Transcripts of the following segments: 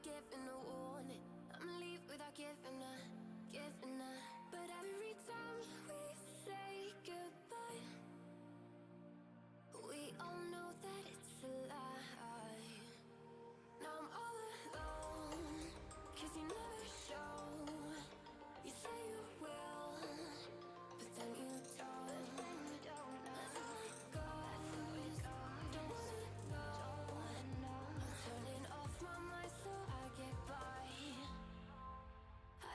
giving a warning. I'ma leave without giving a. But every time we say goodbye, we all know that it's a lie. Now I'm all alone, 'cause you never show. You say you will, but then you don't. That's how it goes. Don't wanna know. I'm turning off my mind so I get by. I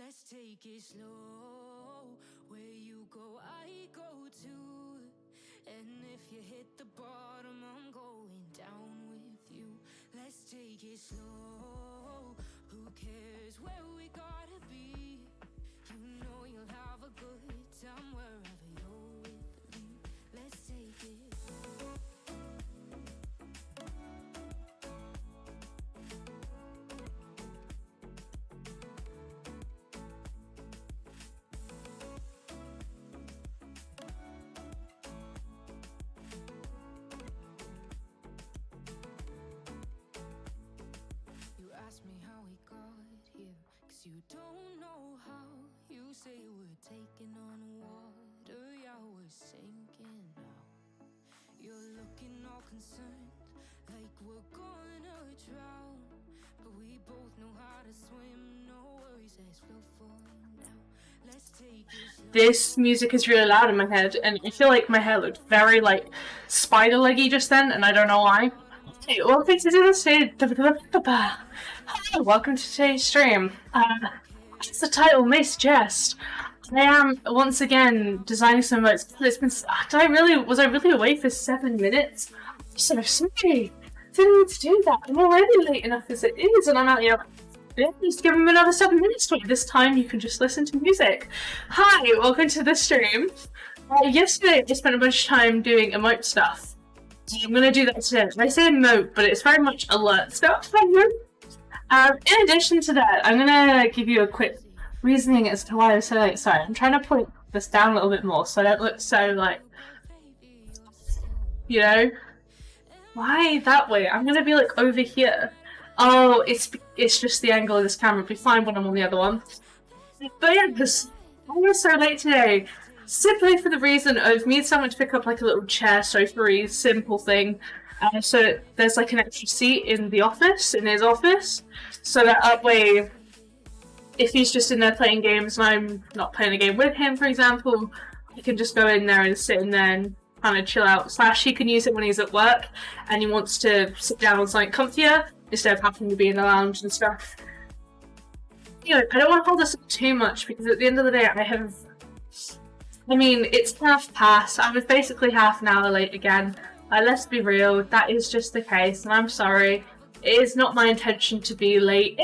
Let's take it slow. Where you go, I go too. And if you hit the bottom, I'm going down with you. Let's take it slow. Who cares where we gotta be? You know you'll have a good time wherever you're with me. Let's take it. You ask me how we got here, 'cause you don't know how. You say we're taking on water, yeah, we're sinking now. You're looking all concerned, like we're gonna drown. But we both know how to swim, no worries, let's float for now. Let's take it. This music is really loud in my head, and I feel like my hair looked very, like, spider-leggy just then, and I don't know why. Hey, welcome to this. Hello, welcome to today's stream. As the title may suggest, I am once again designing some modes. It's been. Was I really away for 7 minutes? I'm so sorry. Didn't need to do that. I'm already late enough as it is, and I'm out here. Just give him another 7 minutes to wait. This time you can just listen to music. Hi, welcome to the stream. Yesterday I spent a bunch of time doing emote stuff. I'm gonna do that today. I say emote, but it's very much alert stuff. In addition to that, I'm gonna give you a quick reasoning as to why I'm so late. Sorry, I'm trying to point this down a little bit more so I don't look so like, you know, why that way? I'm gonna be like over here. Oh, it's just the angle of this camera. It'll be fine when I'm on the other one. But yeah, because I was so late today. Simply for the reason of me and someone to pick up like a little chair, sofa-y, simple thing. So there's like an extra seat in the office, in his office. So that way, if he's just in there playing games and I'm not playing a game with him, for example, I can just go in there and sit in there and kind of chill out. Slash, he can use it when he's at work and he wants to sit down on something comfier instead of having to be in the lounge and stuff. Anyway, I don't want to hold this up too much because at the end of the day, it's half past. I was basically half an hour late again. Let's be real, that is just the case, and I'm sorry. It is not my intention to be late.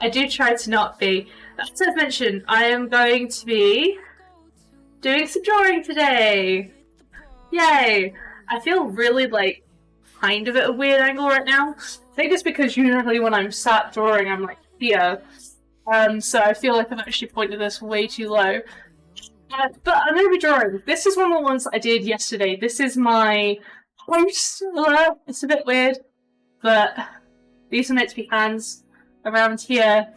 I do try to not be. As I've mentioned, I am going to be doing some drawing today. Yay! I feel really, like, kind of at a weird angle right now. I think it's because usually when I'm sat drawing, I'm, like, here. So I feel like I've actually pointed this way too low. But I'm going to be drawing. This is one of the ones that I did yesterday. This is my post alert. It's a bit weird, but these are meant to be hands around here.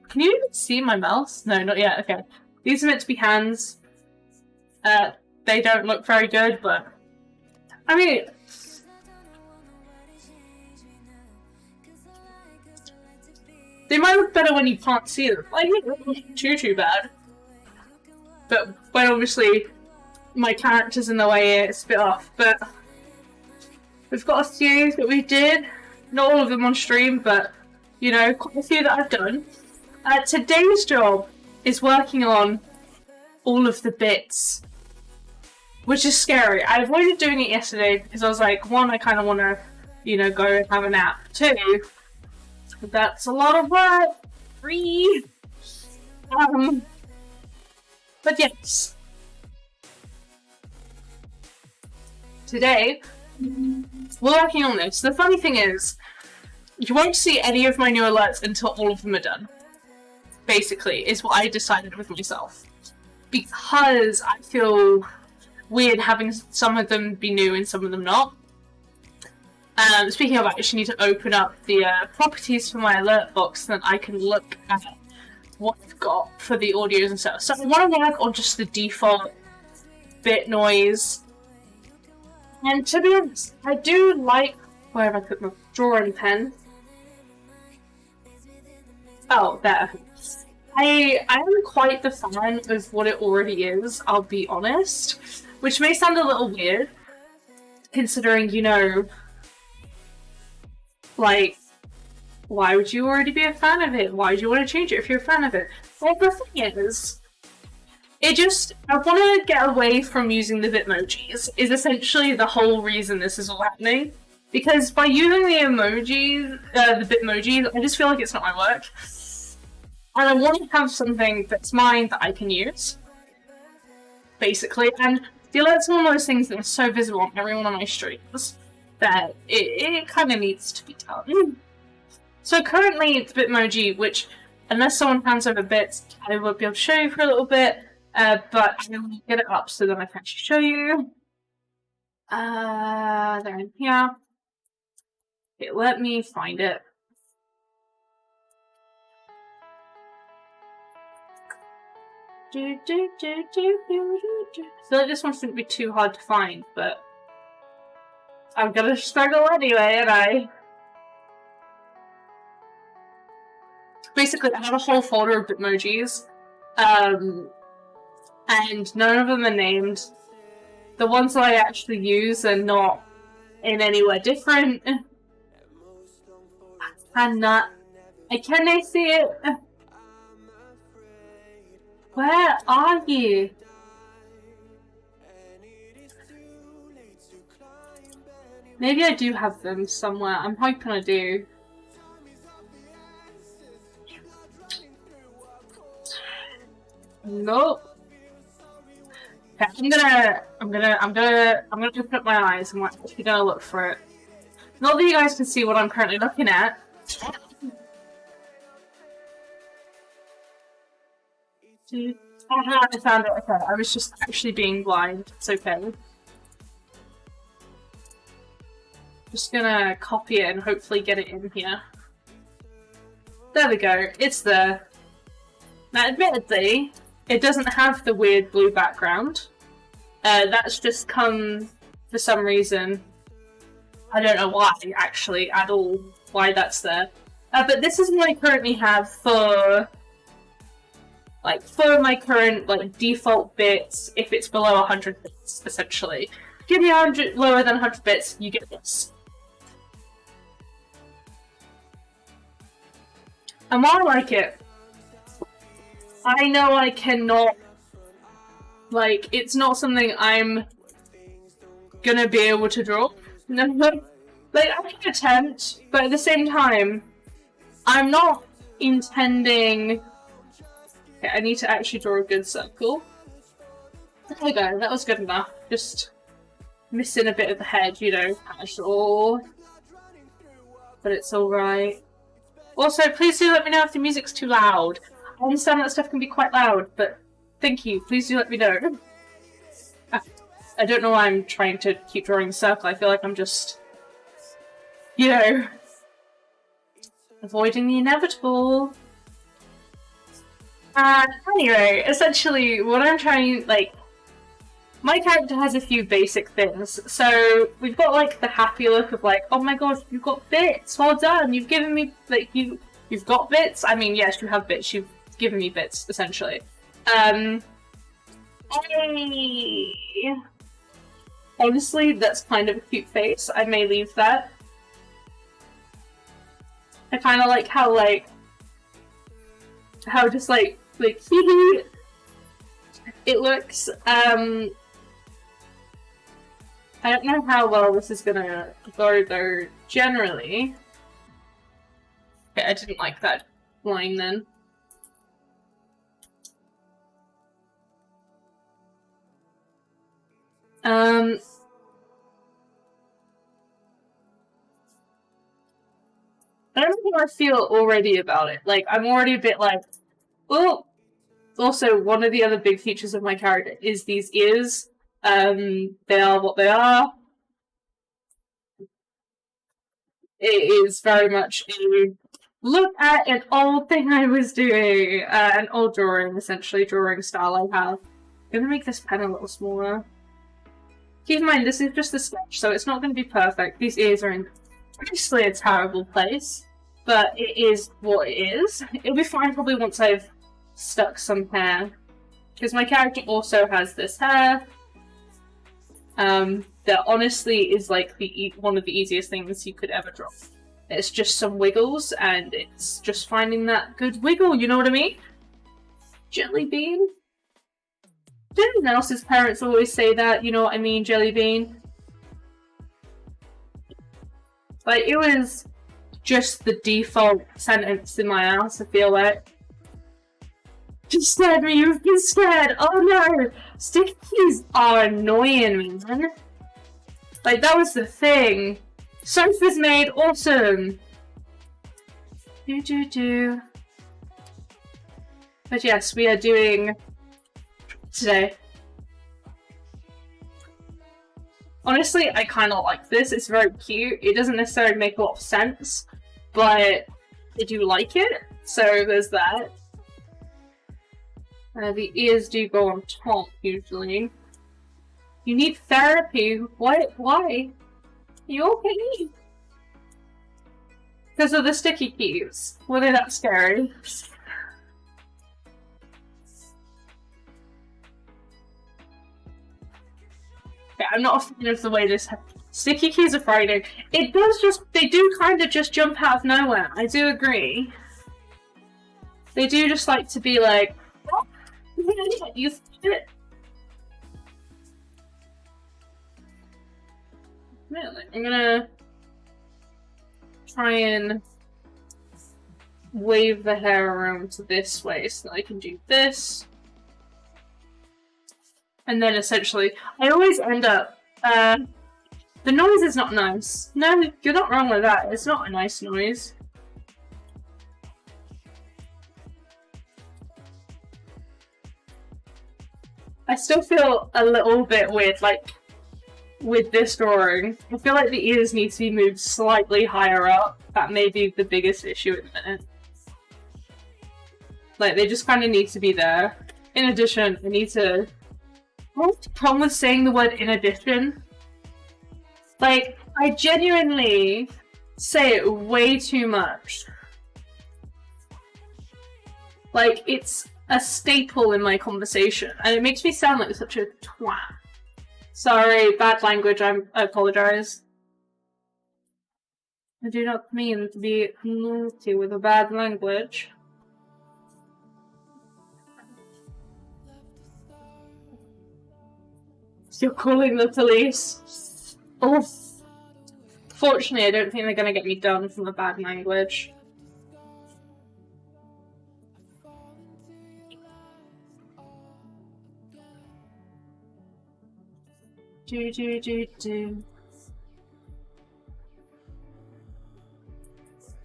Can you even see my mouse? No, not yet. Okay. These are meant to be hands. They don't look very good, but I mean, they might look better when you can't see them. Like, they don't look too bad. But when obviously my character's in the way, it's a bit off. But we've got a few that we did. Not all of them on stream, but, you know, quite a few that I've done. Today's job is working on all of the bits, which is scary. I avoided doing it yesterday because I was like, one, I kind of want to, you know, go and have a nap. Two, that's a lot of work. Three, but yes, today we're working on this. The funny thing is, you won't see any of my new alerts until all of them are done. Basically, is what I decided with myself. Because I feel weird having some of them be new and some of them not. Speaking of, I actually need to open up the properties for my alert box so that I can look at what I've got for the audios and stuff. So I want to work on just the default bit noise. And to be honest, I do like... Where have I put my drawing pen? Oh, there. I am quite the fan of what it already is, I'll be honest. Which may sound a little weird, considering, you know, like, Why would you already be a fan of it? Why do you want to change it if you're a fan of it? Well, the thing is, I want to get away from using the Bitmojis, is essentially the whole reason this is all happening. Because by using the emojis, the Bitmojis, I just feel like it's not my work. And I want to have something that's mine that I can use. Basically, and I feel like it's one of those things that is so visible on every one of my streams that it kind of needs to be done. So currently it's Bitmoji, which, unless someone hands over bits, I won't be able to show you for a little bit, but I will get it up so that I can actually show you. They're in here. Okay, let me find it. I feel like this one shouldn't be too hard to find, but I'm gonna struggle anyway, and I... Basically, I have a whole folder of Bitmojis, and none of them are named. The ones that I actually use are not in anywhere different. Can I see it? Where are you? Maybe I do have them somewhere. I'm hoping I do. Nope. Okay, I'm gonna open up my eyes and I'm actually gonna look for it. Not that you guys can see what I'm currently looking at. I found it. Okay, I was just actually being blind. It's okay. Just gonna copy it and hopefully get it in here. There we go. It's there. Now, admittedly, it doesn't have the weird blue background. That's just come for some reason. I don't know why, actually, at all, why that's there. But this is what I currently have for my current, default bits, if it's below 100 bits, essentially. Give me 100, lower than 100 bits, you get this. And while I like it, I know I cannot, it's not something I'm gonna be able to draw. No, I can attempt, but at the same time, I'm not intending... Okay, I need to actually draw a good circle. There we go, that was good enough. Just missing a bit of the head, you know, casual. But it's alright. Also, please do let me know if the music's too loud. I understand that stuff can be quite loud, but thank you. Please do let me know. I don't know why I'm trying to keep drawing the circle. I feel like I'm just, you know, avoiding the inevitable. Anyway, essentially, what I'm trying, my character has a few basic things. So, we've got, the happy look of, oh my god, you've got bits, well done, you've given me, you've got bits? I mean, yes, you have bits, you've given me bits, essentially. Honestly, that's kind of a cute face. I may leave that. I kind of like how, how just, it looks. I don't know how well this is gonna go, though, generally. Okay, I didn't like that line then. I don't know how I feel already about it. I'm already a bit oh! Also, one of the other big features of my character is these ears. They are what they are. It is very much a look at an old thing I was doing. An old drawing, essentially, drawing style I have. I'm gonna make this pen a little smaller. Keep in mind, this is just a sketch, so it's not going to be perfect. These ears are in obviously a terrible place, but it is what it is. It'll be fine probably once I've stuck some hair, because my character also has this hair. That honestly is one of the easiest things you could ever draw. It's just some wiggles, and it's just finding that good wiggle, you know what I mean? Jelly bean? Didn't Nelson's parents always say that, you know what I mean, jelly bean? Like, it was just the default sentence in my house, I feel like. Just scared me, you've been scared! Oh no! Sticky keys are annoying, man. Like, that was the thing. Sofa's made awesome! Do. But yes, we are doing today. Honestly, I kind of like this. It's very cute. It doesn't necessarily make a lot of sense, but I do like it. So there's that. The ears do go on top, usually. You need therapy? What? Why? You okay? Because of the sticky keys. Were they that scary? Okay, I'm not a fan of the way this sticky keys are frightening. It does just, they do kind of just jump out of nowhere. I do agree. They do just like to be like, oh, you did it. I'm gonna try and wave the hair around to this way so that I can do this. And then essentially, I always end up, the noise is not nice. No, you're not wrong with that. It's not a nice noise. I still feel a little bit weird, like, with this drawing. I feel like the ears need to be moved slightly higher up. That may be the biggest issue at the minute. Like, they just kind of need to be there. In addition, I need to... What's the problem with saying the word in addition? Like, I genuinely say it way too much. Like, it's a staple in my conversation, and it makes me sound like such a twat. Sorry, bad language, I apologize. I do not mean to be naughty with a bad language. You're calling the police. Oh. Fortunately, I don't think they're gonna get me done from a bad language. Do.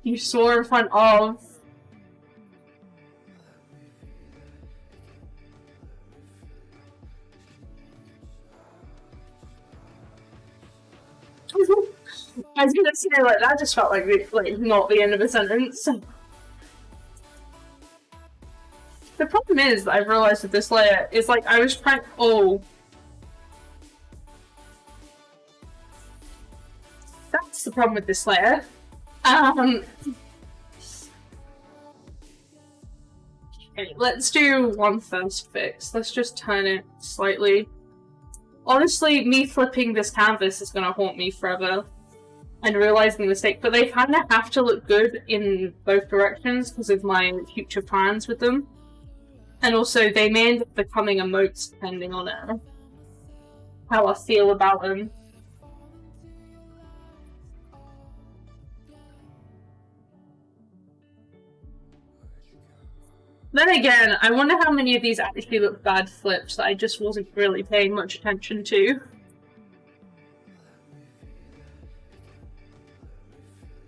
You saw in front of. I was gonna say, like, that just felt like not the end of a sentence. The problem is, I've realized with this layer, is like, I was trying. Oh. That's the problem with this layer. Okay, let's do one first fix. Let's just turn it slightly. Honestly, me flipping this canvas is gonna haunt me forever. And realizing the mistake, but they kind of have to look good in both directions because of my future plans with them. And also, they may end up becoming emotes depending on how I feel about them. Then again, I wonder how many of these actually look bad flips that I just wasn't really paying much attention to.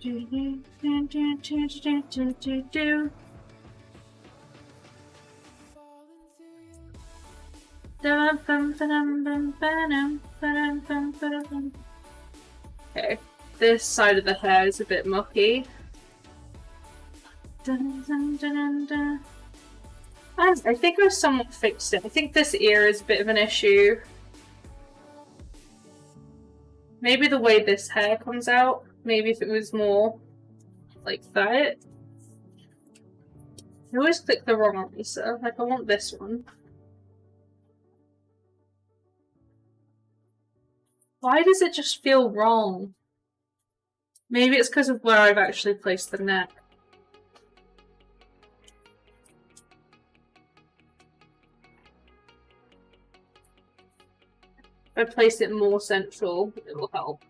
Okay, this side of the hair is a bit mucky. I think I've somewhat fixed it. I think this ear is a bit of an issue. Maybe the way this hair comes out. Maybe if it was more like that. I always click the wrong answer. Like, I want this one. Why does it just feel wrong? Maybe it's because of where I've actually placed the neck. If I place it more central, it will help.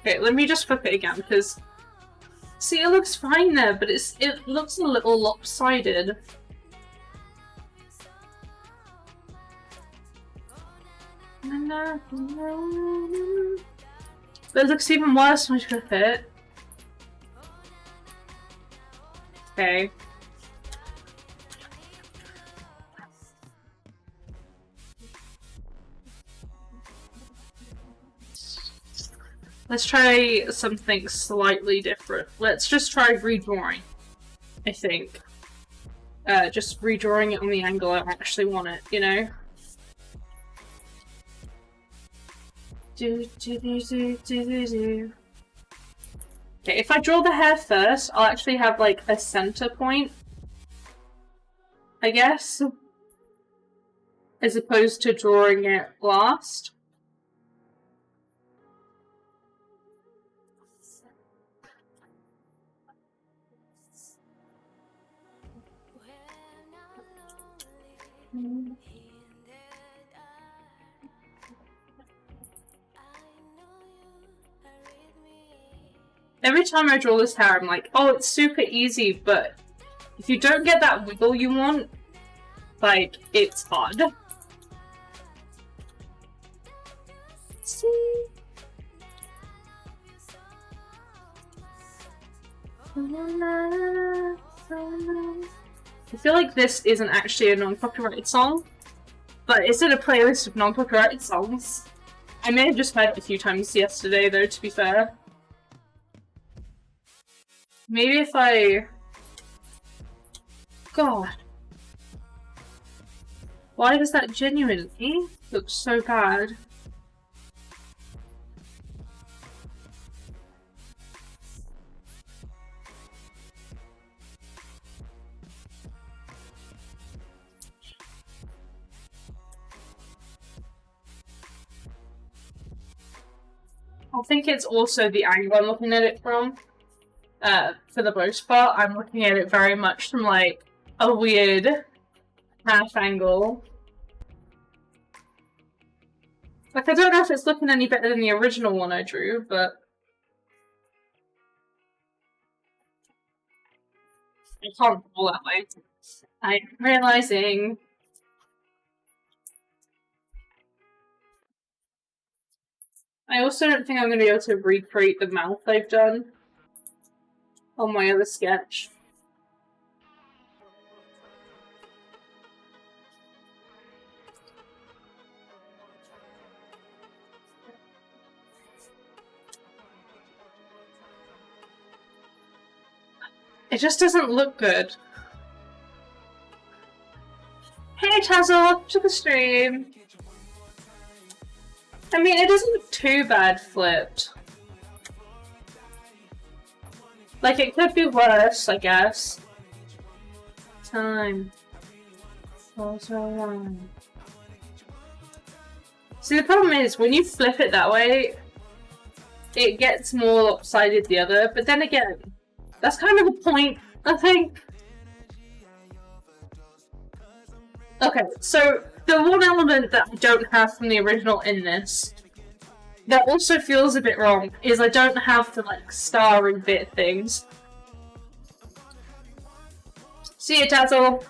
Okay, let me just flip it again, because see, it looks fine there, but it looks a little lopsided. But it looks even worse when I flip it. Okay. Let's try something slightly different. Let's just try redrawing, I think. Just redrawing it on the angle I actually want it, you know? Okay, if I draw the hair first, I'll actually have like a center point, I guess, as opposed to drawing it last. Every time I draw this hair, I'm like, oh, it's super easy, but if you don't get that wiggle you want, like, it's hard. See? I feel like this isn't actually a non-copyrighted song, but it's in a playlist of non-copyrighted songs. I may have just heard it a few times yesterday, though, to be fair. Maybe if I... God. Why does that genuinely look so bad? I think it's also the angle I'm looking at it from. For the most part, I'm looking at it very much from like a weird half angle. Like, I don't know if it's looking any better than the original one I drew, but I can't draw that way. I'm realizing. I also don't think I'm going to be able to recreate the mouth I've done on my other sketch. It just doesn't look good. Hey Tazzle, to the stream. I mean, it doesn't look too bad flipped. Like, it could be worse, I guess. Time. See, the problem is, when you flip it that way, it gets more lopsided the other, but then again, that's kind of the point, I think. Okay, so the one element that I don't have from the original in this, that also feels a bit wrong, is I don't have the, like, star and bit things. See you, Tazzle!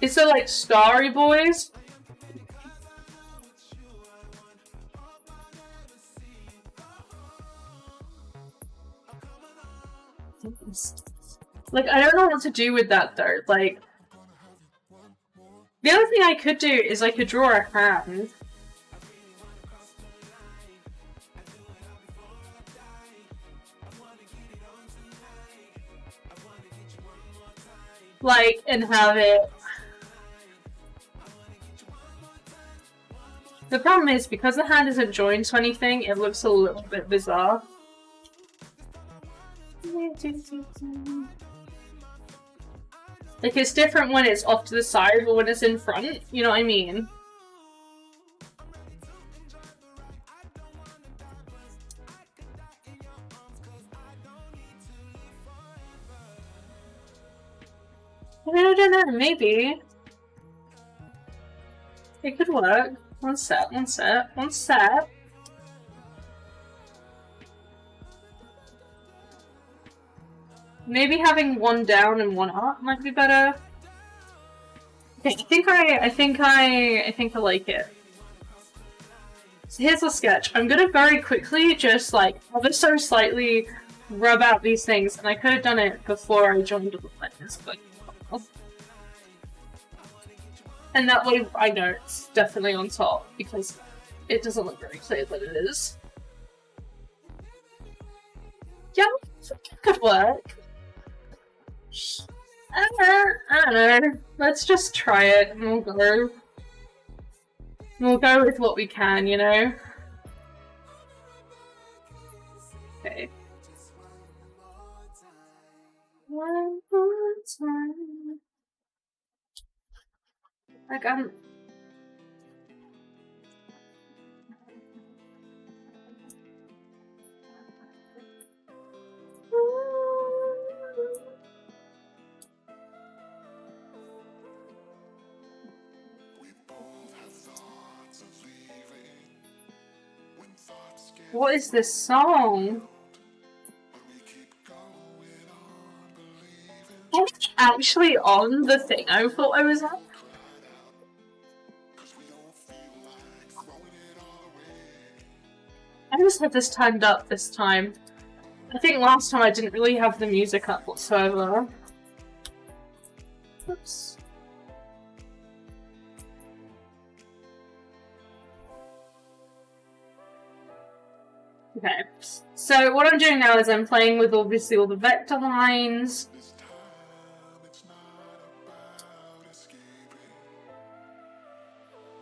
Is there, like, starry boys? Like, I don't know what to do with that, though. Like, the other thing I could do is I could draw a hand. Like, and have it The problem is, because the hand isn't joined to anything, it looks a little bit bizarre. Like, it's different when it's off to the side or when it's in front, you know what I mean? I mean, I don't know, maybe. It could work. One set, one set, one set. Maybe having one down and one up might be better. Okay, I think I like it. So here's the sketch. I'm gonna very quickly just like ever so slightly rub out these things, and I could have done it before I joined the lens, but and that way I know it's definitely on top because it doesn't look very clear that it is. Yeah, it could work. I don't know. Let's just try it and we'll go. We'll go with what we can, you know? Okay. One more time. Like, what is this song? I'm actually on the thing I thought I was on. I just had this turned up this time. I think last time I didn't really have the music up whatsoever. Oops. Okay, so what I'm doing now is I'm playing with obviously all the vector lines.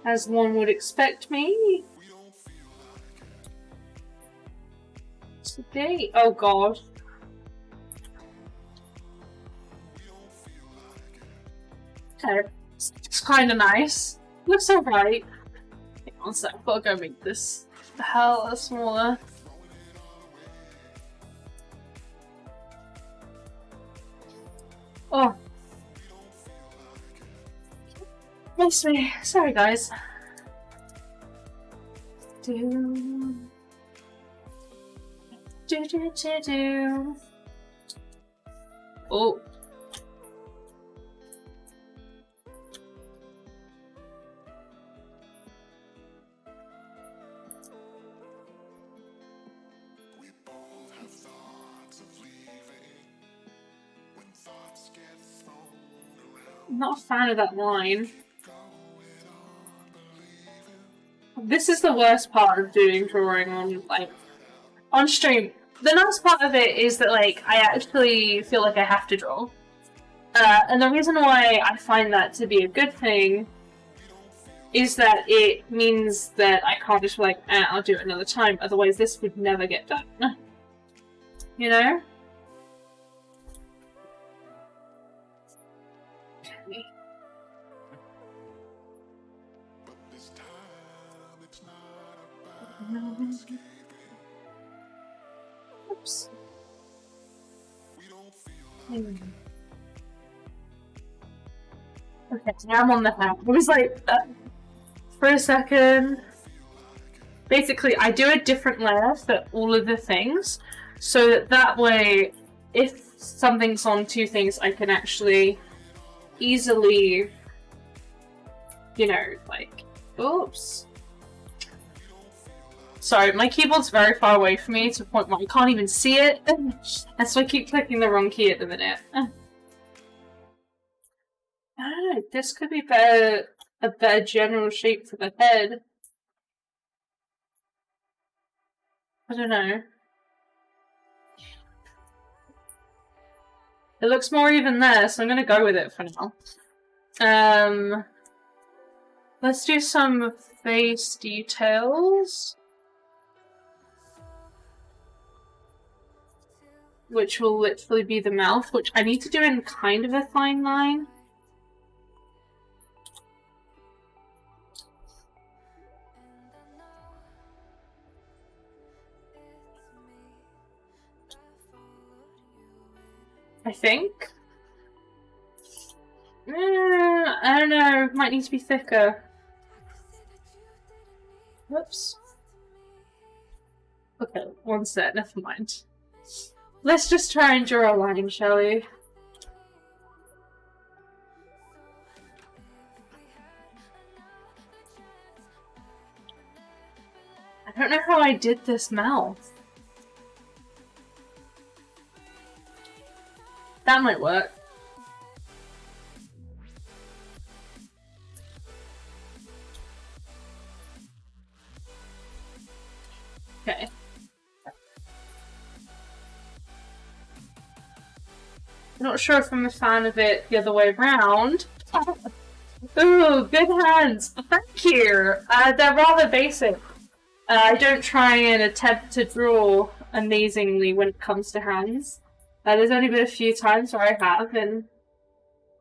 As one would expect me. Today, oh god. Okay, it's kind of nice. Looks alright. Hang on a sec, I've got to go make this the hell smaller. Oh. Makes me. Sorry, guys. Do. Oh. I'm not a fan of that line. This is the worst part of doing drawing on stream. The nice part of it is that I actually feel like I have to draw. And the reason why I find that to be a good thing is that it means that I can't just be I'll do it another time, otherwise this would never get done. You know? Okay. Oops. Okay, now I'm on the hat. It was for a second. Basically, I do a different layer for all of the things, so that way, if something's on two things, I can actually easily, oops. Sorry, my keyboard's very far away from me to a point where I can't even see it, and so I keep clicking the wrong key at the minute. I don't know, this could be a better general shape for the head. I don't know. It looks more even there, so I'm gonna go with it for now. Let's do some face details, which will literally be the mouth, which I need to do in kind of a fine line. I think. I don't know, might need to be thicker. Whoops. Okay, one set, never mind. Let's just try and draw a line, shall we? I don't know how I did this mouth. That might work. Okay. I'm not sure if I'm a fan of it the other way around. Ooh, good hands. Thank you. They're rather basic. I don't try and attempt to draw amazingly when it comes to hands. There's only been a few times where I have, and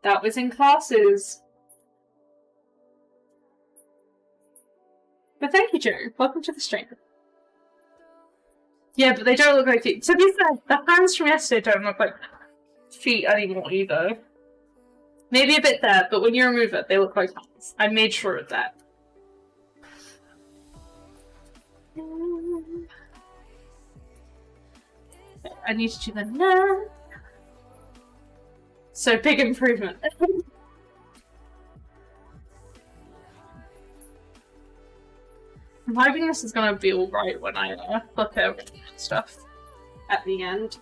that was in classes. But thank you, Joe. Welcome to the stream. Yeah, but they don't look like feet. To be fair, the hands from yesterday don't look like feet anymore either. Maybe a bit there, but when you remove it, they look like hands. I made sure of that. I need to do the no. So big improvement. I'm hoping this is gonna be alright when I look over stuff at the end.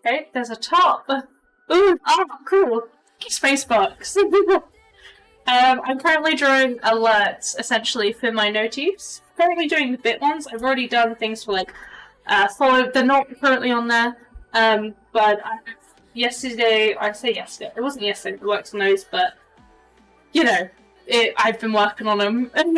Okay, there's a top. Ooh, oh, cool. Spacebox. I'm currently drawing alerts, essentially, for my notifs. Currently doing the bit ones. I've already done things for, like, follow. They're not currently on there. But yesterday, I say yesterday. It wasn't yesterday. It works on those, but you know, I've been working on them. I'm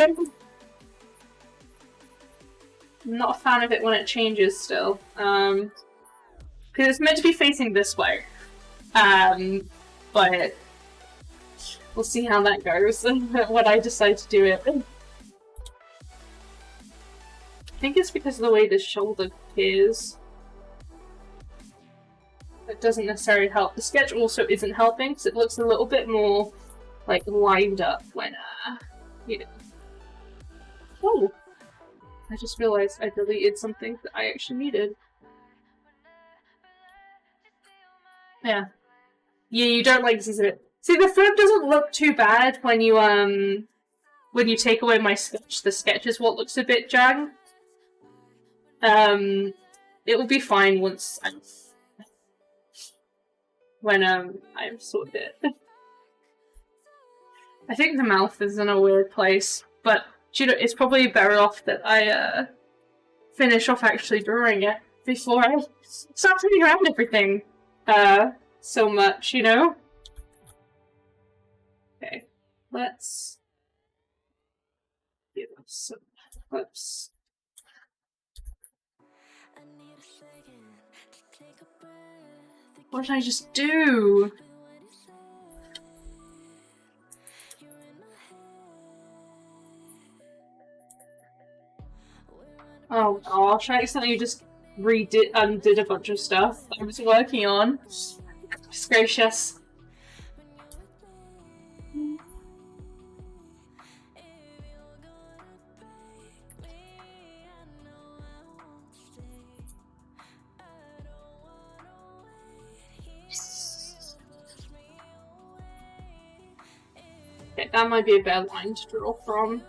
not a fan of it when it changes still. Because it's meant to be facing this way. But we'll see how that goes when I decide to do it. I think it's because of the way the shoulder appears. It doesn't necessarily help. The sketch also isn't helping because it looks a little bit more like lined up when, you know. Oh! I just realized I deleted something that I actually needed. Yeah. Yeah, you don't like this, is it? See, the foot doesn't look too bad when you take away my sketch. The sketch is what looks a bit jagged. It will be fine once I've sorted it. I think the mouth is in a weird place, but you know, it's probably better off that I finish off actually drawing it before I start turning around everything so much, you know? Okay, let's give us some clips. What did I just do? Oh gosh, I accidentally just undid a bunch of stuff that I was working on. Goodness gracious. Okay, that might be a bad line to draw from.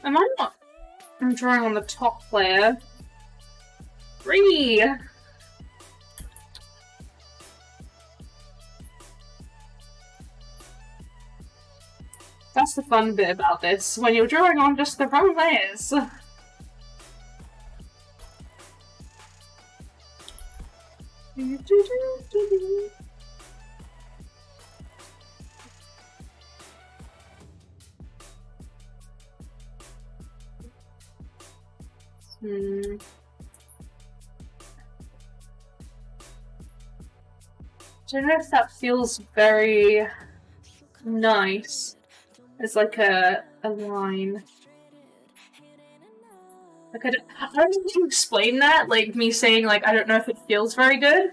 Am I not? I'm drawing on the top layer. 3! That's the fun bit about this, when you're drawing on just the wrong layers. I don't know if that feels very nice. It's like a line. Like I don't know if you explain that, like me saying like I don't know if it feels very good.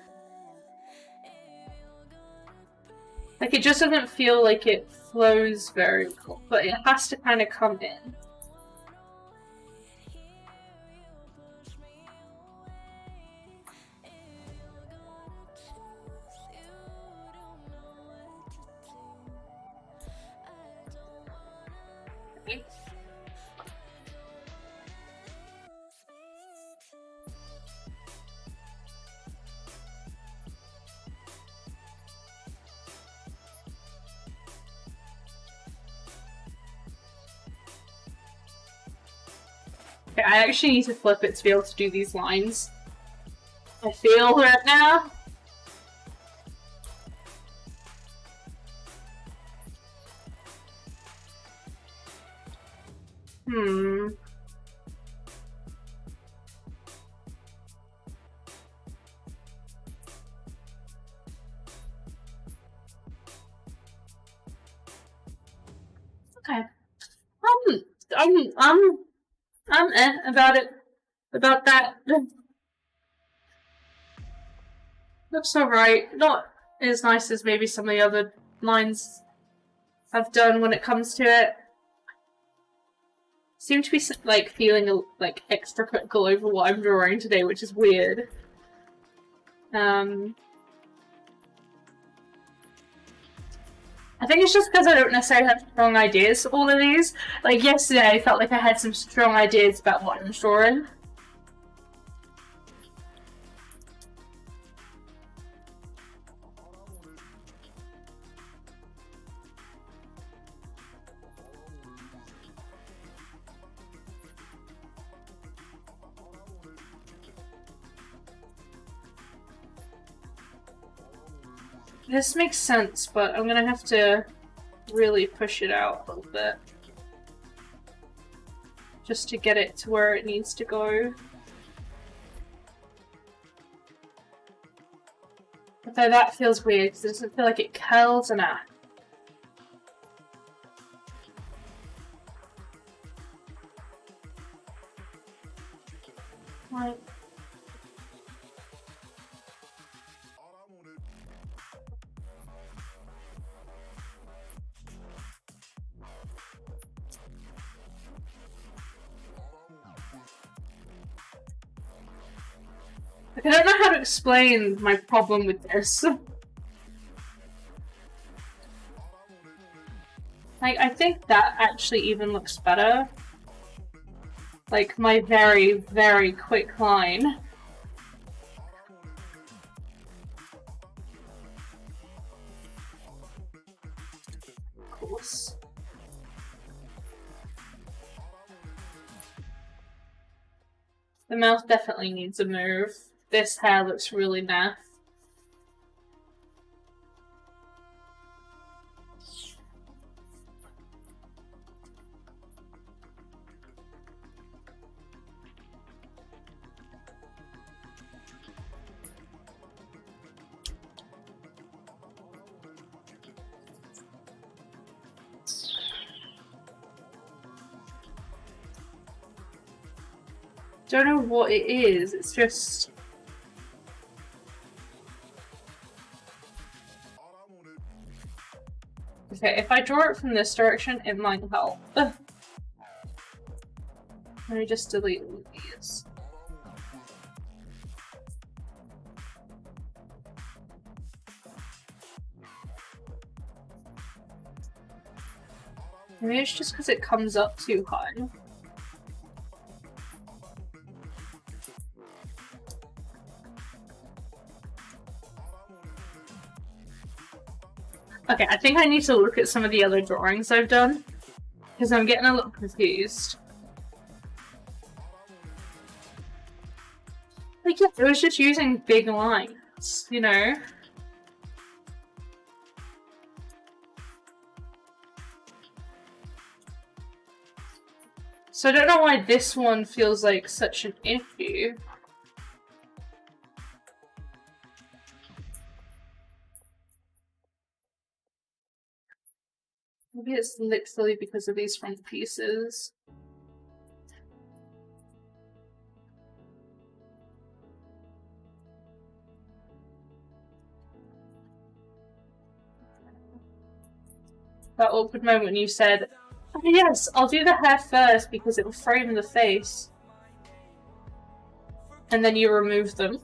Like it just doesn't feel like it flows very cool, but it has to kind of come in. Okay, I actually need to flip it to be able to do these lines. I feel right now. Okay. I'm about it. About that. Looks alright. Not as nice as maybe some of the other lines I've done when it comes to it. Seem to be like feeling like extra critical over what I'm drawing today, which is weird. I think it's just because I don't necessarily have strong ideas for all of these. Like yesterday, I felt like I had some strong ideas about what I'm drawing. This makes sense, but I'm gonna have to really push it out a little bit. Just to get it to where it needs to go. Although that feels weird, because it doesn't feel like it curls enough. Right. I don't know how to explain my problem with this. Like, I think that actually even looks better. Like, my very, very quick line. Of course. The mouth definitely needs a move. This hair looks really naff. Don't know what it is, it's just... Okay, if I draw it from this direction, it might help. Let me just delete all of these. Maybe it's just because it comes up too high. Okay, I think I need to look at some of the other drawings I've done Because I'm getting a little confused. Like, yeah, it was just using big lines, you know? So I don't know why this one feels like such an issue. Maybe it's literally because of these front pieces. That awkward moment when you said, oh, yes, I'll do the hair first because it will frame the face. And then you remove them.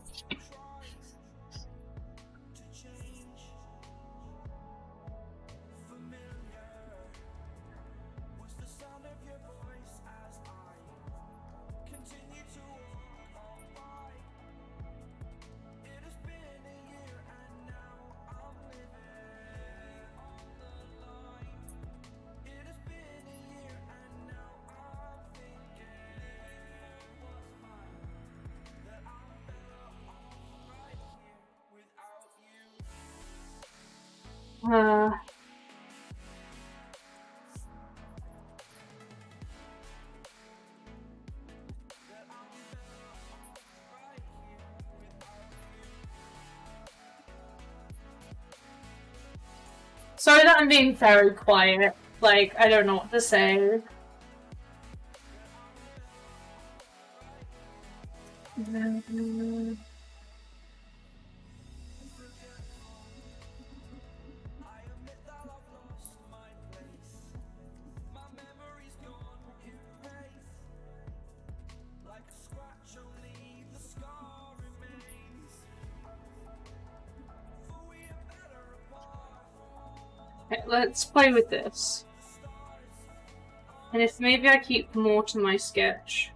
Sorry that I'm being very quiet. Like, I don't know what to say. Okay, let's play with this. And if maybe I keep more to my sketch.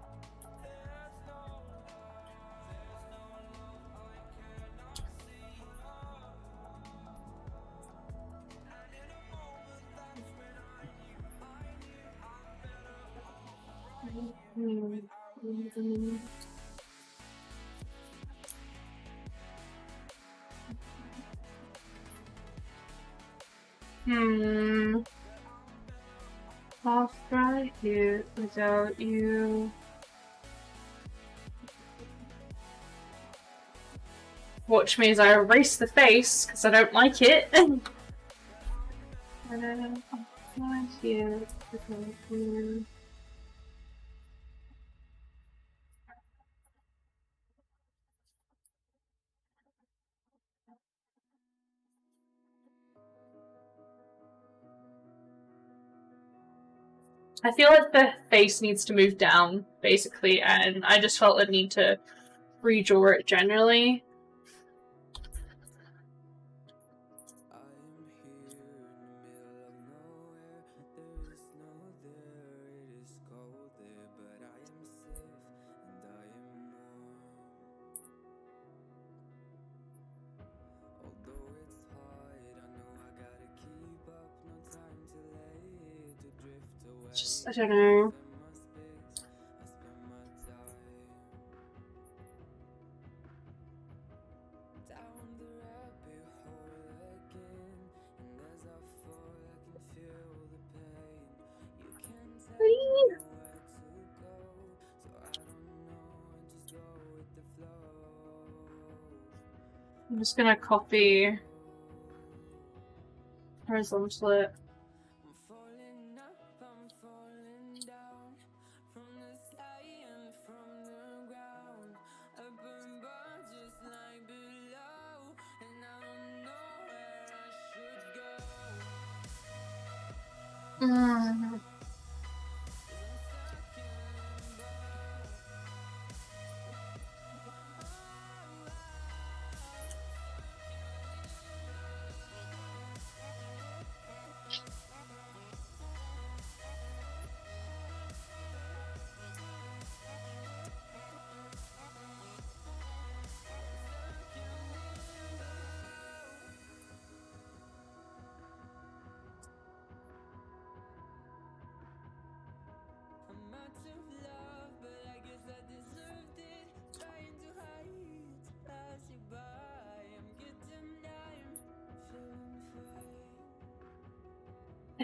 Off right here without you. Watch me as I erase the face because I don't like it. And then off right here without you. I feel like the face needs to move down, basically, and I just felt the need to redraw it generally. Just, I don't know. I'm just gonna copy horizontal it.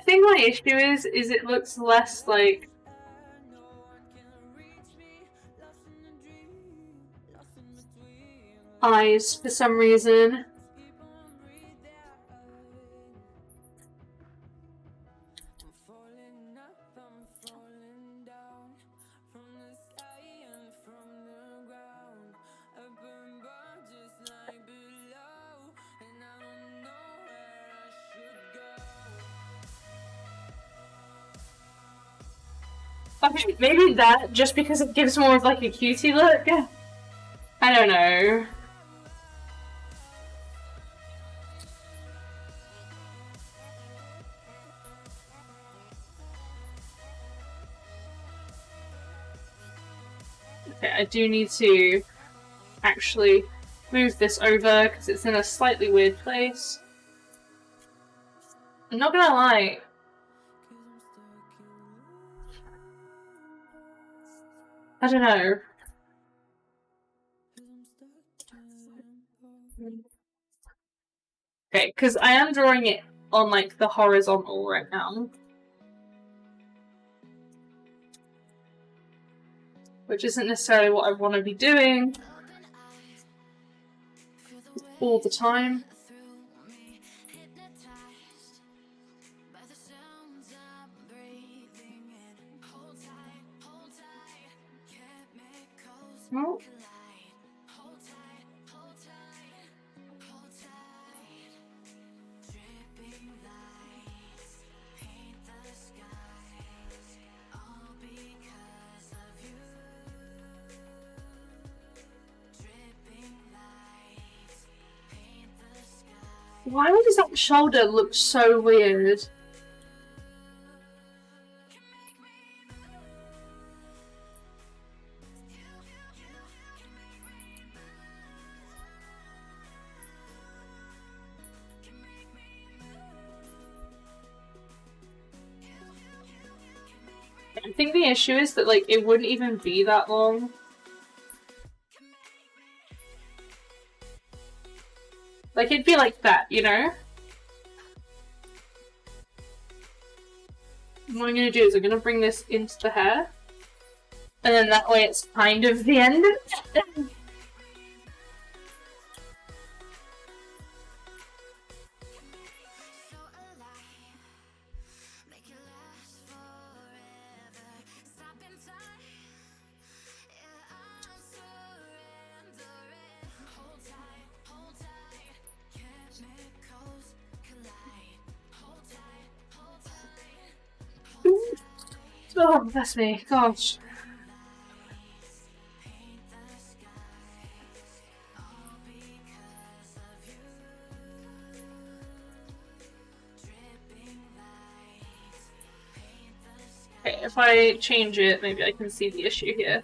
think my issue is it looks less like eyes for some reason. Okay, maybe that, just because it gives more of like a cutie look. I don't know. Okay, I do need to actually move this over because it's in a slightly weird place. I'm not gonna lie. I don't know. Okay, because I am drawing it on like the horizontal right now. Which isn't necessarily what I want to be doing all the time. Oh. Why does that shoulder look so weird? I think the issue is that like it wouldn't even be that long. Like it'd be like that, you know? What I'm gonna do is I'm gonna bring this into the hair. And then that way it's kind of the end. Oh, that's me. Gosh. Okay, if I change it, maybe I can see the issue here.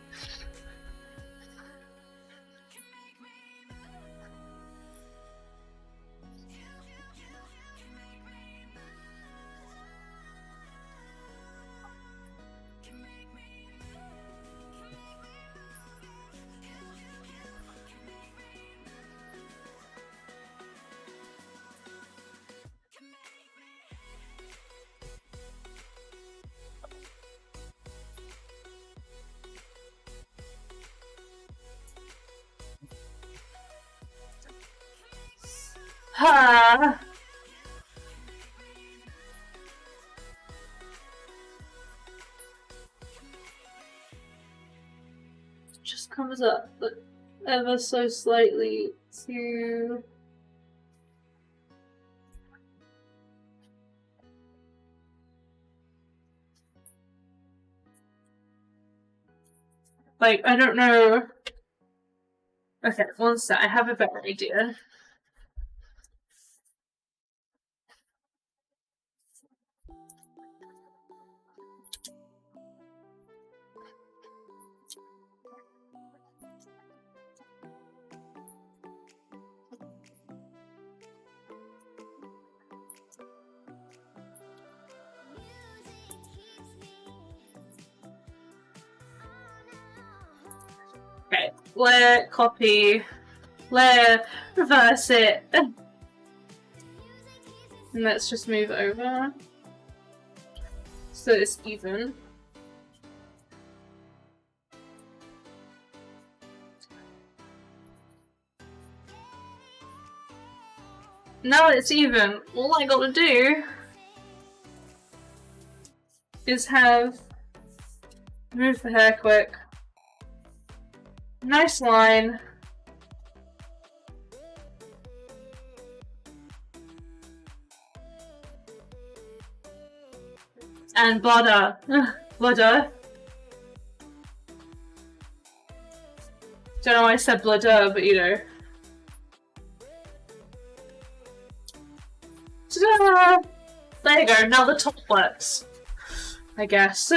Ha! Just comes up, but ever so slightly to... Like, I don't know... Okay, one sec, I have a better idea. Okay, layer, copy, layer, reverse it. And let's just move over. so it's even. Now it's even. All I gotta do is move the hair quick. Nice line. And butter. Butter. Don't know why I said bladder, but you know. Ta-da! There you go, now the top works. I guess.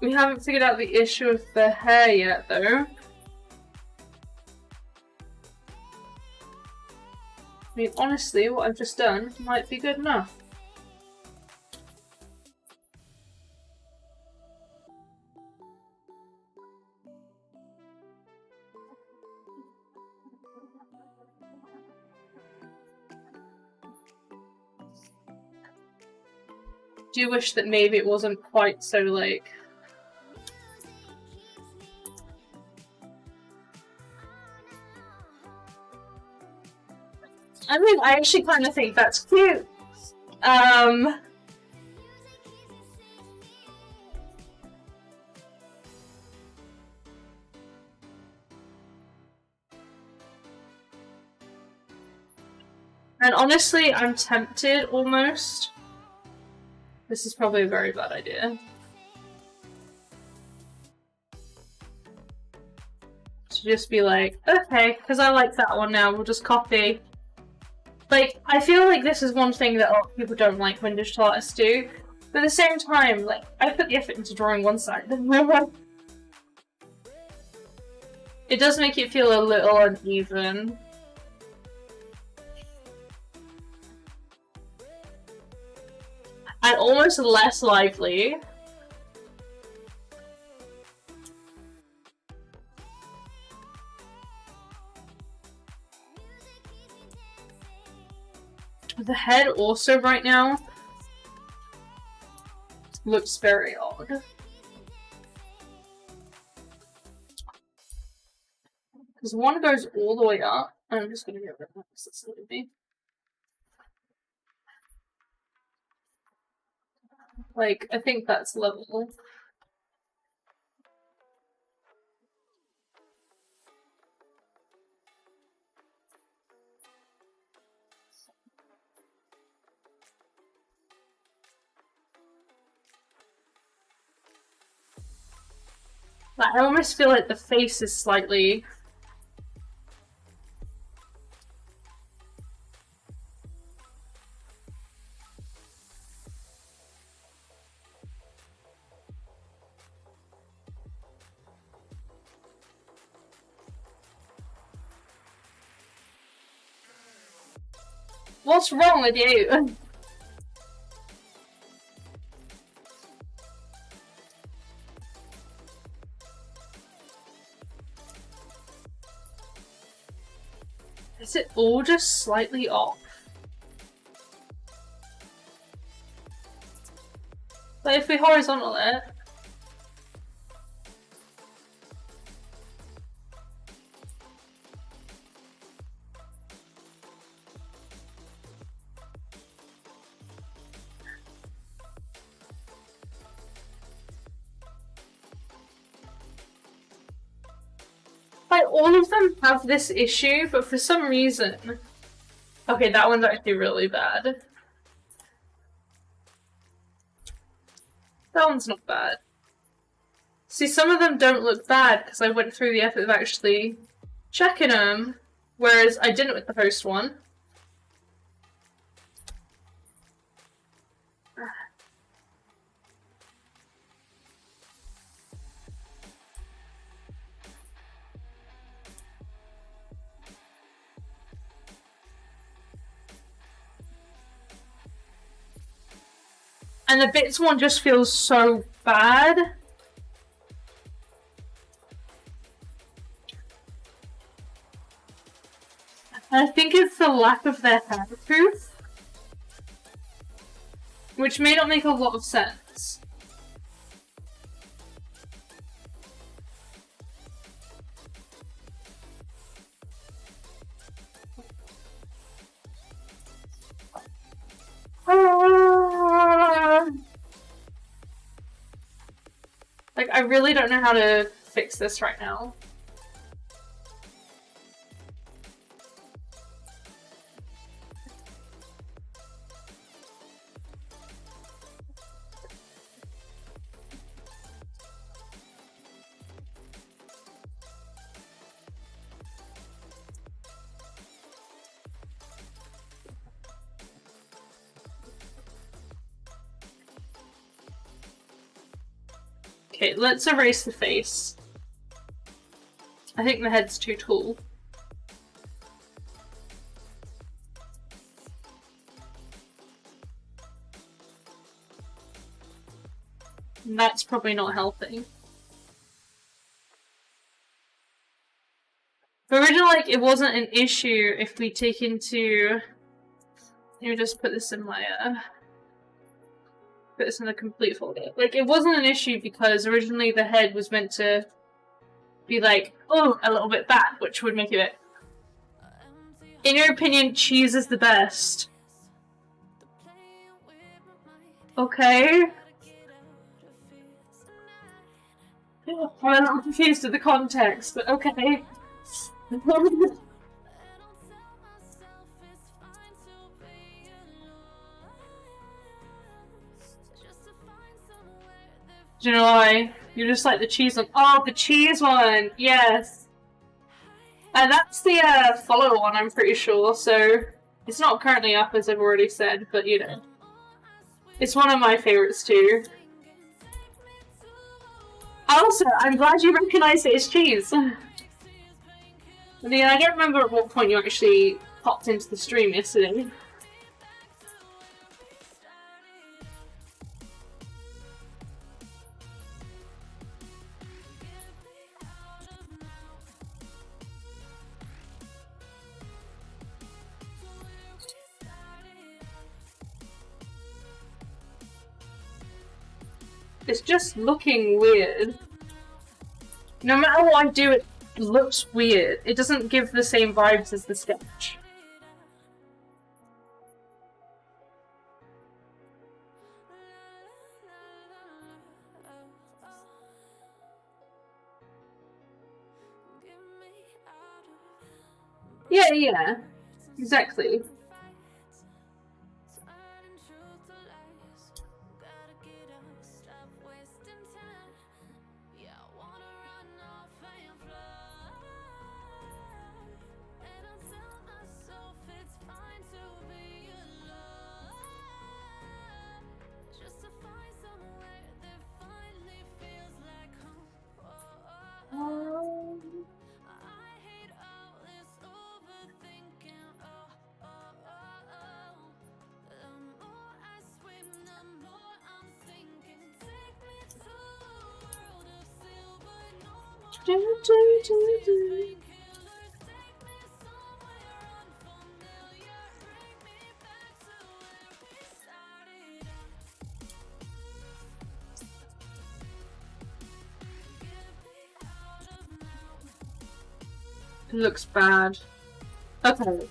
We haven't figured out the issue with the hair yet, though. I mean, honestly, what I've just done might be good enough. Do you wish that maybe it wasn't quite so, like... I mean, I actually kind of think that's cute. And honestly, I'm tempted, almost. This is probably a very bad idea. To just be like, okay, because I like that one now, we'll just copy. Like, I feel like this is one thing that a lot of people don't like when digital artists do. But at the same time, like, I put the effort into drawing one side. It does make it feel a little uneven. And almost less lively. The head also right now looks very odd. Because one goes all the way up. I'm just gonna get rid of this maybe. Like, I think that's level. Like, I almost feel like the face is slightly... What's wrong with you? Is it all just slightly off? But if we horizontal it... Like, all of them have this issue, but for some reason... Okay, that one's actually really bad. That one's not bad. See, some of them don't look bad because I went through the effort of actually checking them, whereas I didn't with the first one. And the bits one just feels so bad. And I think it's the lack of their hairproof. which may not make a lot of sense. Like, I really don't know how to fix this right now. Okay, let's erase the face. I think the head's too tall. And that's probably not helping. But originally, like, it wasn't an issue if we take into... Let me just put this in my, put this in a complete folder. Like, it wasn't an issue because originally the head was meant to be like, oh, a little bit back, which would make it... In your opinion, cheese is the best. Okay. I'm a little confused with the context, but okay. Do you know why? You just like the cheese one. Oh, the cheese one! Yes! And that's the follow one, I'm pretty sure, so... It's not currently up, as I've already said, but you know. It's one of my favourites too. Also, I'm glad you recognise it as cheese. Yeah, I don't remember at what point you actually popped into the stream yesterday. It's just looking weird. No matter what I do, it looks weird. It doesn't give the same vibes as the sketch. Yeah, exactly. It looks bad. Okay.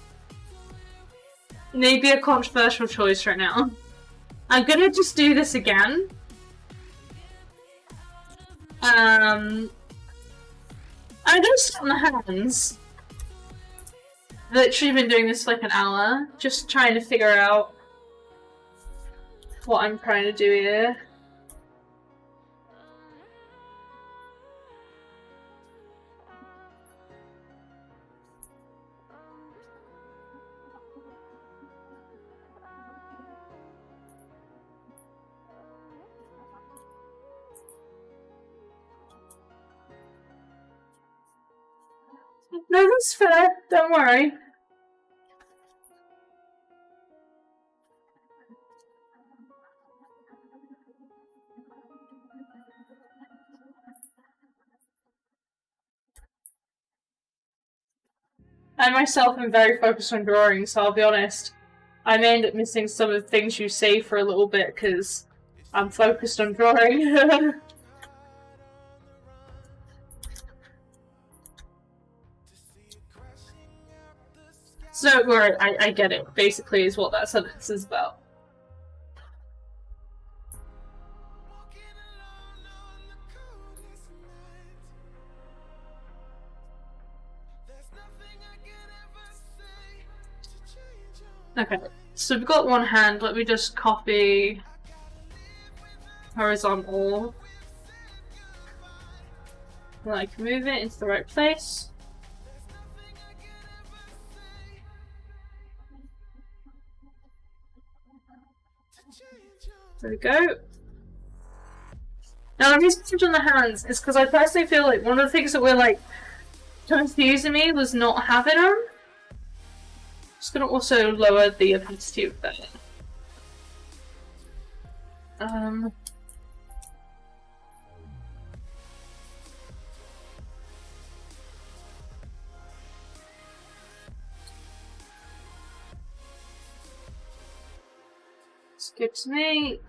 Maybe a controversial choice right now. I'm gonna just do this again. I'm gonna sit on the hands. Literally been doing this for like an hour, just trying to figure out what I'm trying to do here. No, that's fair. Don't worry. I myself am very focused on drawing, so I'll be honest. I may end up missing some of the things you say for a little bit because I'm focused on drawing. So don't worry, I get it. Basically is what that sentence is about. Okay, so we've got one hand. Let me just copy horizontal. Like, move it into the right place. There we go. Now the reason I on the hands is because I personally feel like one of the things that were like confusing me was not having them. Just gonna also lower the opacity of that. It's good to me.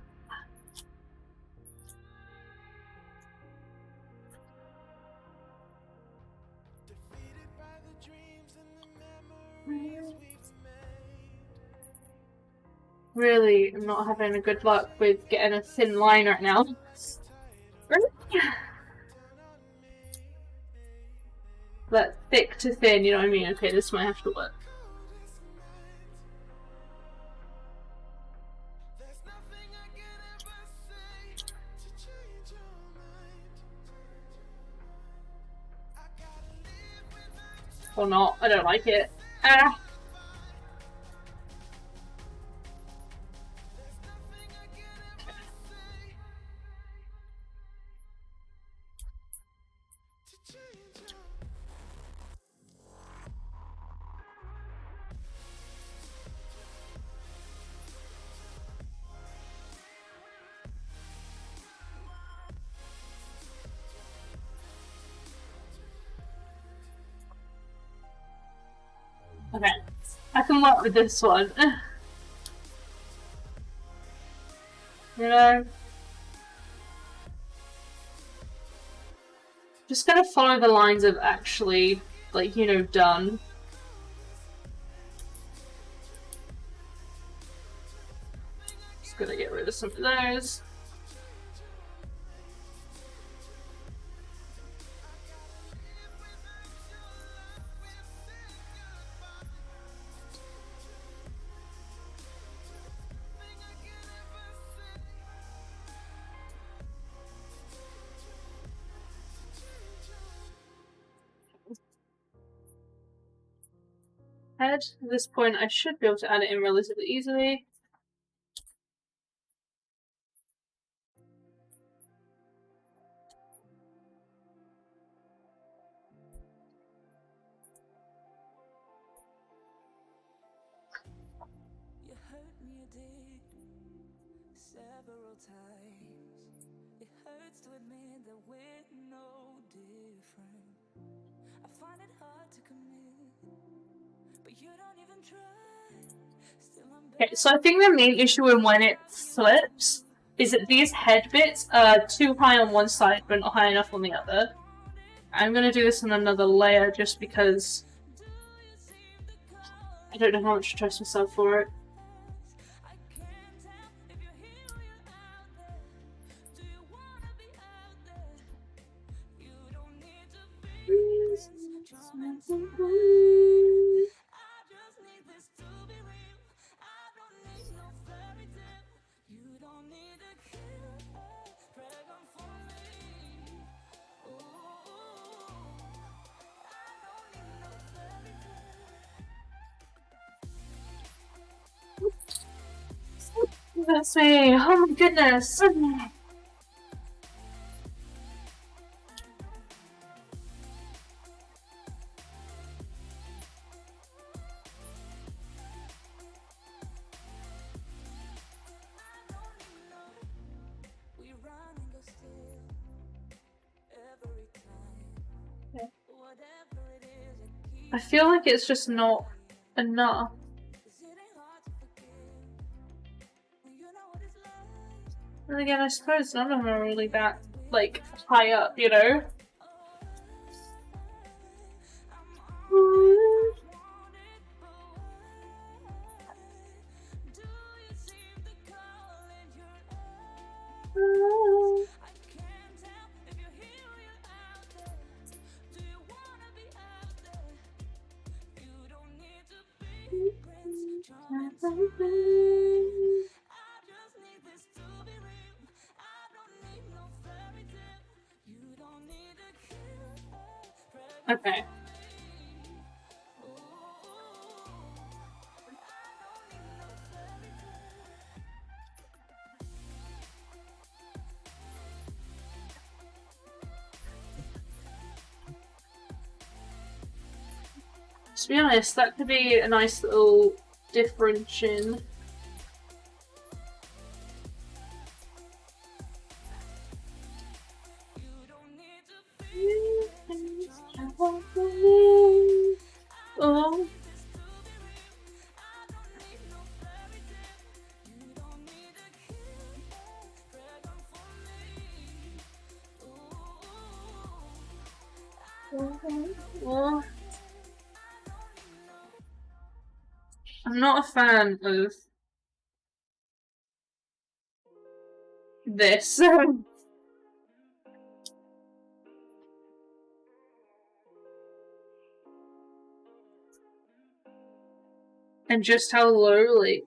Really, I'm not having a good luck with getting a thin line right now. But thick to thin, you know what I mean? Okay, this might have to work. Or not, I don't like it. Ah! Okay, I can work with this one. You know? Just gonna follow the lines of actually, like, you know, done. Just gonna get rid of some of those. Head. At this point, I should be able to add it in relatively easily. You hurt me, you did, several times. It hurts to admit that we're no different. I find it hard to commit, but you don't even try. Okay, so I think the main issue when it flips is that these head bits are too high on one side but not high enough on the other. I'm gonna do this on another layer just because I don't know how much to trust myself for it. That's me. Oh my goodness. I feel like it's just not enough. And again, I suppose none of them are really that, like, high up, you know? Okay. To be honest, that could be a nice little differentiation. Oh. Oh. I'm not a fan of this. And just how lowly.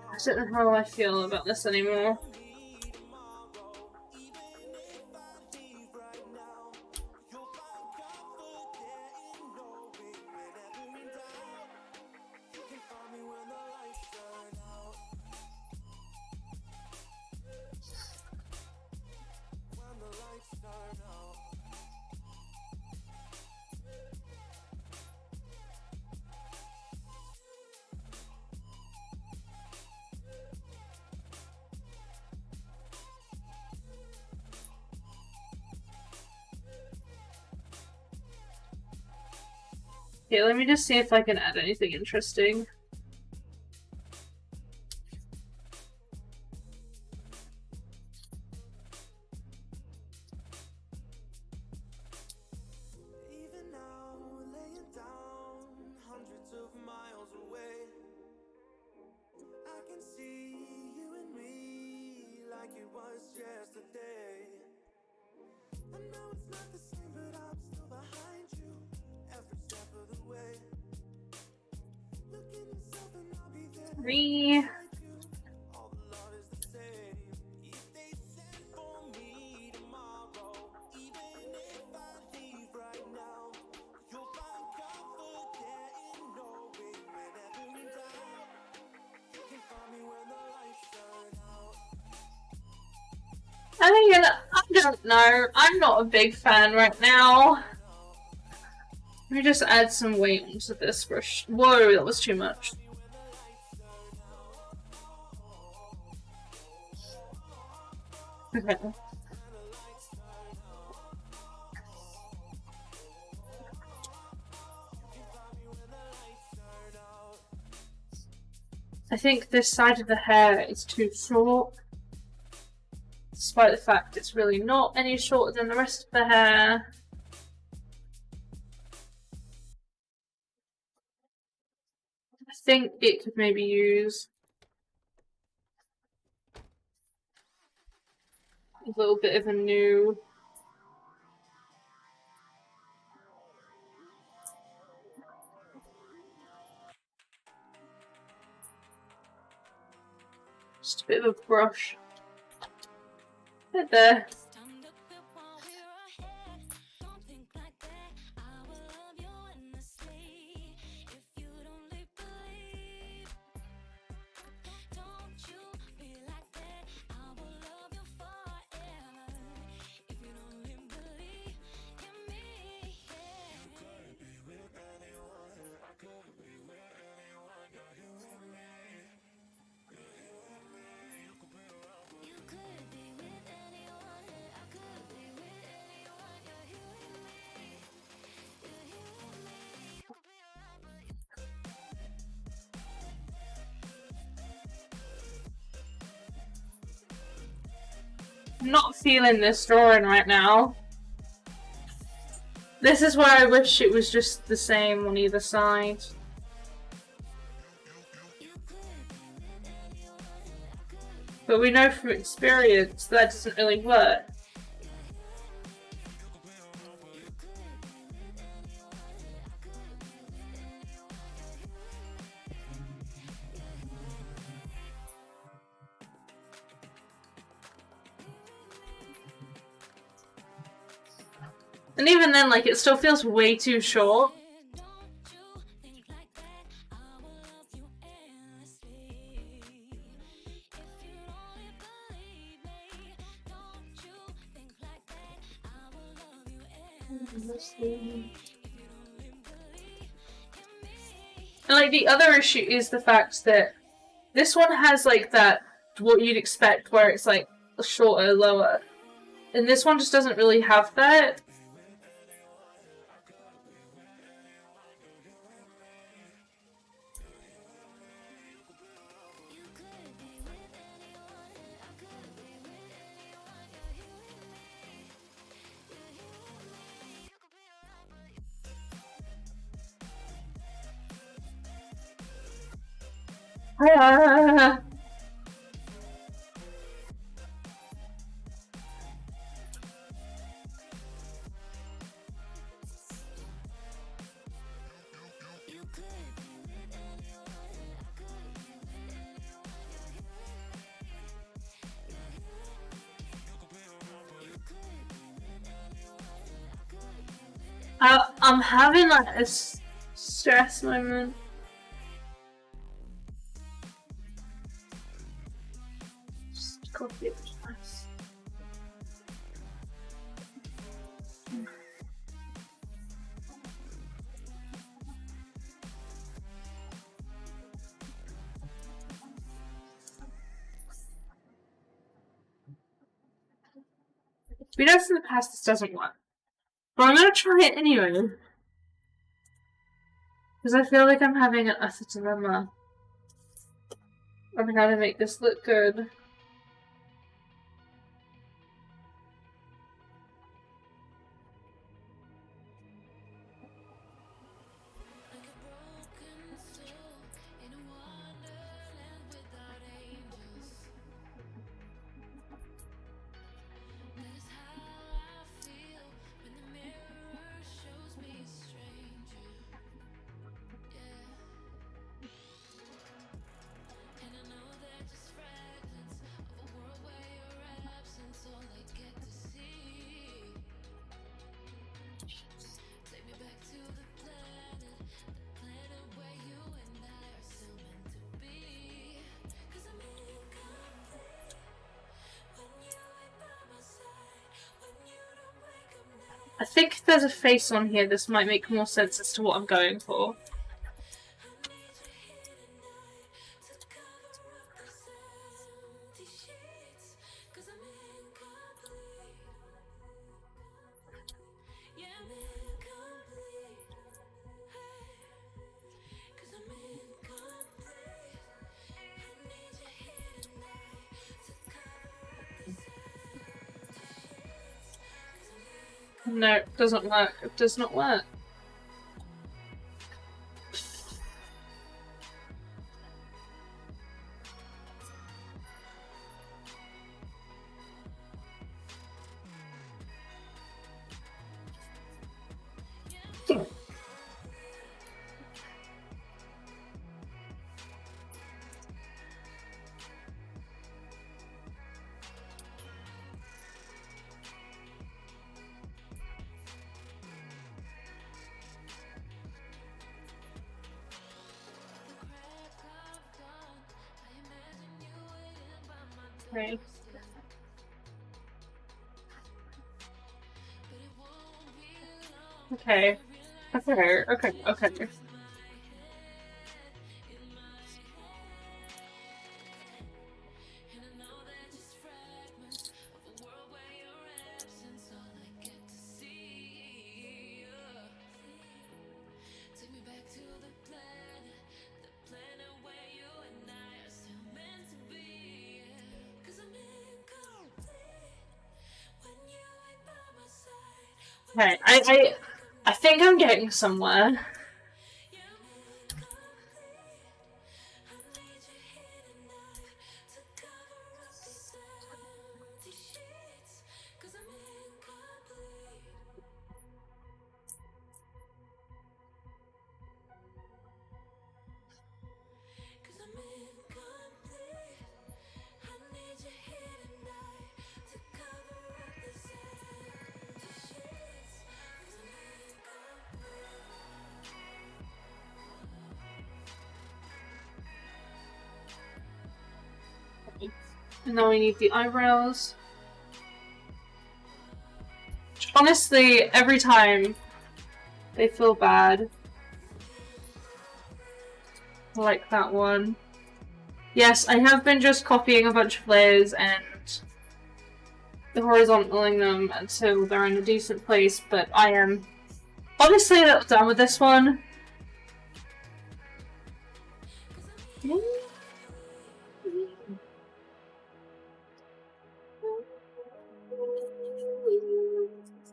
I don't know how I feel about this anymore. Okay, let me just see if I can add anything interesting. Three. I mean, I don't know. I'm not a big fan right now. Let me just add some weight onto this brush. Whoa, that was too much. Okay. I think this side of the hair is too short, despite the fact it's really not any shorter than the rest of the hair. I think it could maybe use a little bit of a new just a bit of a brush. Right there. not feeling this drawing right now. This is where I wish it was just the same on either side. But we know from experience that doesn't really work. And even then, like, it still feels way too short. And like the other issue is the fact that this one has like that what you'd expect where it's like shorter, lower. And this one just doesn't really have that. I'm having like a stress moment. Just coffee, it's nice. We know from the past this doesn't work. But I'm gonna try it anyway. Because I feel like I'm having an utter dilemma of how to make this look good. I think there's a face on here. This might make more sense as to what I'm going for. No, it doesn't work. It does not work. Okay. Okay. Okay. Okay, I think I'm getting somewhere. And then we need the eyebrows. Honestly, every time they feel bad. Like that one. Yes, I have been just copying a bunch of layers and horizontaling them until they're in a decent place, but I am honestly not done with this one.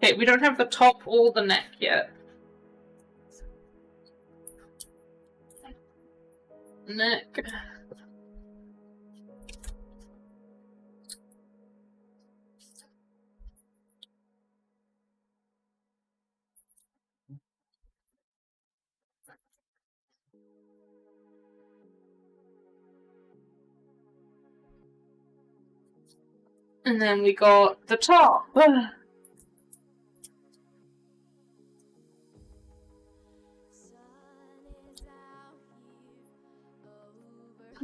Okay, we don't have the top or the neck yet. Neck. And then we got the top.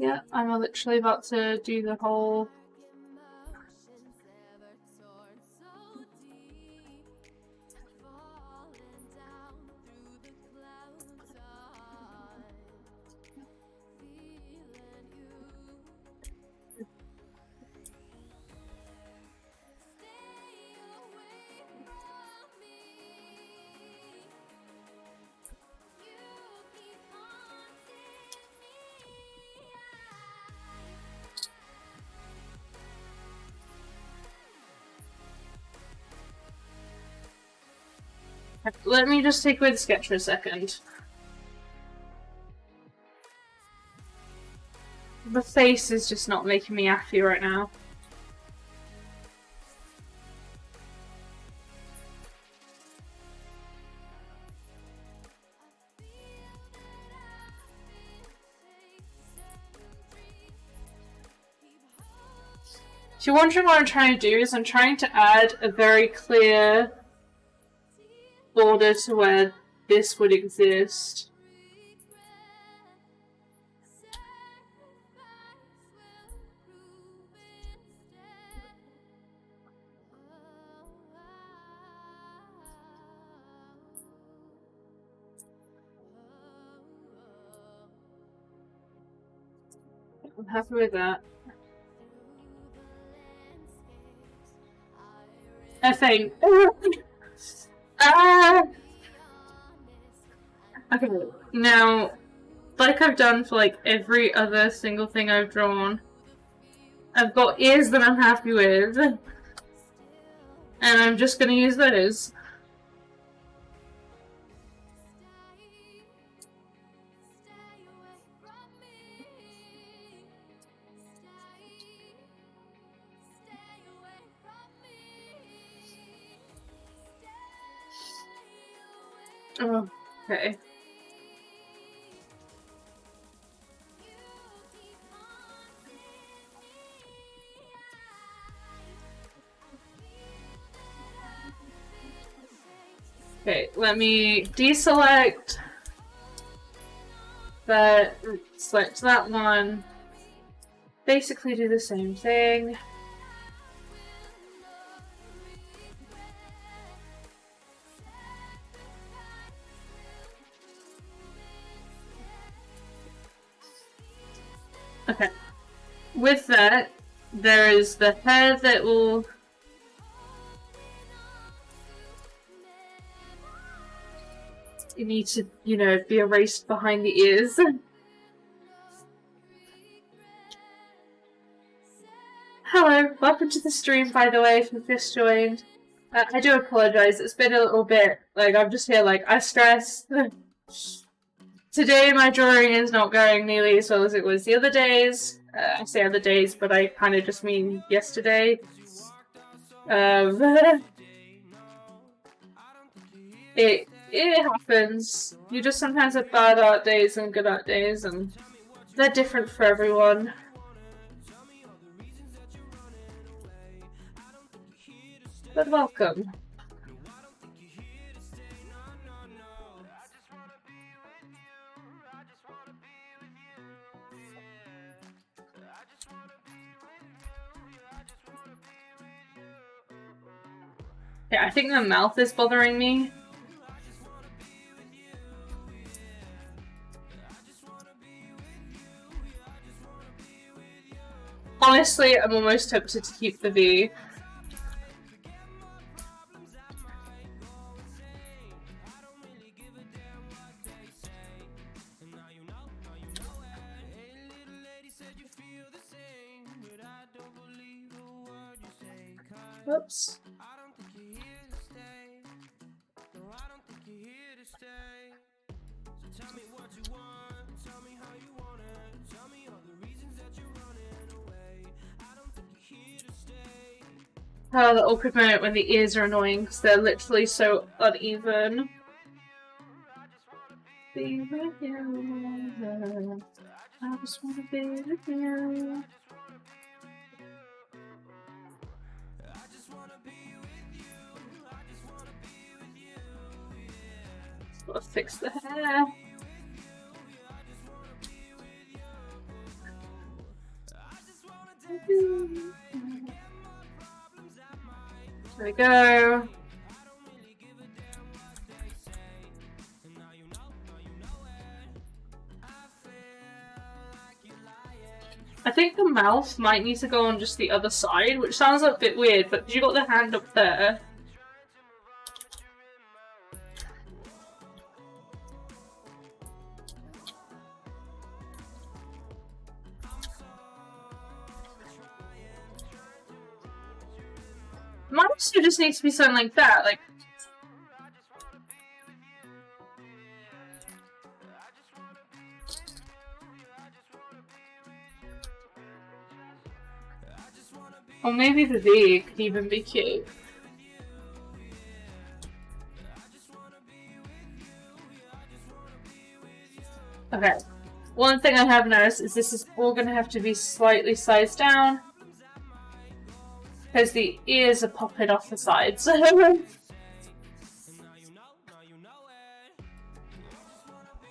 Yeah, I'm literally about to do the whole... Let me just take away the sketch for a second. The face is just not making me happy right now. If you're wondering what I'm trying to do, is I'm trying to add a very clear border to where this would exist. I'm happy with that. I think. Okay, now, like I've done for like every other single thing I've drawn, I've got ears that I'm happy with, and I'm just gonna use those. Oh, okay. Okay, let me deselect that, select that one, basically do the same thing. Okay, with that, there is the hair that will need to, you know, be erased behind the ears. Hello, welcome to the stream, by the way, if you've just joined. I do apologize. It's been a little bit, like, I'm just here, like, I stress. Today my drawing is not going nearly as well as it was the other days. I say other days, but I kind of just mean yesterday. It happens. You just sometimes have bad art days and good art days, and they're different for everyone. But welcome. Yeah, I think the mouth is bothering me. Honestly, I'm almost tempted to keep the V. Whoops. Oh, the awkward moment when the ears are annoying because they're literally so uneven. Be with you. I just want to be with you. Gotta fix the hair. There we go. I think the mouth might need to go on just the other side, which sounds a bit weird, but you got the hand up there. Mine also just needs to be something like that, like. Or maybe the V could even be cute. Okay. One thing I have noticed is this is all going to have to be slightly sized down. Because the ears are popping off the sides.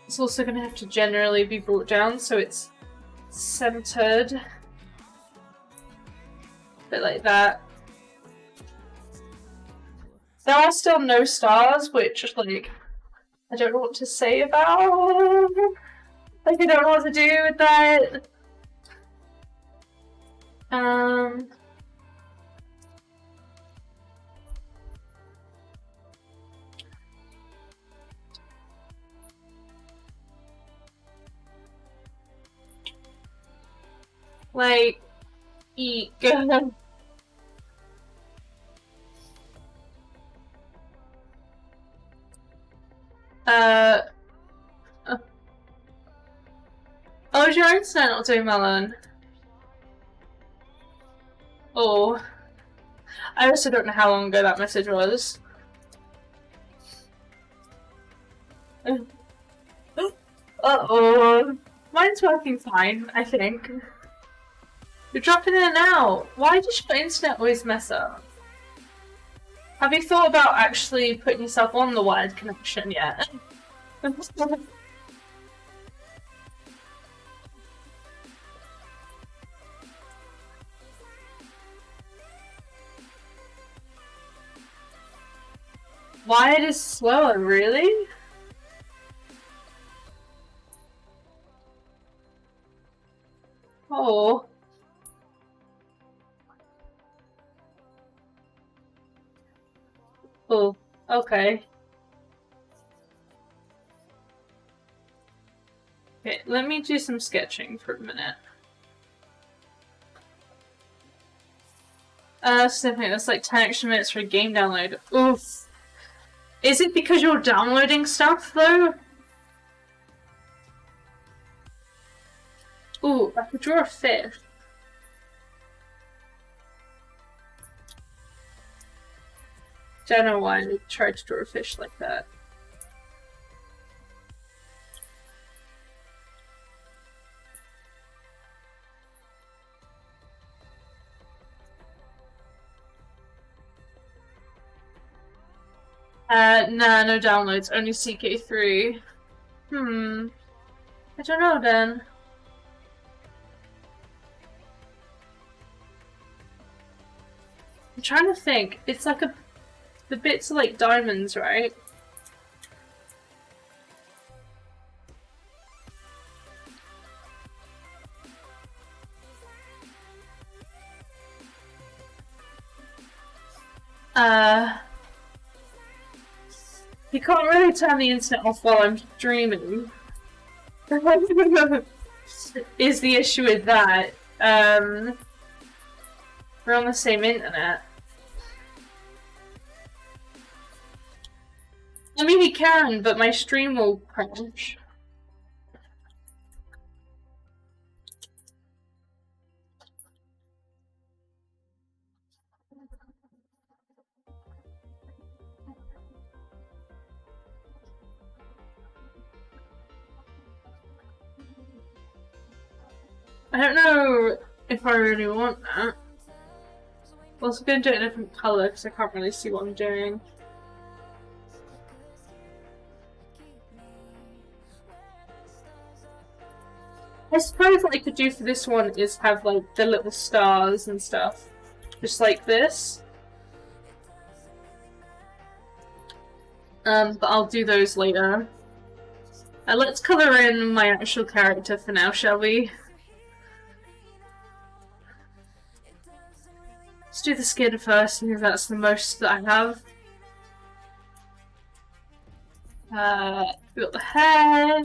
It's also going to have to generally be brought down so it's centered. A bit like that. There are still no stars, which, like, I don't know what to say about. Like, I don't know what to do with that. Like, eek. Oh, is your internet not doing Melon? Oh. I also don't know how long ago that message was. Uh-oh. Mine's working fine, I think. You're dropping in and out. Why does your internet always mess up? Have you thought about actually putting yourself on the wired connection yet? Wired is slower, really? Oh. Oh, okay. Okay, let me do some sketching for a minute. Snipping, that's like 10 extra minutes for a game download. Oof. Is it because you're downloading stuff, though? Ooh, I could draw a fish. Don't know why I tried to draw a fish like that. Nah, no downloads, only CK3. I don't know then. I'm trying to think. It's like the bits are like diamonds, right? You can't really turn the internet off while I'm streaming. Is the issue with that. We're on the same internet. I mean, he can, but my stream will crash. I don't know if I really want that. I'm also going to do it in a different colour because I can't really see what I'm doing. I suppose what I could do for this one is have like the little stars and stuff. Just like this. But I'll do those later. Let's colour in my actual character for now, shall we? Let's do the skin first, because that's the most that I have. We got the hair.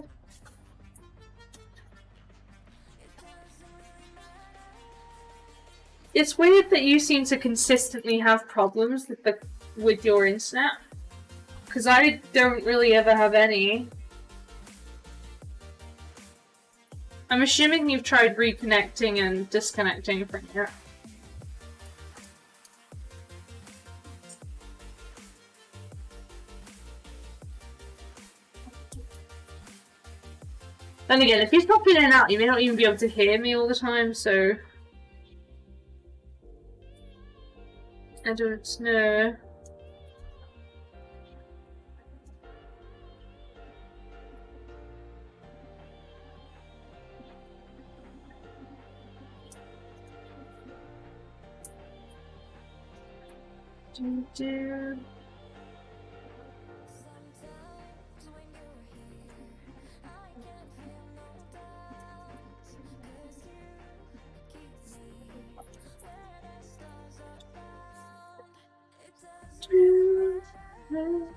It's weird that you seem to consistently have problems with your internet, because I don't really ever have any. I'm assuming you've tried reconnecting and disconnecting from it. Then again, if you pop in and out, you may not even be able to hear me all the time, so... I don't know. Do. I'm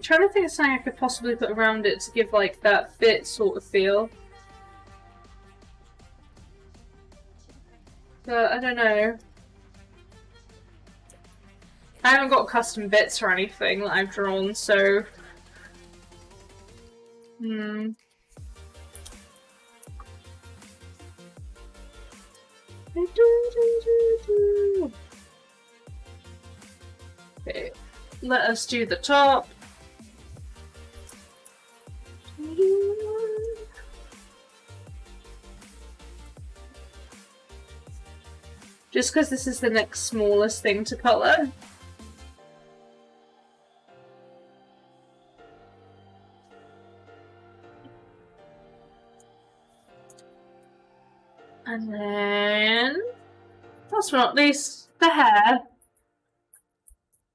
trying to think of something I could possibly put around it to give like that bit sort of feel. But I don't know. I haven't got custom bits or anything that I've drawn, so... Okay, let us do the top. Just because this is the next smallest thing to colour. And then, last but not least, the hair.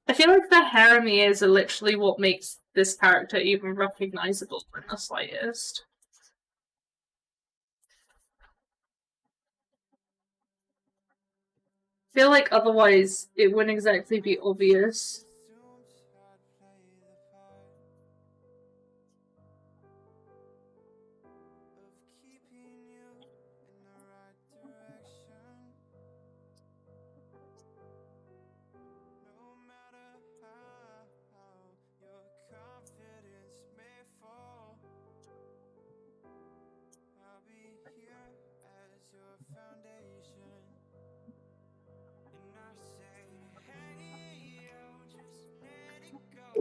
I feel like the hair and the ears are literally what makes this character even recognisable in the slightest. I feel like otherwise it wouldn't exactly be obvious.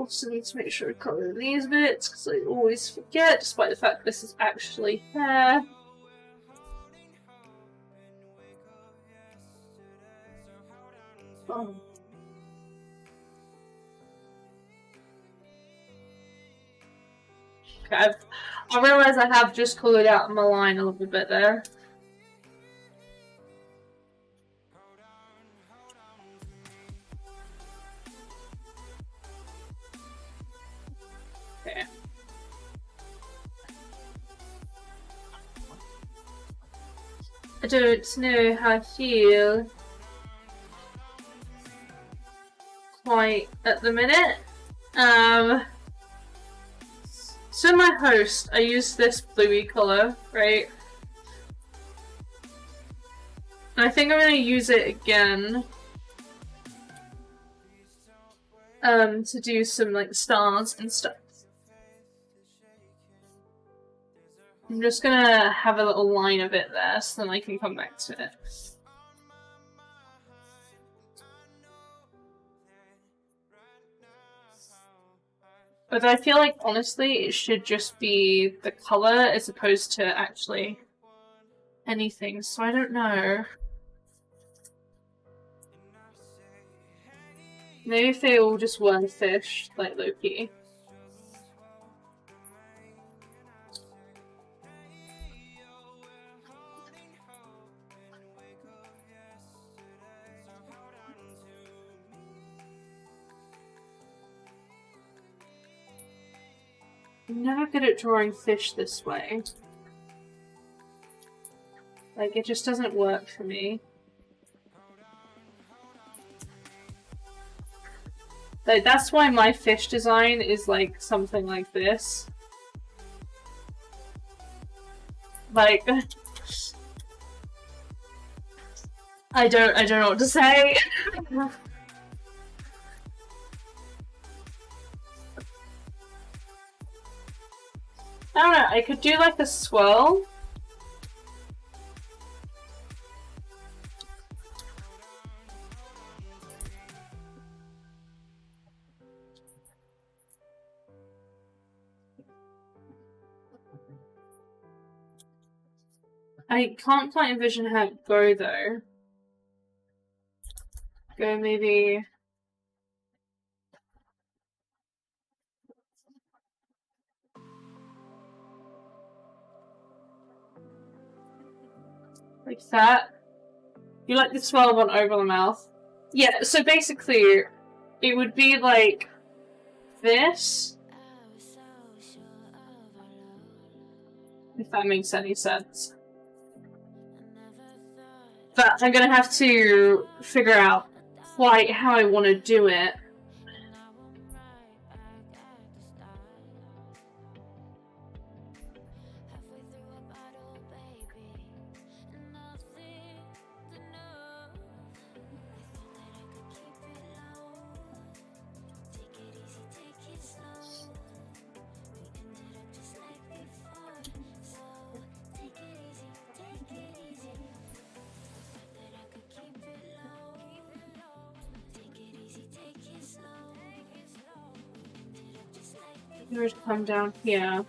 also need to make sure I colour these bits because I always forget, despite the fact this is actually hair. Oh. Okay, I realise I have just coloured out my line a little bit there. Okay. I don't know how I feel quite at the minute. So my host, I used this bluey colour, right? And I think I'm going to use it again to do some like stars and stuff. I'm just gonna have a little line of it there so then I can come back to it. But I feel like honestly it should just be the colour as opposed to actually anything, so I don't know. Maybe if they all just weren't fish, like Loki. I'm never good at drawing fish this way. Like, it just doesn't work for me. Like, that's why my fish design is like something like this. Like, I don't know what to say. I don't know, I could do like a swirl. I can't quite envision how it go though. Go maybe... like that. You like the swirl one over the mouth? Yeah, so basically, it would be like this. If that makes any sense. But I'm gonna have to figure out quite how I want to do it. Yours come down here.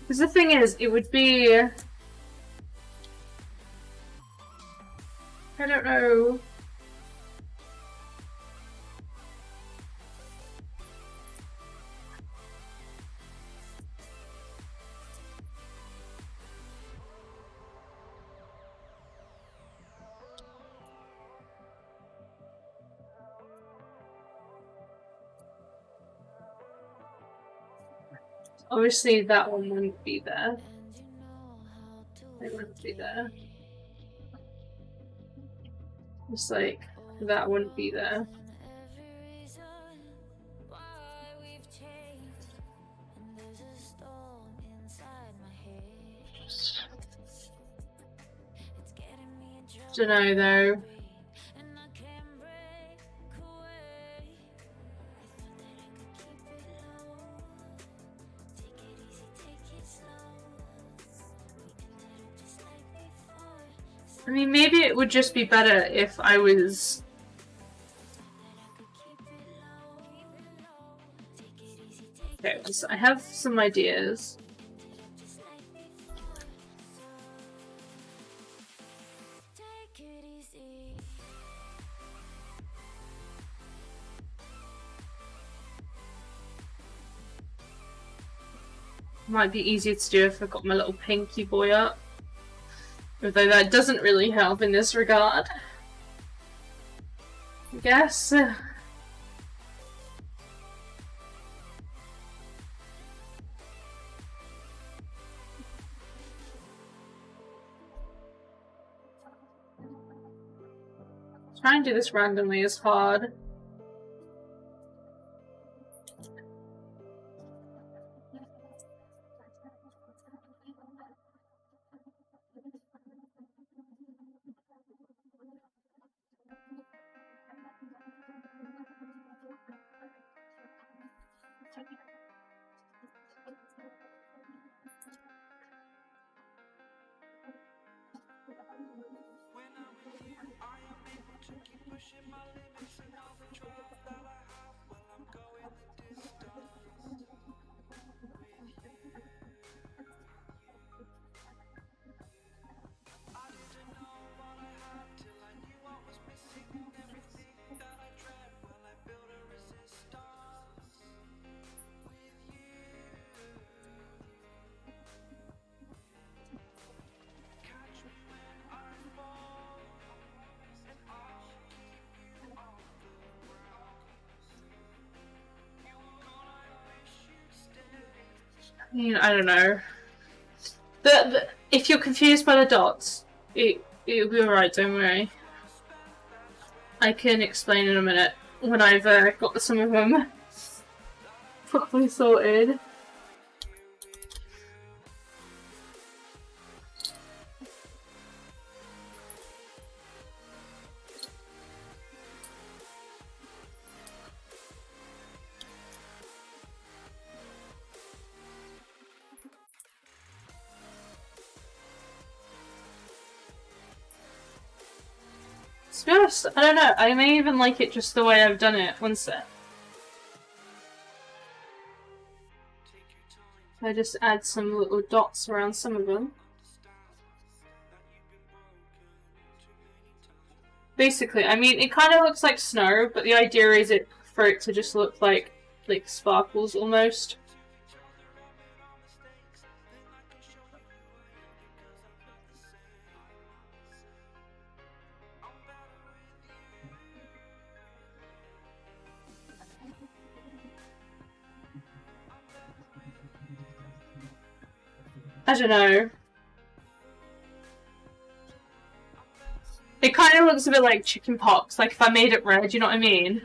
Because the thing is, it would be... I don't know. Obviously, that one wouldn't be there. It wouldn't be there. Just like, that wouldn't be there. Don't know though. I mean, maybe it would just be better if I was... Okay, so I have some ideas. Might be easier to do if I got my little pinky boy up. Although that doesn't really help in this regard. I guess. Trying to do this randomly is hard. I mean, I don't know. If you're confused by the dots, it'll be alright, don't worry. I can explain in a minute when I've got some of them properly sorted. To be honest, I don't know. I may even like it just the way I've done it. One sec. I just add some little dots around some of them. Basically, I mean, it kind of looks like snow, but the idea is for it to just look like sparkles almost. I don't know. It kind of looks a bit like chicken pox, like if I made it red, you know what I mean?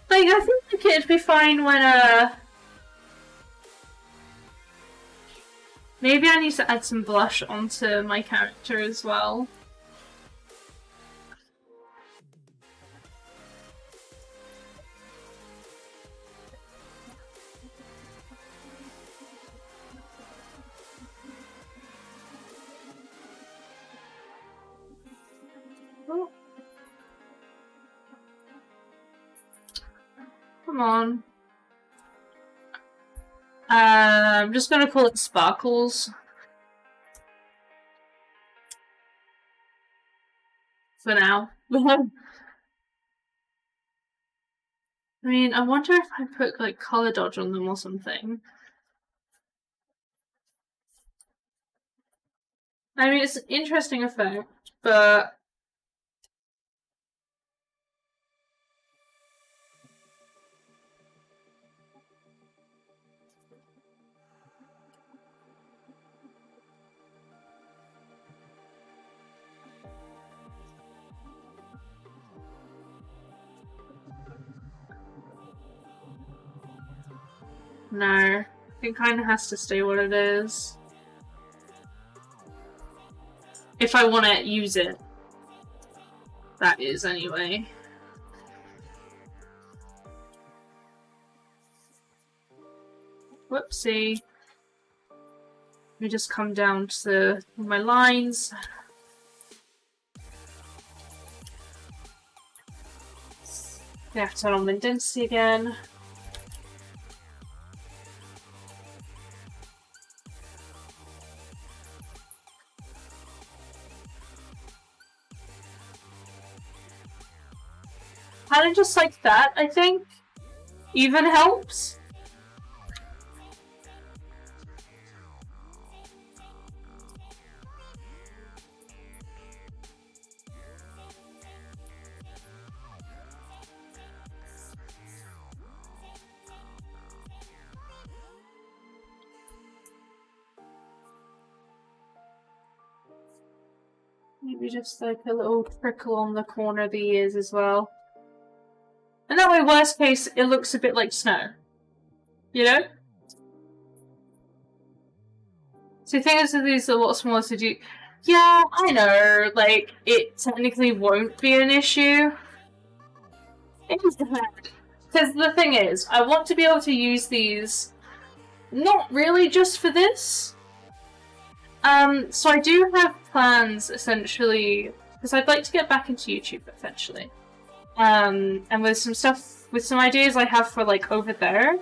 Like, I think it'd be fine when, maybe I need to add some blush onto my character as well. Oh. Come on. I'm just gonna call it Sparkles. For now. I mean, I wonder if I put like color dodge on them or something. I mean, it's an interesting effect, but no, it kind of has to stay what it is. If I want to use it. That is, anyway. Whoopsie. Let me just come down to my lines. I have to turn on the density again. Kind of just like that, I think, even helps. Maybe just like a little trickle on the corner of the ears as well. And that way, worst case, it looks a bit like snow. You know? So the thing is, these are a lot smaller to do. Yeah, I know, like, it technically won't be an issue. Because the thing is, I want to be able to use these not really just for this. So I do have plans, essentially, because I'd like to get back into YouTube, eventually. And with some stuff, with some ideas I have for, like, over there.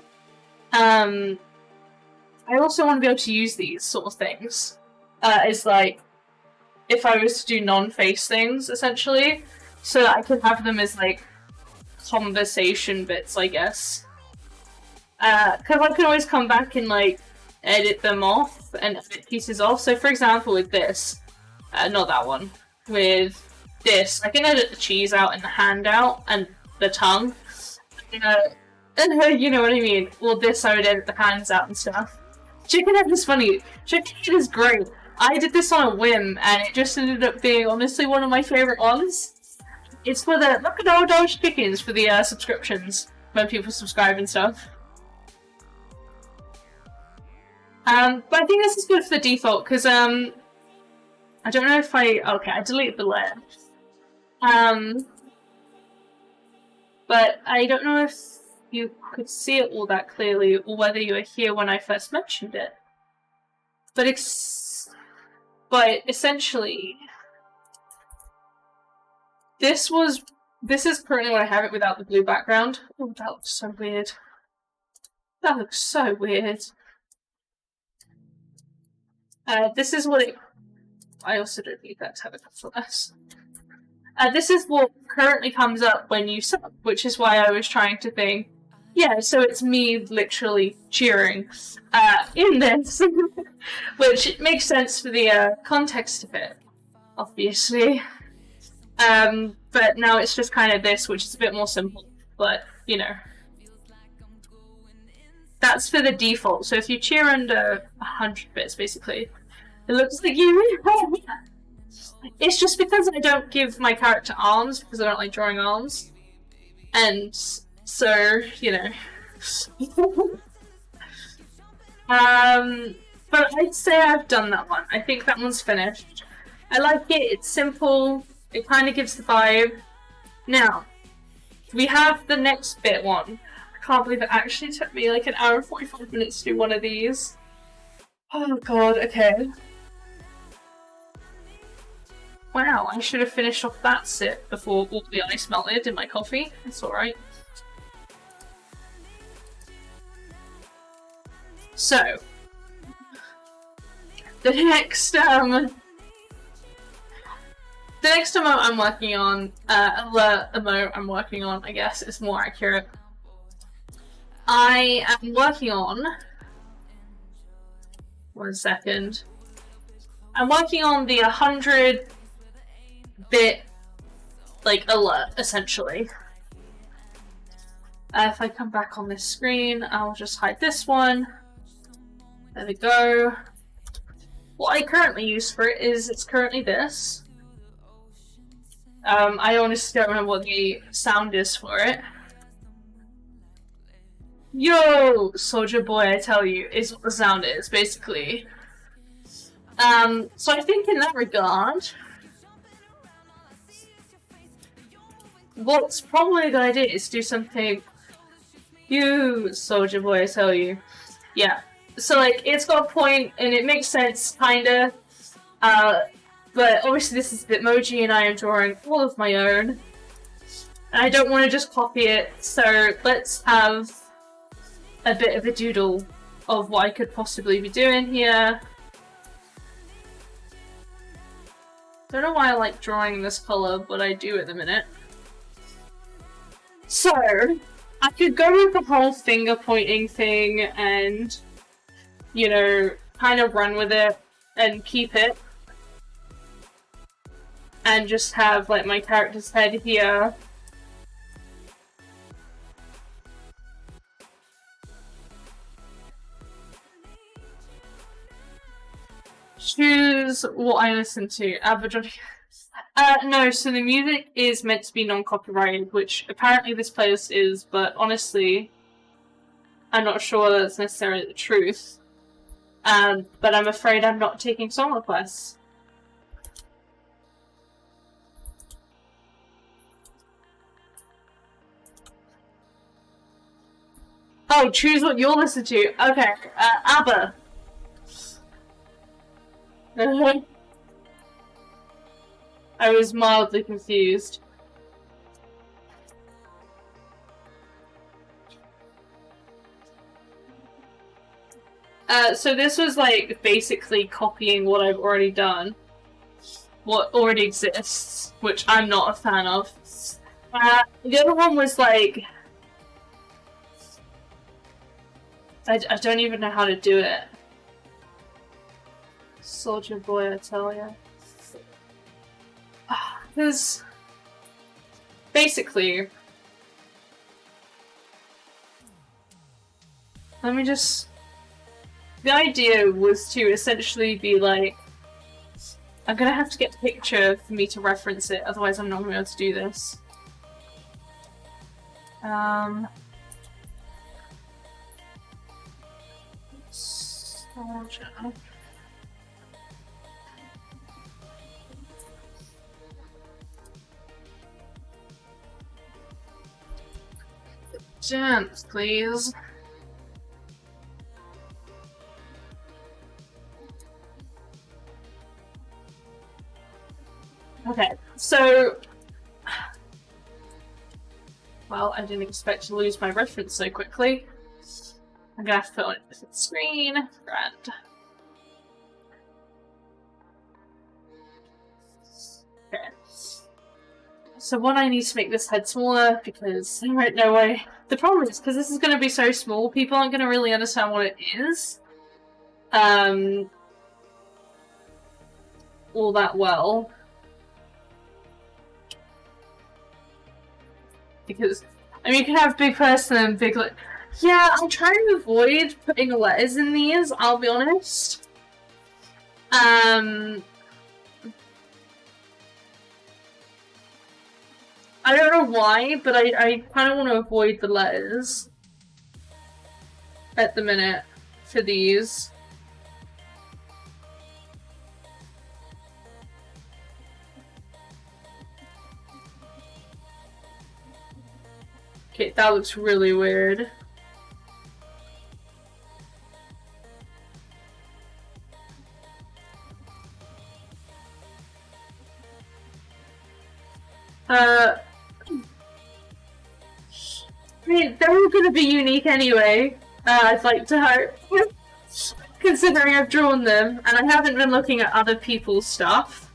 I also want to be able to use these sort of things. As, like, if I was to do non-face things, essentially. So that I could have them as, like, conversation bits, I guess. Because I can always come back and, like, edit them off and edit pieces off. So, for example, with this, not that one, with this, I can edit the cheese out and the hand out and the tongue. And you know what I mean? Well, this I would edit the hands out and stuff. Chicken head is funny. Chicken head is great. I did this on a whim, and it just ended up being honestly one of my favorite ones. It's for the look at all those chickens for the subscriptions when people subscribe and stuff. But I think this is good for the default because I don't know if I deleted the layer. But I don't know if you could see it all that clearly, or whether you were here when I first mentioned it. But essentially, this is currently what I have it without the blue background. Oh, that looks so weird. That looks so weird. This is what it... I also don't need that to have a couple less. This is what currently comes up when you sub, which is why I was trying to think, yeah, so it's me literally cheering in this, which makes sense for the context of it, obviously. But now it's just kind of this, which is a bit more simple, but, you know. That's for the default, so if you cheer under 100 bits, basically, it looks like you... It's just because I don't give my character arms, because I don't like drawing arms. And so, you know. But I'd say I've done that one. I think that one's finished. I like it, it's simple, it kind of gives the vibe. Now, we have the next bit one. I can't believe it actually took me like an hour and 45 minutes to do one of these. Oh god, okay. Wow, I should have finished off that sip before all the ice melted in my coffee. It's alright. So, the next emote I'm working on, emote I'm working on, I guess is more accurate. I am working on... One second. I'm working on the 100-bit, like, alert, essentially. If I come back on this screen, I'll just hide this one. There we go. What I currently use for it is, it's currently this. I honestly don't remember what the sound is for it. Yo, Soldier Boy, I tell you, is what the sound is, basically. So I think in that regard, what's probably a good idea is do something. You soldier boy, I tell you. Yeah. So like it's got a point and it makes sense, kinda. But obviously this is Bitmoji and I am drawing all of my own. And I don't want to just copy it, so let's have a bit of a doodle of what I could possibly be doing here. Don't know why I like drawing this colour, but I do at the minute. So, I could go with the whole finger pointing thing and, you know, kind of run with it and keep it. And just have, like, my character's head here. Choose what I listen to. No, so the music is meant to be non-copyrighted, which apparently this playlist is, but honestly, I'm not sure that's necessarily the truth. But I'm afraid I'm not taking song requests. Oh, choose what you'll listen to. Okay, ABBA. I was mildly confused. So this was like basically copying what I've already done. What already exists, which I'm not a fan of. The other one was like... I don't even know how to do it. Soldier boy, I tell ya. Because... basically... let me just... the idea was to essentially be like... I'm gonna have to get a picture for me to reference it, otherwise I'm not gonna be able to do this. Soldier. Dance, please. Okay, so... well, I didn't expect to lose my reference so quickly. I'm gonna have to put on a different screen. Grand. Okay. So what I need to make this head smaller, because right, no way. The problem is, because this is going to be so small, people aren't going to really understand what it is. All that well. Because, I mean, you can have big person and big... yeah, I'm trying to avoid putting letters in these, I'll be honest. I don't know why, but I kind of want to avoid the letters at the minute for these. Okay, that looks really weird. I mean, they're all gonna be unique anyway, I'd like to hope. Considering I've drawn them, and I haven't been looking at other people's stuff.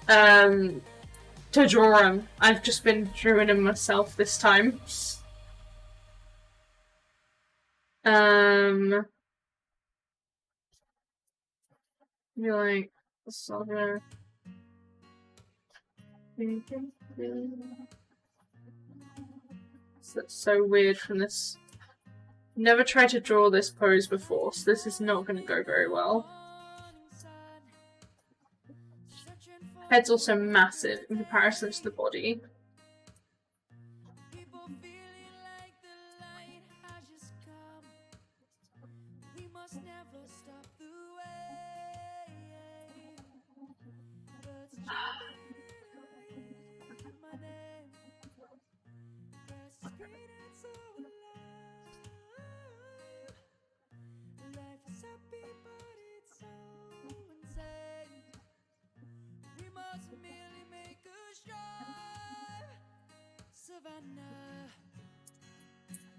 To draw them. I've just been drawing them myself this time. You're like, soldier. That's so weird from this. Never tried to draw this pose before, so this is not going to go very well. Head's also massive in comparison to the body.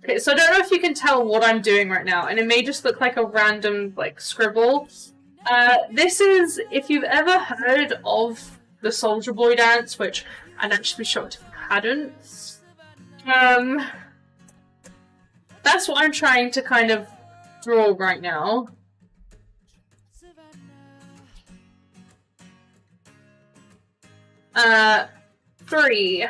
Okay, so I don't know if you can tell what I'm doing right now, and it may just look like a random, like, scribble. This is, if you've ever heard of the Soldier Boy dance, which I'd actually be shocked if you hadn't. That's what I'm trying to kind of draw right now. Three.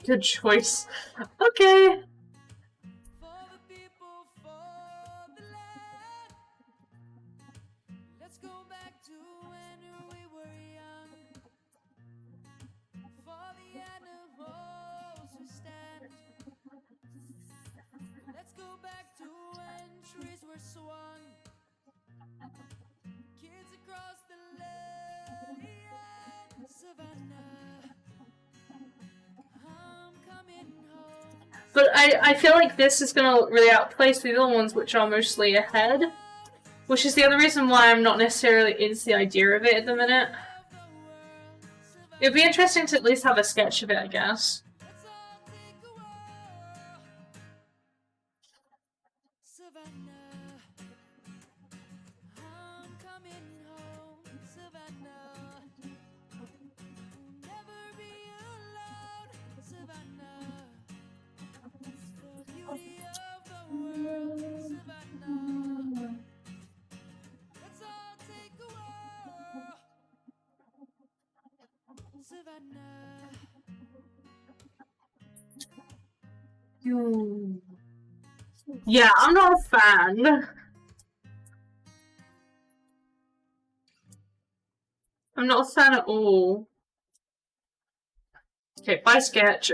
Good choice. Okay. But I feel like this is going to really outplace the other ones, which are mostly ahead. Which is the other reason why I'm not necessarily into the idea of it at the minute. It'd be interesting to at least have a sketch of it, I guess. Yeah, I'm not a fan. I'm not a fan at all. Okay, bye sketch.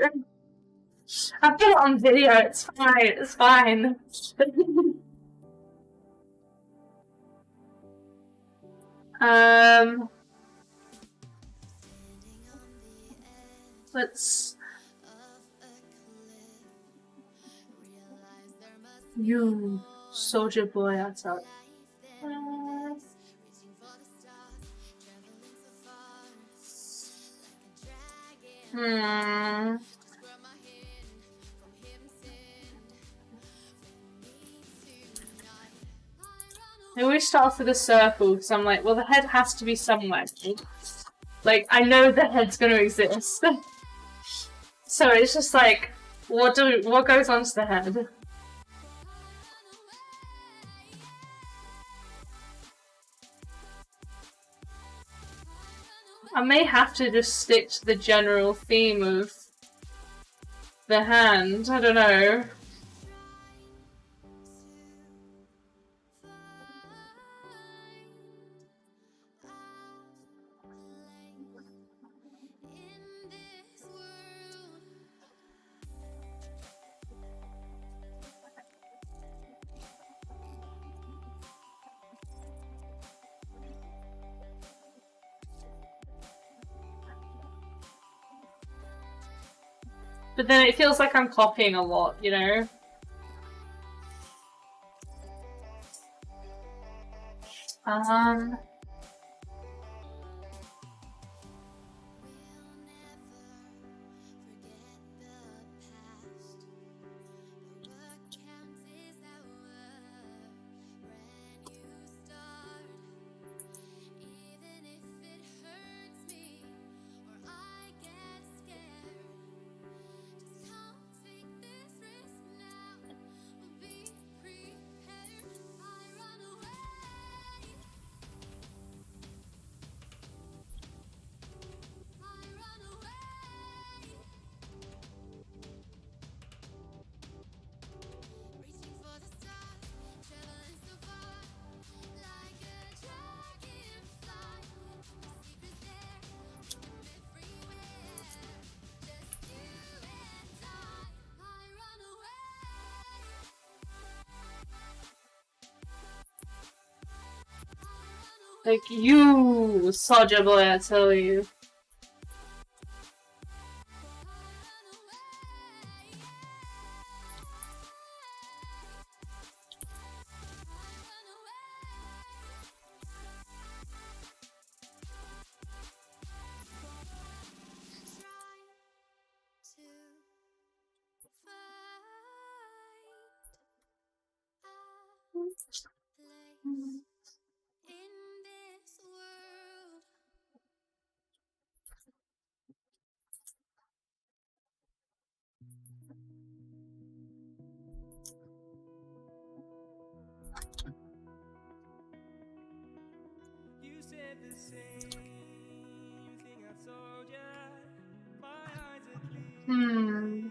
I've got it on video, it's fine, it's fine. Let's... You, Soldier Boy outside. I always start off with a circle because I'm like, well, the head has to be somewhere. Like, I know the head's going to exist. So it's just like, what goes onto the head? I may have to just stick to the general theme of the hand. I don't know. But then it feels like I'm copying a lot, you know? Like, you, soldier boy, I tell you. Hmm.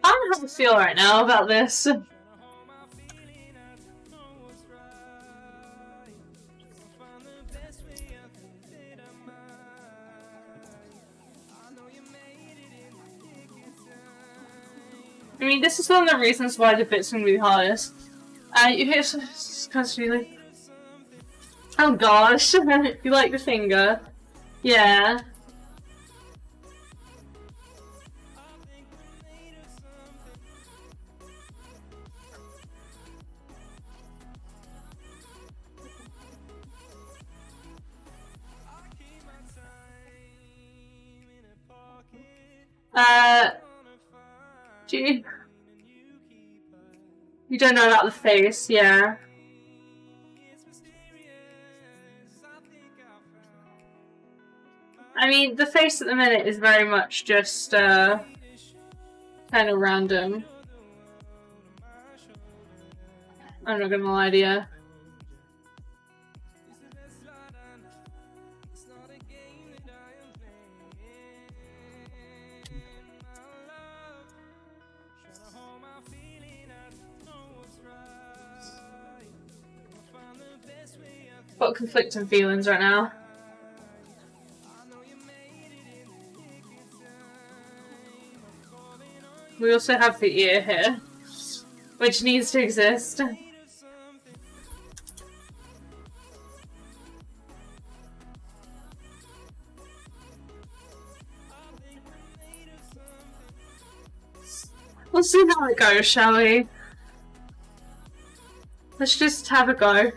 I don't know how I feel right now about this. I mean, this is one of the reasons why the bit's gonna be the hardest. You hear constantly. Oh gosh, you like the finger? Yeah. Do you don't know about the face, yeah. I mean, the face at the minute is very much just, kind of random. I'm not gonna lie to you. Got conflicting feelings right now. We also have the ear here, which needs to exist. We'll see how it goes, shall we? Let's just have a go.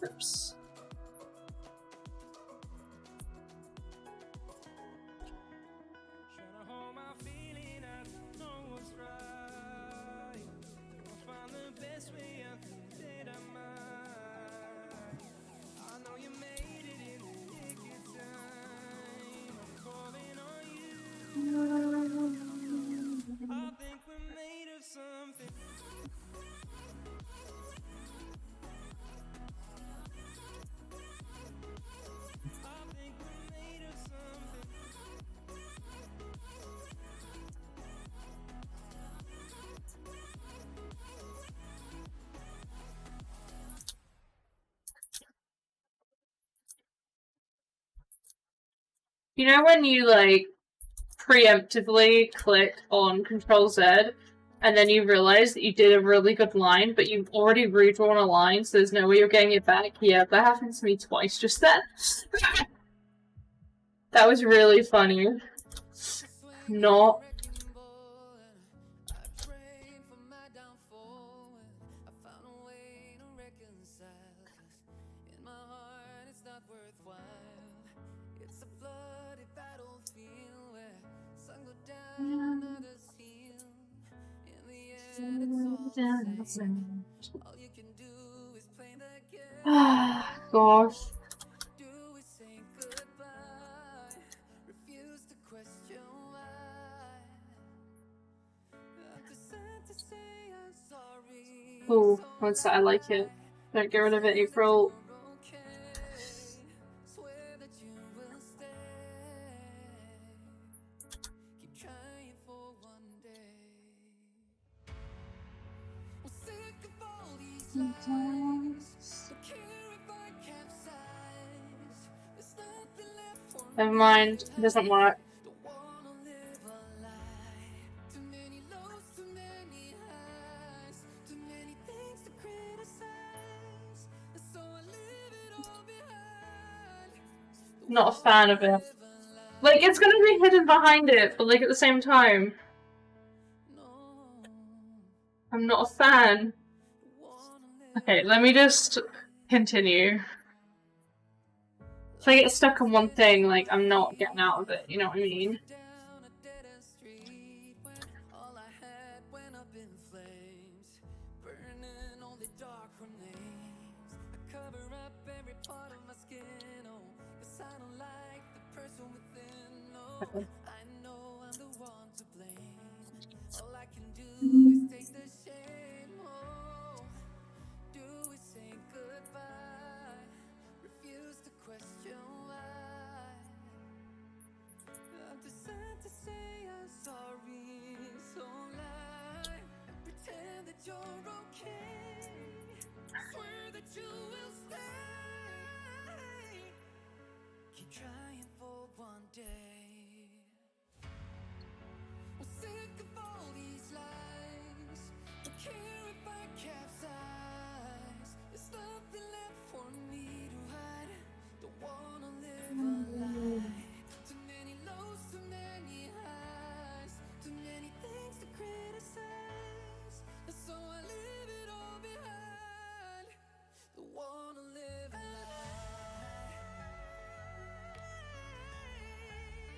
Oops. You know when you, like, preemptively click on Control Z, and then you realize that you did a really good line, but you've already redrawn a line, so there's no way you're getting it back? Yeah, that happened to me twice just then. That was really funny. Not. Ah, gosh. Oh, once I like it. Don't get rid of it, April. Never mind, it doesn't work. Not a fan of it. Like, it's gonna be hidden behind it, but like at the same time, I'm not a fan. Okay, let me just continue. If I get stuck on one thing, like, I'm not getting out of it, you know what I mean? Okay.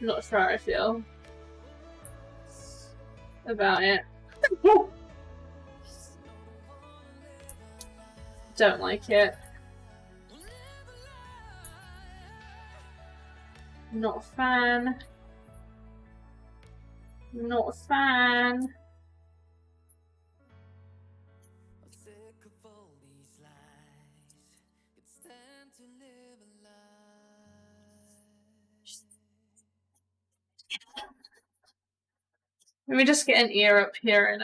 I'm not sure how I feel about it. Don't like it. Not a fan. Not a fan. Let me just get an ear up here and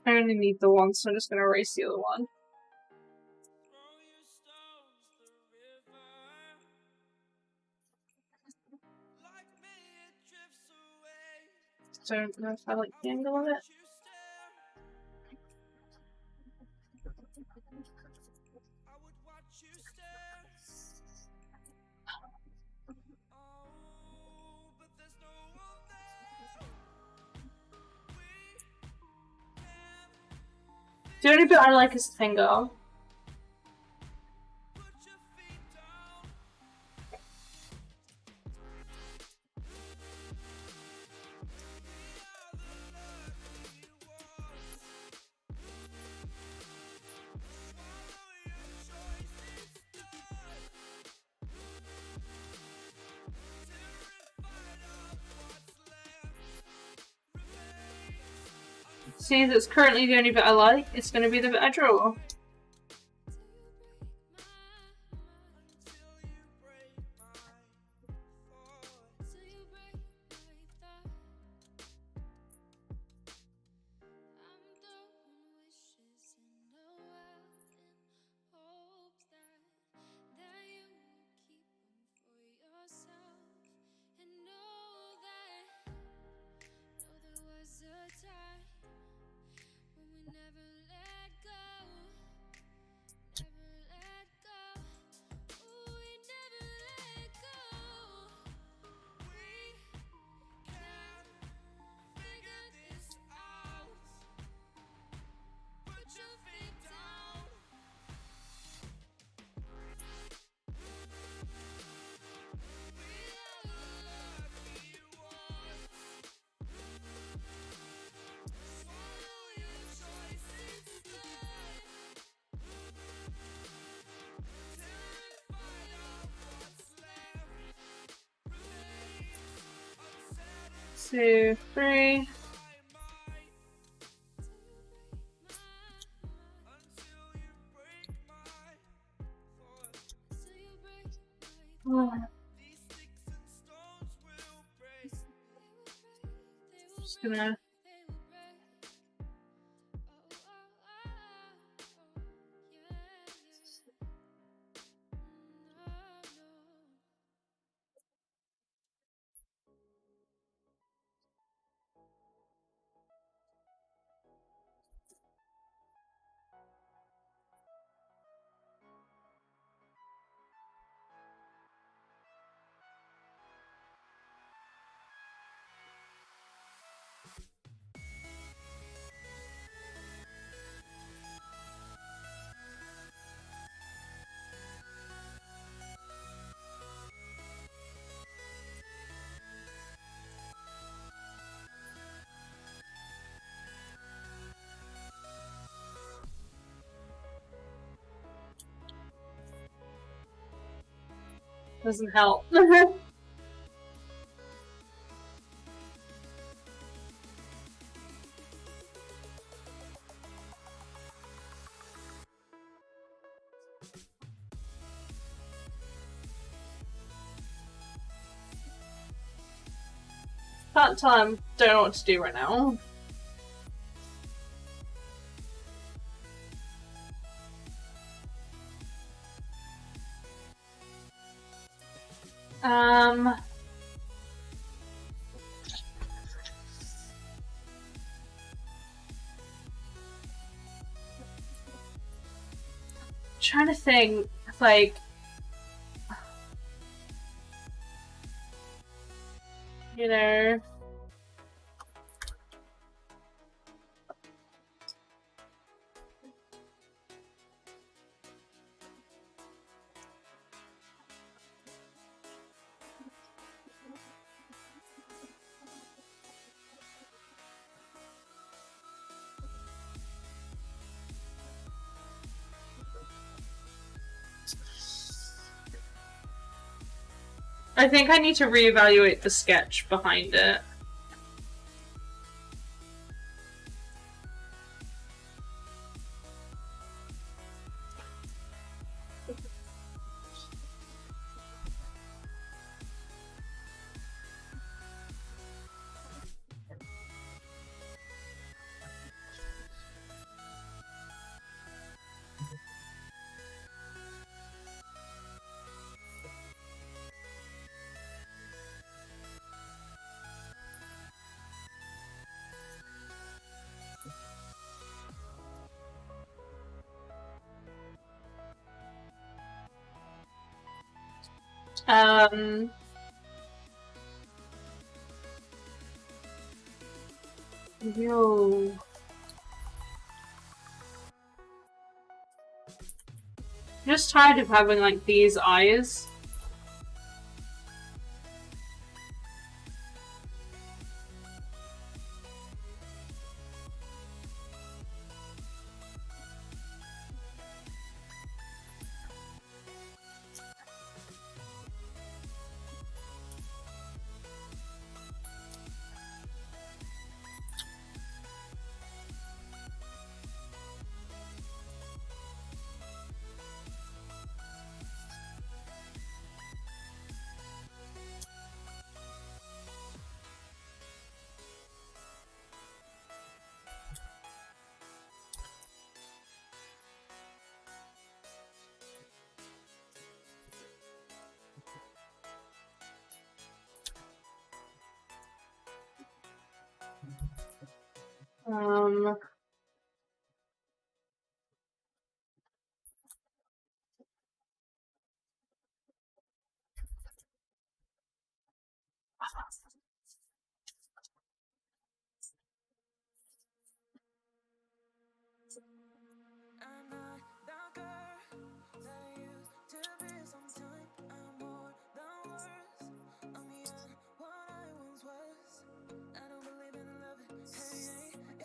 I only need the one, so I'm just gonna erase the other one. Don't know if I like the angle of it. The only bit I like is the finger. Seeing as it's currently the only bit I like, it's going to be the bit I draw. 2, 3. Just gonna. Doesn't help. Can't tell him. Don't know what to do right now. Trying to think, like, you know. I think I need to reevaluate the sketch behind it. Yo. I'm just tired of having like these eyes.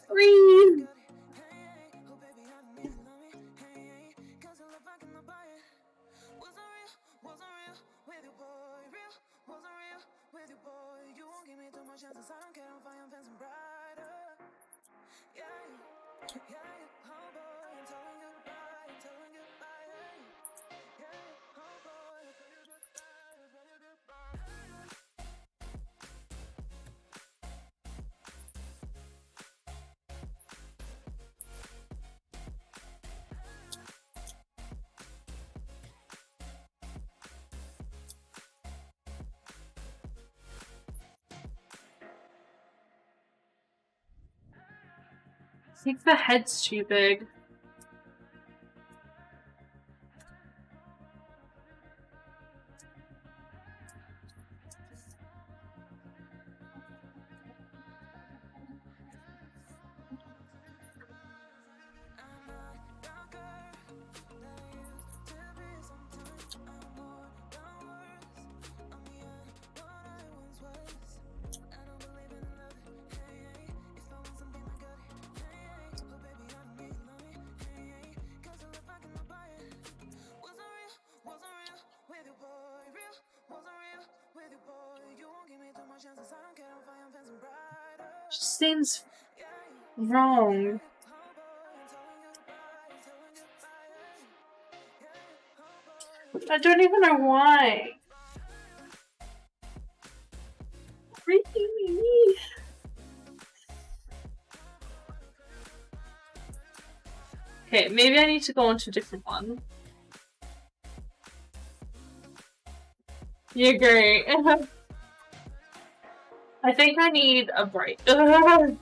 Green. I think the head's too big. Just seems wrong. I don't even know why. Really? Okay, maybe I need to go on to a different one. You're great. I think I need a break. But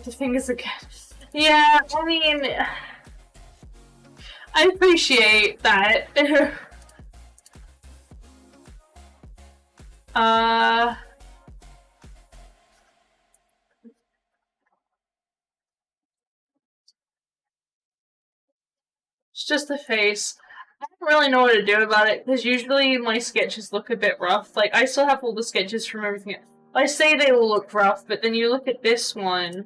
the fingers again. Yeah, I mean, I appreciate that. It's just the face. I don't really know what to do about it, because usually my sketches look a bit rough. Like, I still have all the sketches from everything. I say they all look rough, but then you look at this one,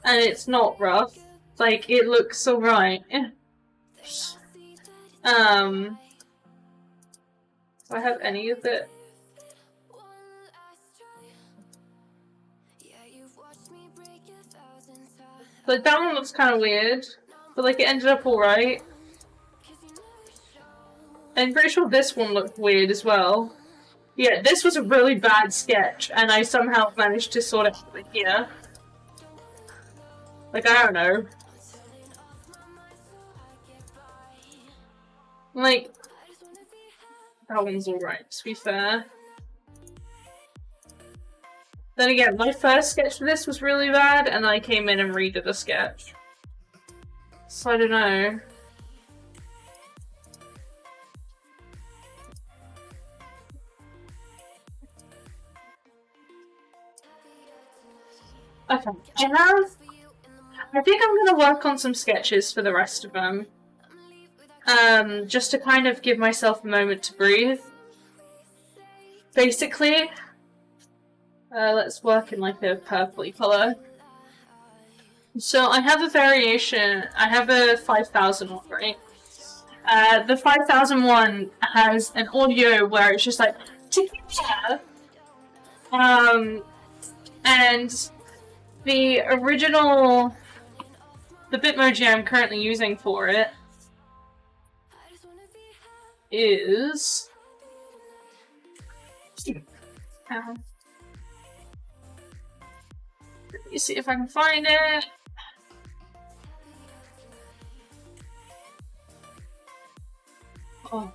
and it's not rough. Like, it looks alright. Do I have any of it? Like, that one looks kind of weird, but like, it ended up alright. I'm pretty sure this one looked weird as well. Yeah, this was a really bad sketch, and I somehow managed to sort it out with here. Like, I don't know. Like, that one's alright, to be fair. Then again, my first sketch for this was really bad, and I came in and redid the sketch. So I don't know. Okay, I think I'm gonna work on some sketches for the rest of them. Just to kind of give myself a moment to breathe. Basically, let's work in like a purpley colour. So I have a variation, I have a 5000 one, right? The 5000 one has an audio where it's just like, Tequila! And the original, the Bitmoji I'm currently using for it is... Let me see if I can find it. Oh.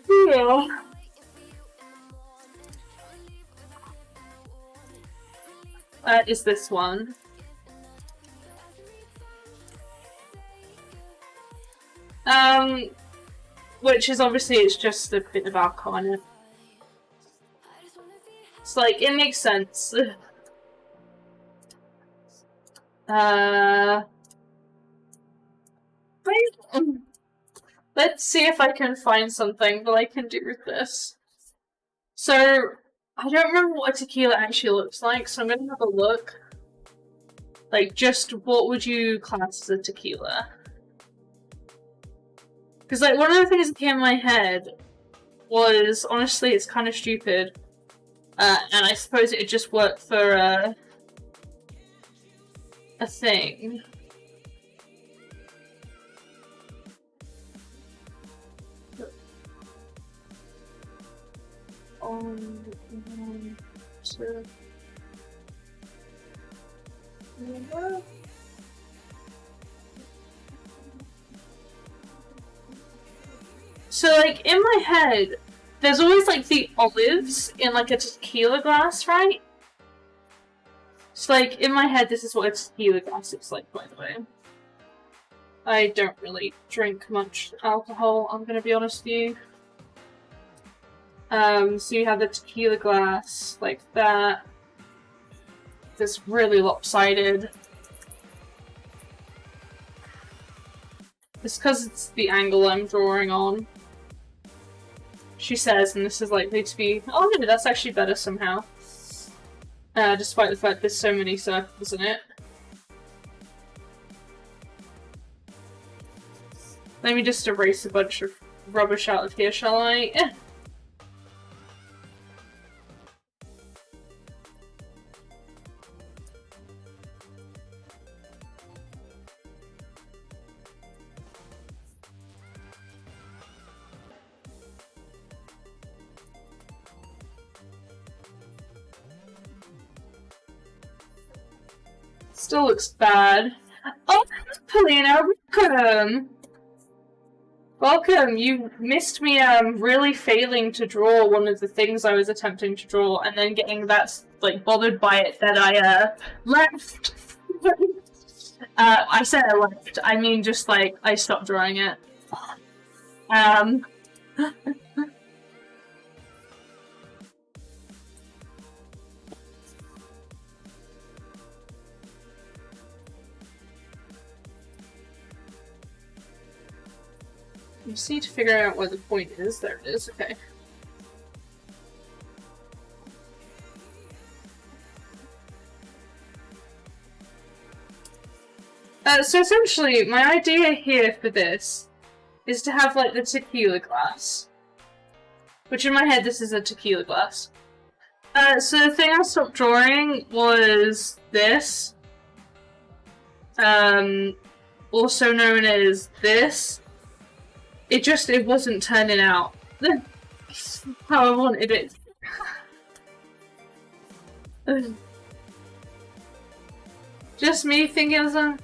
Yeah. Is this one. Which is obviously, it's just a bit of alcohol in it. It's like, it makes sense. Let's see if I can find something that I can do with this. So, I don't remember what a tequila actually looks like, so I'm gonna have a look. Like, just what would you class as a tequila? Because, like, one of the things that came in my head was, honestly, it's kind of stupid. And I suppose it just worked for a thing. So, like, in my head, there's always, like, the olives in, like, a tequila glass, right? So, like, in my head, this is what a tequila glass looks like, by the way. I don't really drink much alcohol, I'm gonna be honest with you. So you have the tequila glass, like that. This really lopsided. It's because it's the angle I'm drawing on. She says, and this is likely to be... Oh no, that's actually better somehow. Despite the fact there's so many circles in it. Let me just erase a bunch of rubbish out of here, shall I? Still looks bad. Oh, Polina, welcome! Welcome! You missed me really failing to draw one of the things I was attempting to draw and then getting that, like, bothered by it that I, left. I said I left. I mean just, like, I stopped drawing it. You just need to figure out where the point is. There it is, okay. So essentially, my idea here for this is to have, like, the tequila glass. Which in my head, this is a tequila glass. So the thing I stopped drawing was this. Also known as this. It wasn't turning out how I wanted it. Just me thinking of some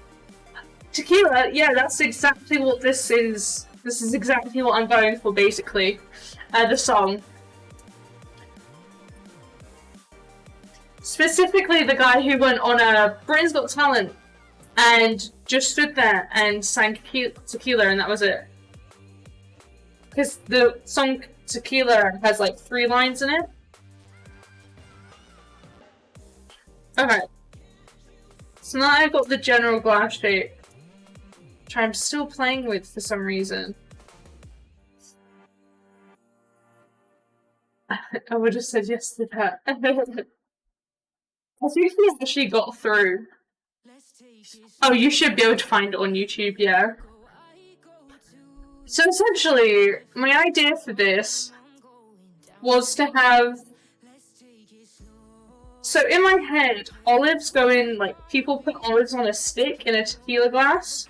tequila. Yeah, that's exactly what this is. This is exactly what I'm going for, basically. The song. Specifically, the guy who went on Britain's Got Talent and just stood there and sang Tequila, and that was it. Because the song Tequila has like 3 lines in it. Okay. So now I've got the general glass shape, which I'm still playing with for some reason. I would have said yes to that. I think we actually got through. Oh, you should be able to find it on YouTube, yeah. So essentially, my idea for this was to have... So in my head, olives go in, like, people put olives on a stick in a tequila glass.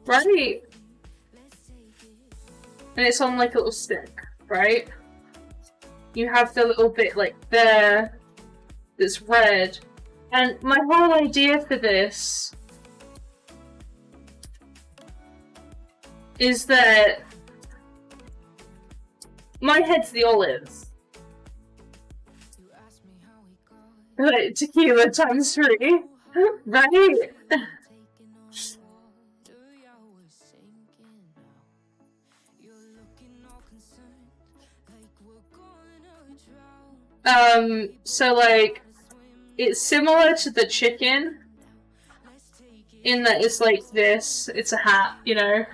Right? And it's on, like, a little stick, right? You have the little bit, like, there, that's red. And my whole idea for this is that my head's the olives. Like, tequila times 3. Right? So like, it's similar to the chicken in that it's like this, it's a hat, you know?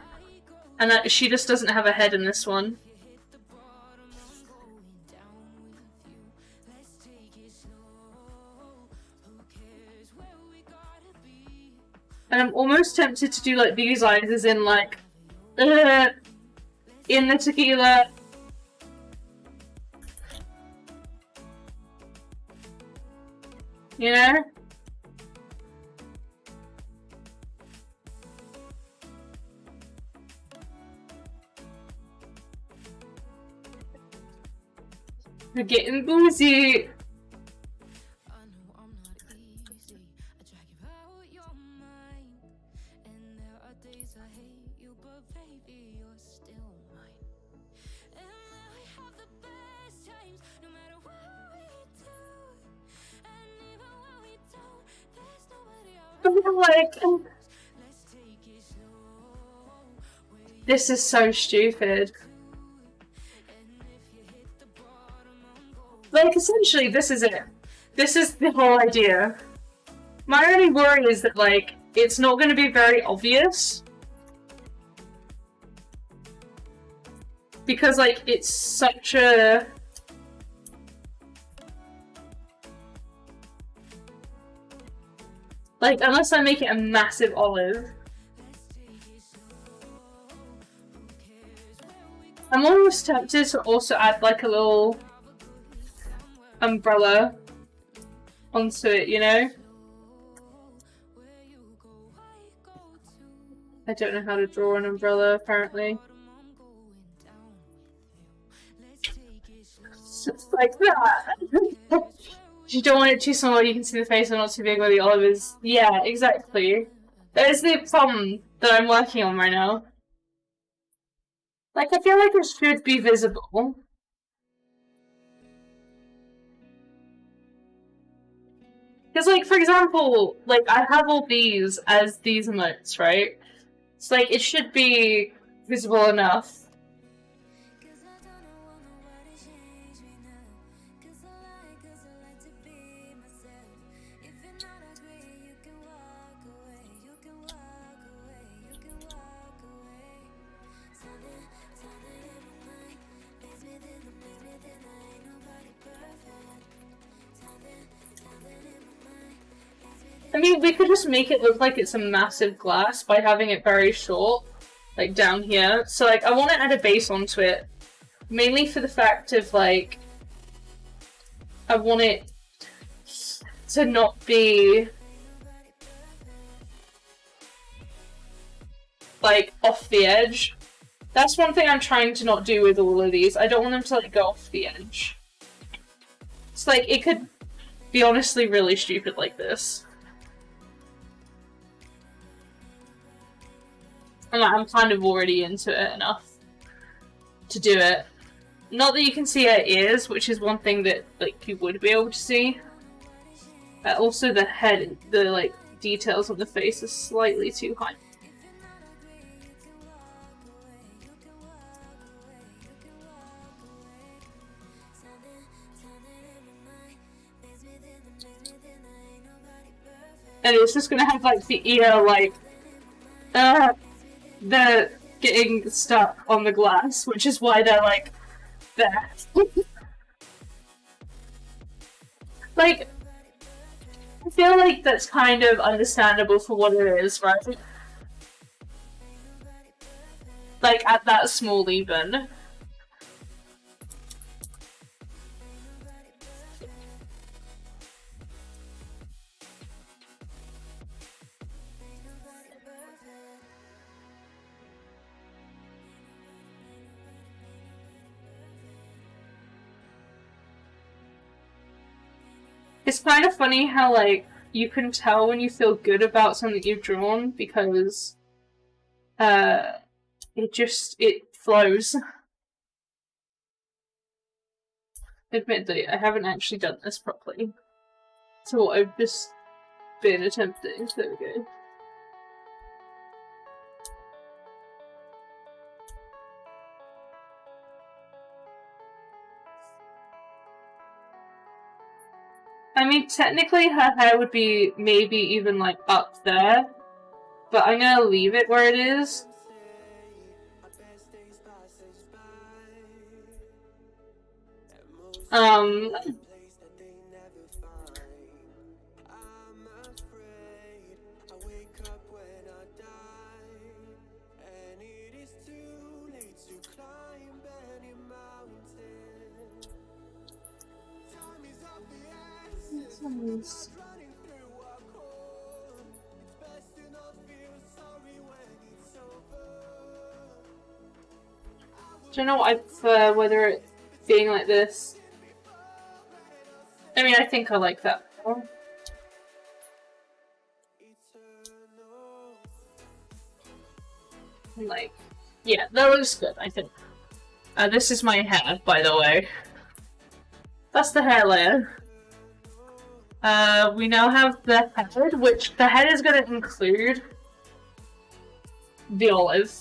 And that she just doesn't have a head in this one. And I'm almost tempted to do like these eyes as in like, in the tequila, you know? We're getting boozy. Like, this is so stupid. Like, essentially, this is it. This is the whole idea. My only worry is that, like, it's not going to be very obvious. Because, like, it's such a... Like, unless I make it a massive olive. I'm almost tempted to also add, like, a little umbrella onto it, you know? I don't know how to draw an umbrella, apparently. It's like that. You don't want it too small, you can see the face, and not too big where the olive is. Yeah, exactly. That is the problem that I'm working on right now. Like, I feel like it should be visible. Because, like, for example, like, I have all these as these emotes, right? It's like, it should be visible enough. I mean, we could just make it look like it's a massive glass by having it very short, like down here. So, like, I want to add a base onto it, mainly for the fact of, like, I want it to not be, like, off the edge. That's one thing I'm trying to not do with all of these. I don't want them to, like, go off the edge. It's like, it could be honestly really stupid like this. And I'm kind of already into it enough to do it. Not that you can see her ears, which is one thing that, like, you would be able to see. Also the head, the, like, details of the face is slightly too high. And it's just gonna have, like, the ear, like, they're getting stuck on the glass, which is why they're, like, there. Like, I feel like that's kind of understandable for what it is, right? Like, at that small even. It's kind of funny how, like, you can tell when you feel good about something you've drawn because it flows. Admittedly, I haven't actually done this properly. So I've just been attempting. There we go. I mean, technically her hair would be maybe even, like, up there, but I'm gonna leave it where it is. don't know what I prefer, whether it being like this. I mean, I think I like that more. Like, yeah, that looks good, I think. This is my hair, by the way. That's the hair layer. We now have the head, which the head is going to include the olive.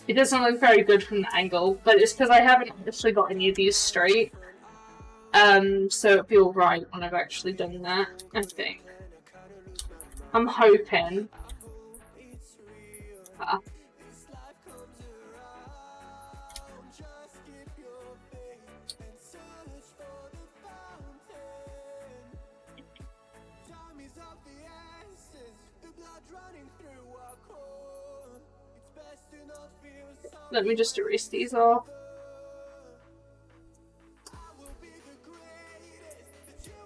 It doesn't look very good from the angle, but it's because I haven't actually got any of these straight. So it'll feel right when I've actually done that, I think. I'm hoping. Let me just erase these off.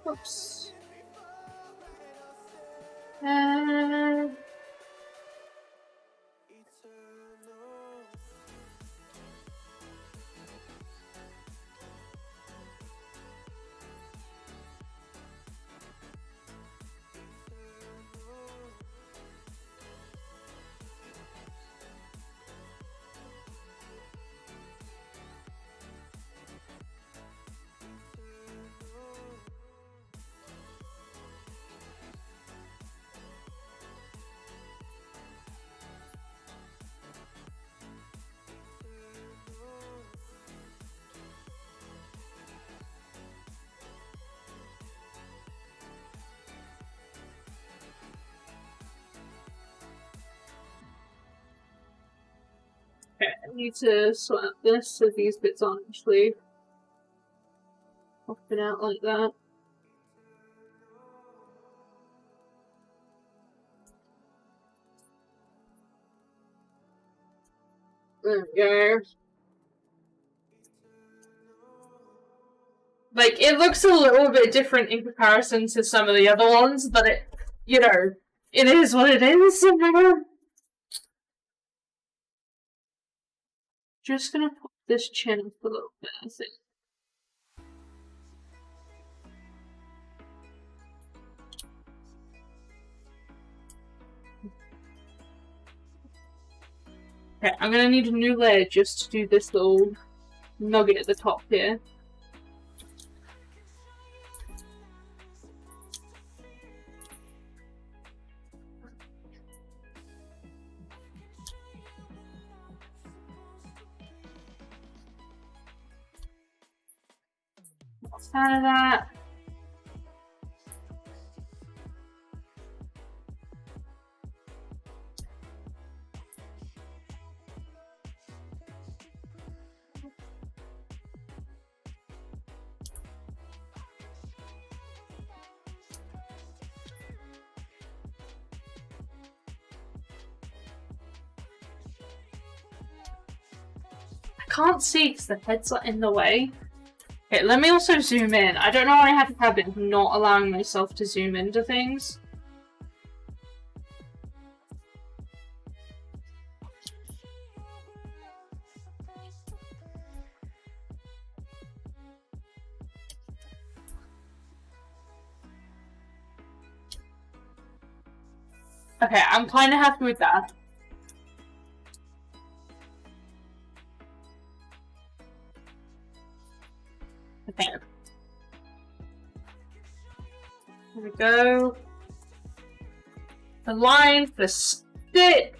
Oops. Okay, I need to swap this so these bits aren't actually popping out like that. There we go. Like, it looks a little bit different in comparison to some of the other ones, but it, you know, it is what it is. Just gonna put this chin up a little bit, I think. Okay, I'm gonna need a new layer just to do this little nugget at the top here. Out of that. I can't see because the heads are in the way. Okay, let me also zoom in. I don't know why I have a habit of not allowing myself to zoom into things. Okay, I'm kind of happy with that. Okay. There we go. The line, the stick.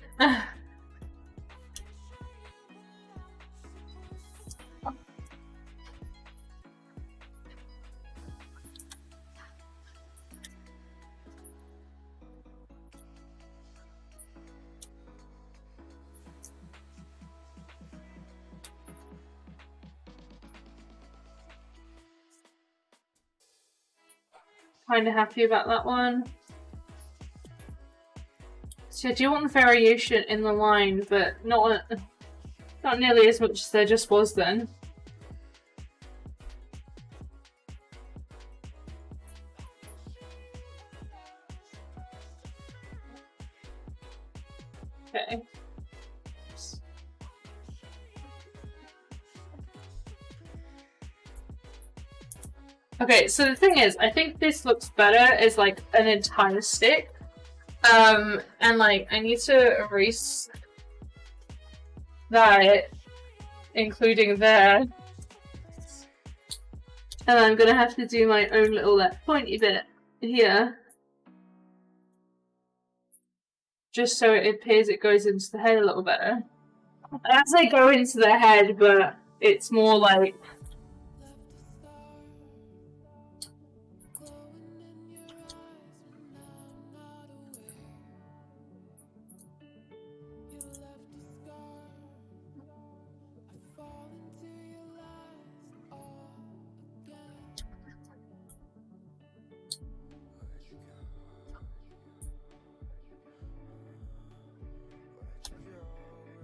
Kind of happy about that one. So I do want the variation in the line, but not nearly as much as there just was then. Okay. Okay, so the thing is, I think this looks better as like an entire stick. And like I need to erase that, including there. And I'm gonna have to do my own little like pointy bit here. Just so it appears it goes into the head a little better. As I go into the head, but it's more like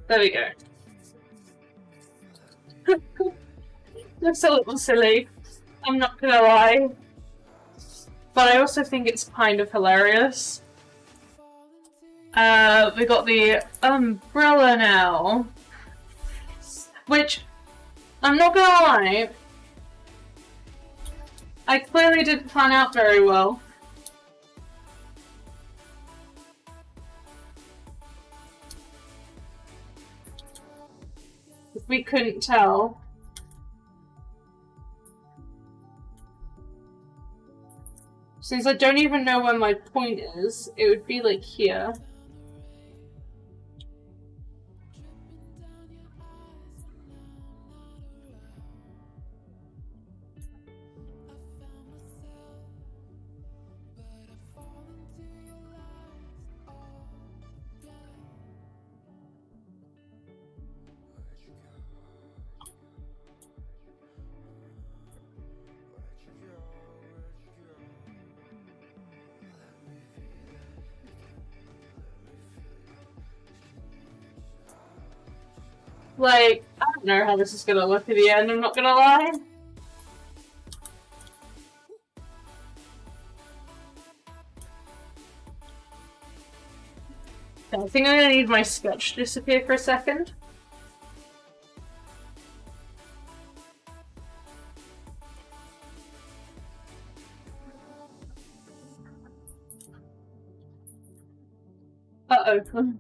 there we go. Looks a little silly, I'm not gonna lie. But I also think it's kind of hilarious. We got the umbrella now. Which, I'm not gonna lie, I clearly didn't plan out very well. We couldn't tell. Since I don't even know where my point is, it would be like here. Like, I don't know how this is gonna look at the end, I'm not gonna lie. I think I'm gonna need my sketch to disappear for a second. Uh-oh.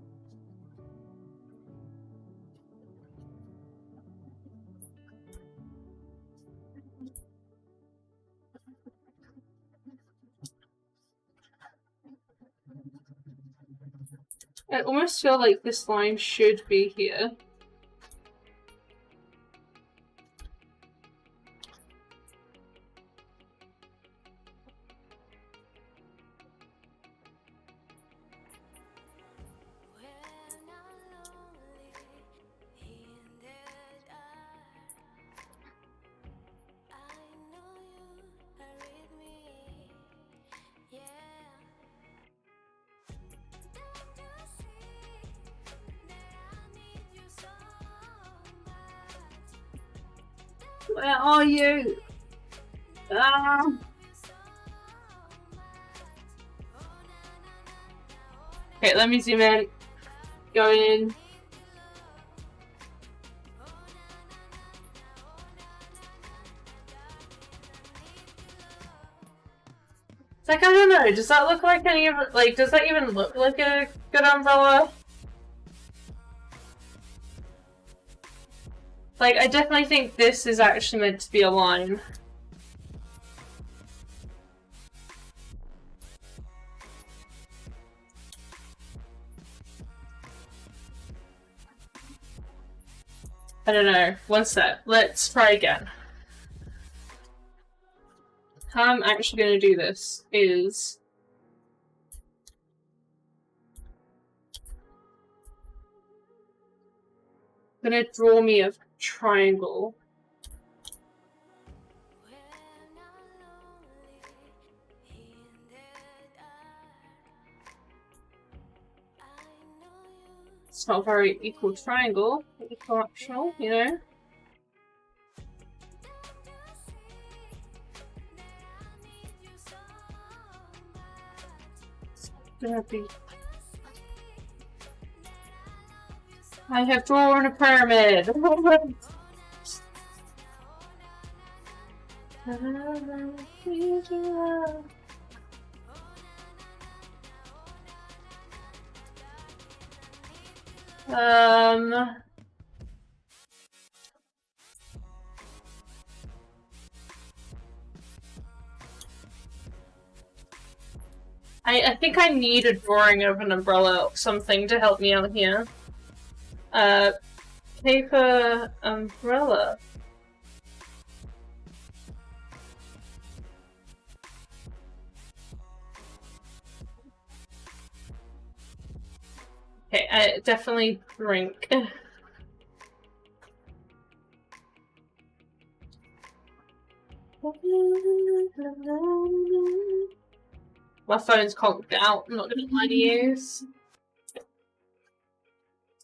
I almost feel like this line should be here. Where are you? Ah. Okay, let me zoom in. Going in. It's like, I don't know, does that look like any of it? Like, does that even look like a good umbrella? Like, I definitely think this is actually meant to be a line. I don't know. One sec. Let's try again. How I'm actually going to do this is... I'm going to draw me a triangle. It's not a very equal triangle, equilateral, you know? It's gonna be... I have drawn a pyramid! I think I need a drawing of an umbrella or something to help me out here. Paper umbrella. Okay, I definitely drink. My phone's conked out, I'm not gonna lie to you.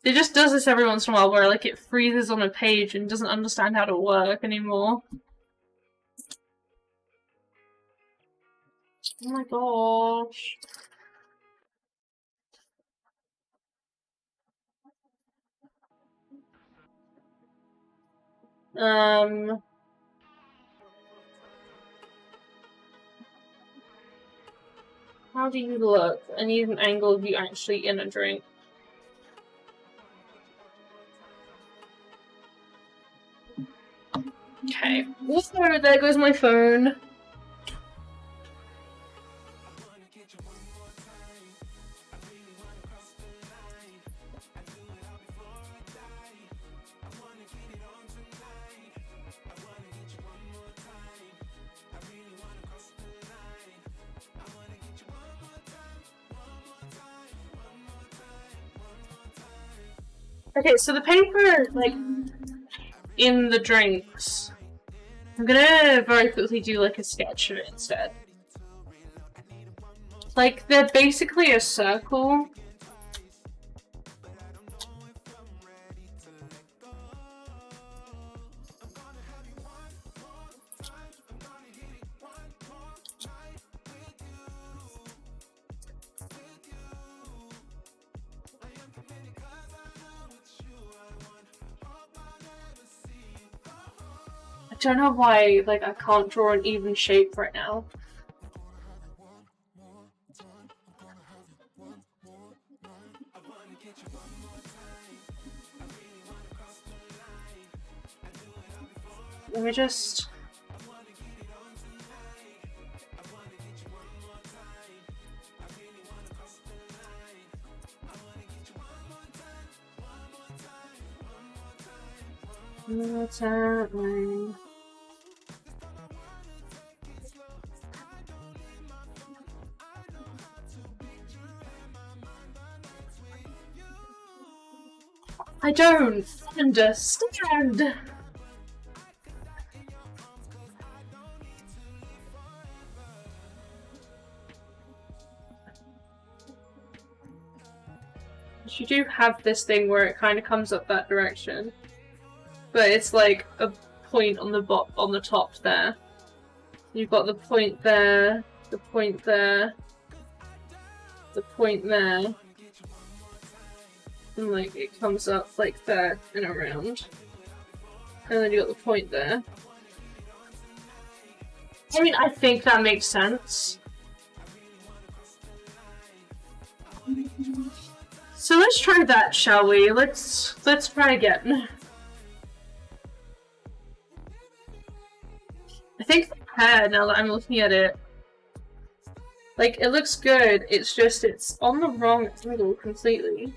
It just does this every once in a while where like it freezes on a page and doesn't understand how to work anymore. Oh my gosh. How do you look? I need an angle of you actually in a drink. Okay. Also, there goes my phone. Okay, so the paper, like, in the drinks. I'm gonna very quickly do, like, a sketch of it instead. Like, they're basically a circle. I don't know why, like, I can't draw an even shape right now. Let me just... What's happening? I don't understand. You do have this thing where it kind of comes up that direction, but it's like a point on the top there. You've got the point there, the point there, the point there. And like it comes up like that and around. And then you got the point there. I mean, I think that makes sense. So let's try that, shall we? Let's try again. I think the hair, now that I'm looking at it, like, it looks good, it's just, it's on the wrong angle completely.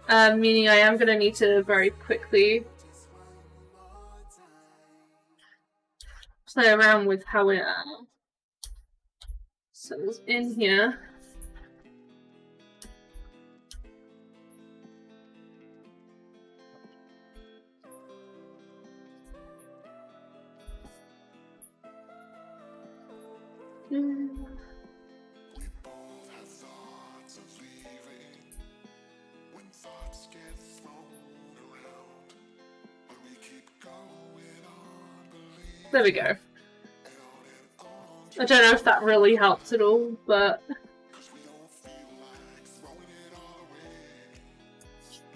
Meaning I am gonna need to very quickly play around with how it settles in here. There we go. I don't know if that really helps at all, but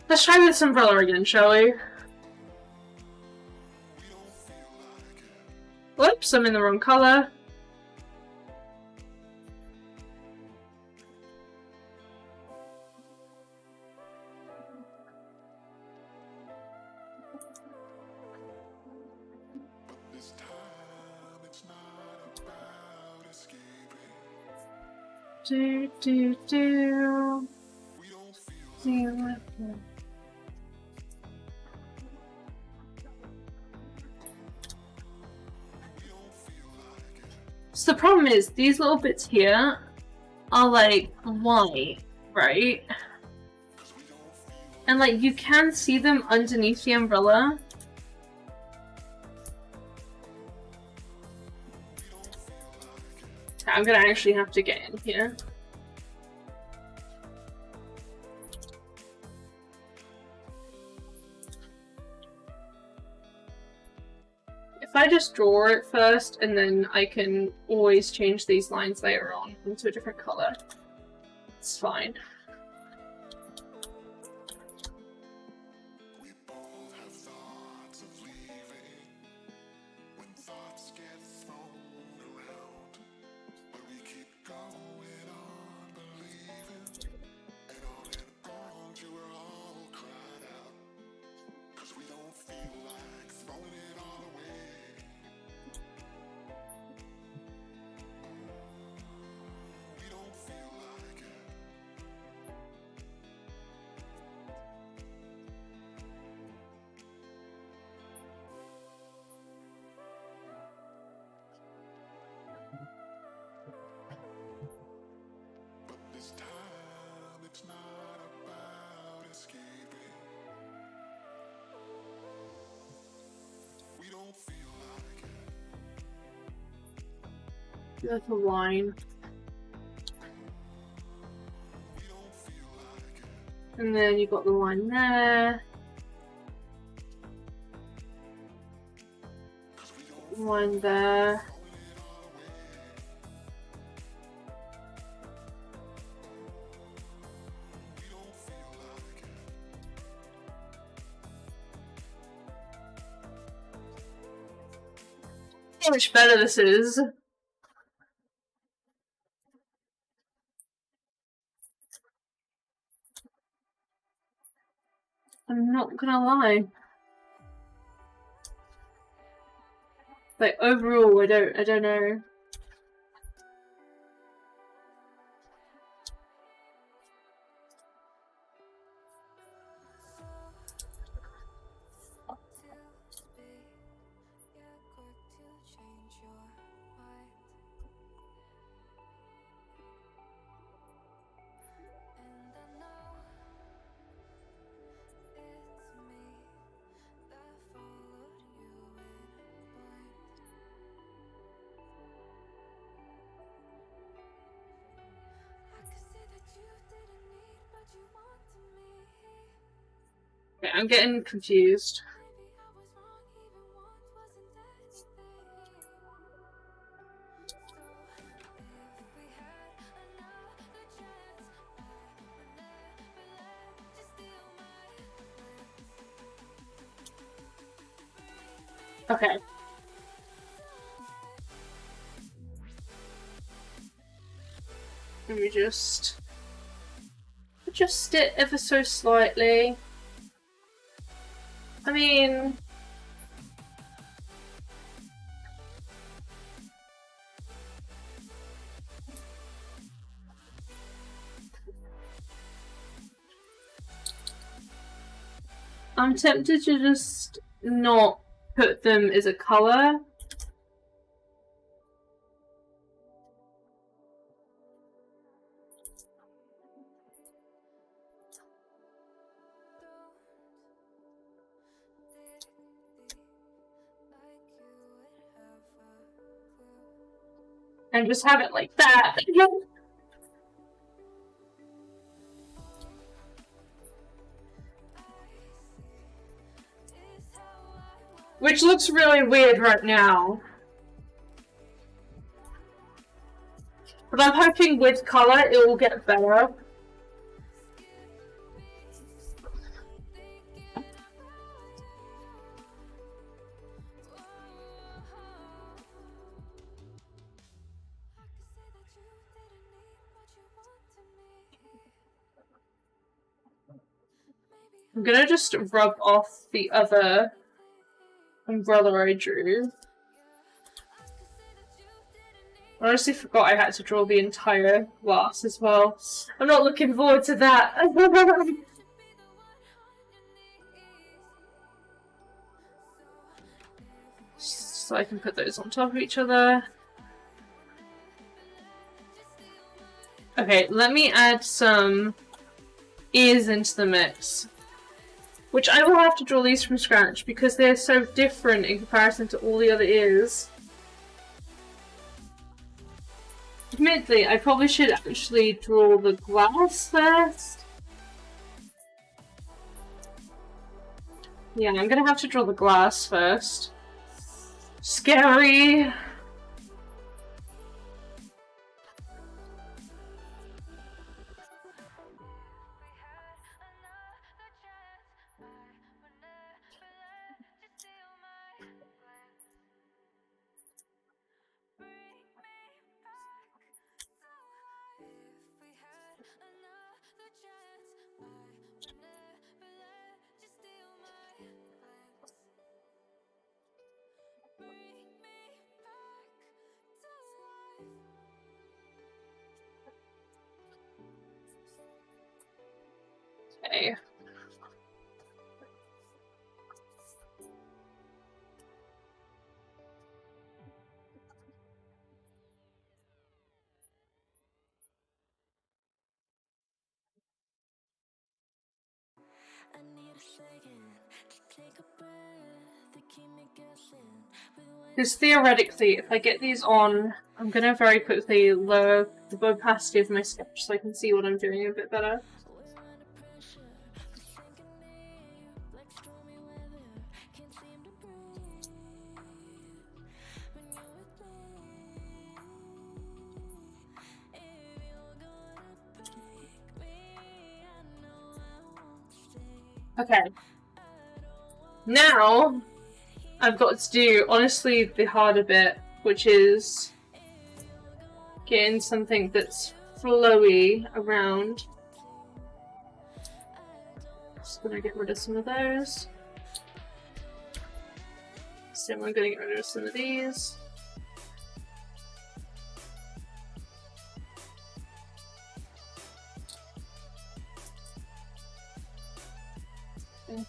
let's try this umbrella again, shall we? Whoops, I'm in the wrong colour. Do. So the problem is, these little bits here are like white, right? And like you can see them underneath the umbrella. I'm gonna actually have to get in here. If I just draw it first, and then I can always change these lines later on into a different color. It's fine. That's a line. And then you've got the line there. Line there. How much better this is. I'm not gonna lie. Like overall, I don't know. Okay, I'm getting confused. Okay. Let me just adjust it ever so slightly. I mean, I'm tempted to just not put them as a color. And just have it like that. Which looks really weird right now. But I'm hoping with colour it will get better. I'm gonna just rub off the other umbrella I drew. I honestly forgot I had to draw the entire glass as well. I'm not looking forward to that. So I can put those on top of each other. Okay, let me add some ears into the mix. Which I will have to draw these from scratch because they're so different in comparison to all the other ears. Admittedly, I probably should actually draw the glass first. Yeah, I'm gonna have to draw the glass first. Scary! Okay. Because theoretically, if I get these on, I'm gonna very quickly lower the opacity of my sketch so I can see what I'm doing a bit better. Okay. Now, I've got to do, honestly, the harder bit, which is getting something that's flowy around. Just gonna get rid of some of those. So we're gonna get rid of some of these. Okay.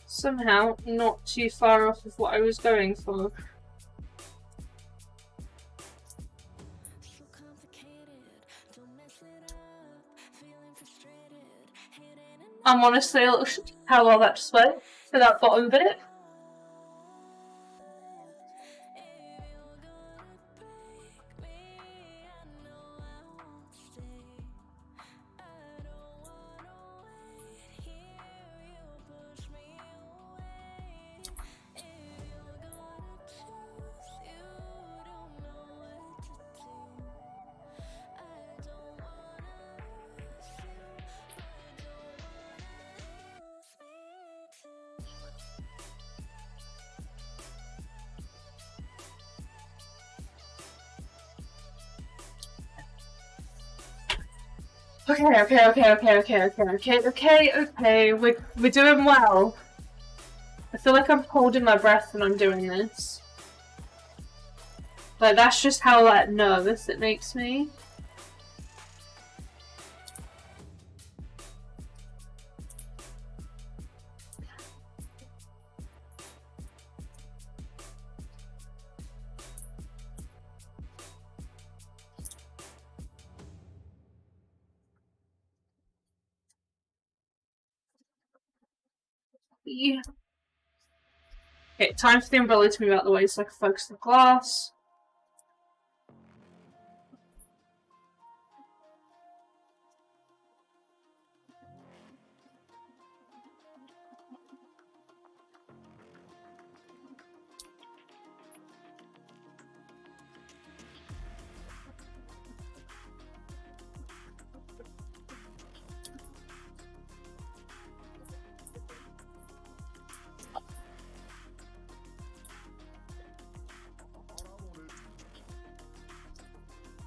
Somehow not too far off of what I was going for. I'm honestly a little shocked how well that just went for that bottom bit. Okay. We're doing well. I feel like I'm holding my breath when I'm doing this. Like, that's just how, like, nervous it makes me. Yeah. Okay, time for the umbrella to move out of the way so I can focus on the glass.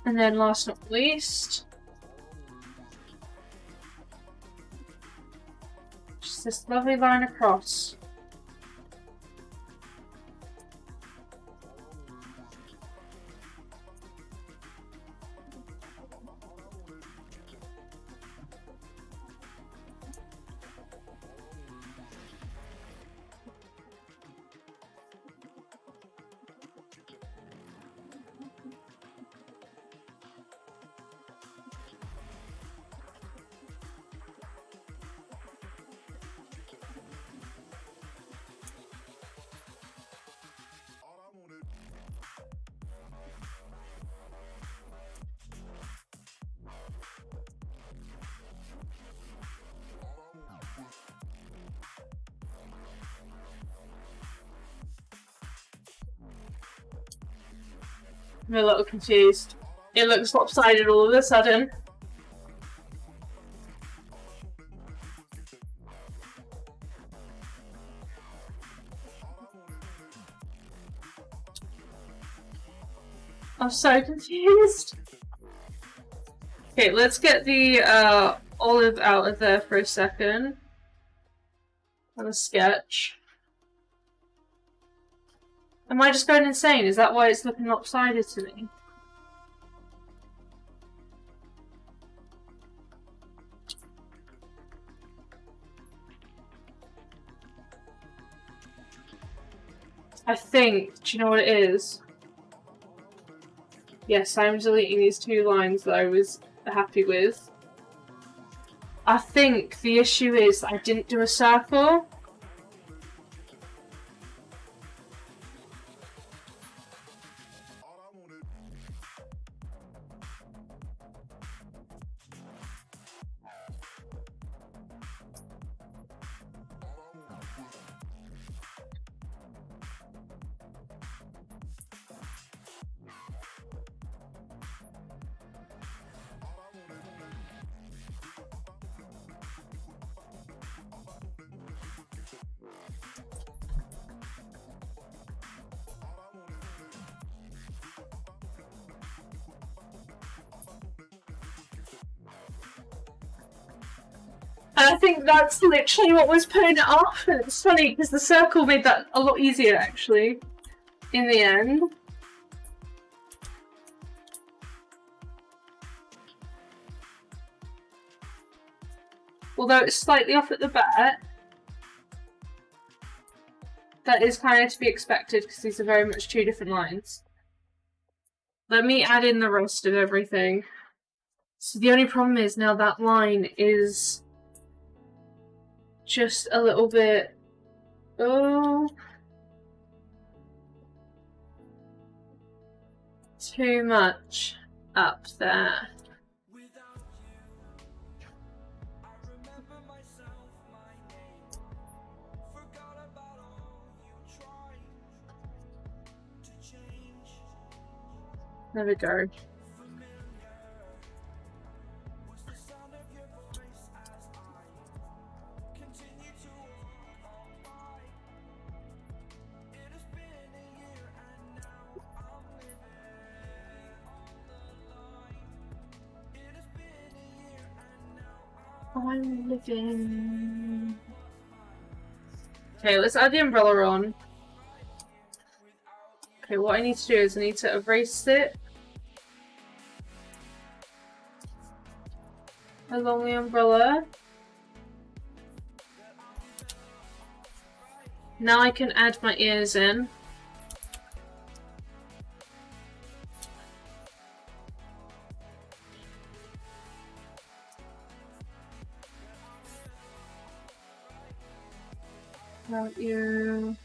And then last but not least, just this lovely line across. I'm a little confused. It looks lopsided all of a sudden. I'm so confused. Okay, let's get the olive out of there for a second. On a sketch. Am I just going insane? Is that why it's looking lopsided to me? I think, do you know what it is? Yes, I'm deleting these two lines that I was happy with. I think the issue is I didn't do a circle. And I think that's literally what was putting it off. And it's funny because the circle made that a lot easier actually in the end. Although it's slightly off at the back. That is kind of to be expected because these are very much two different lines. Let me add in the rest of everything. So the only problem is now that line is just a little bit, too much up there. There we go. I'm living. Okay, let's add the umbrella on. Okay, what I need to do is I need to erase it along the umbrella. Now I can add my ears in. About you.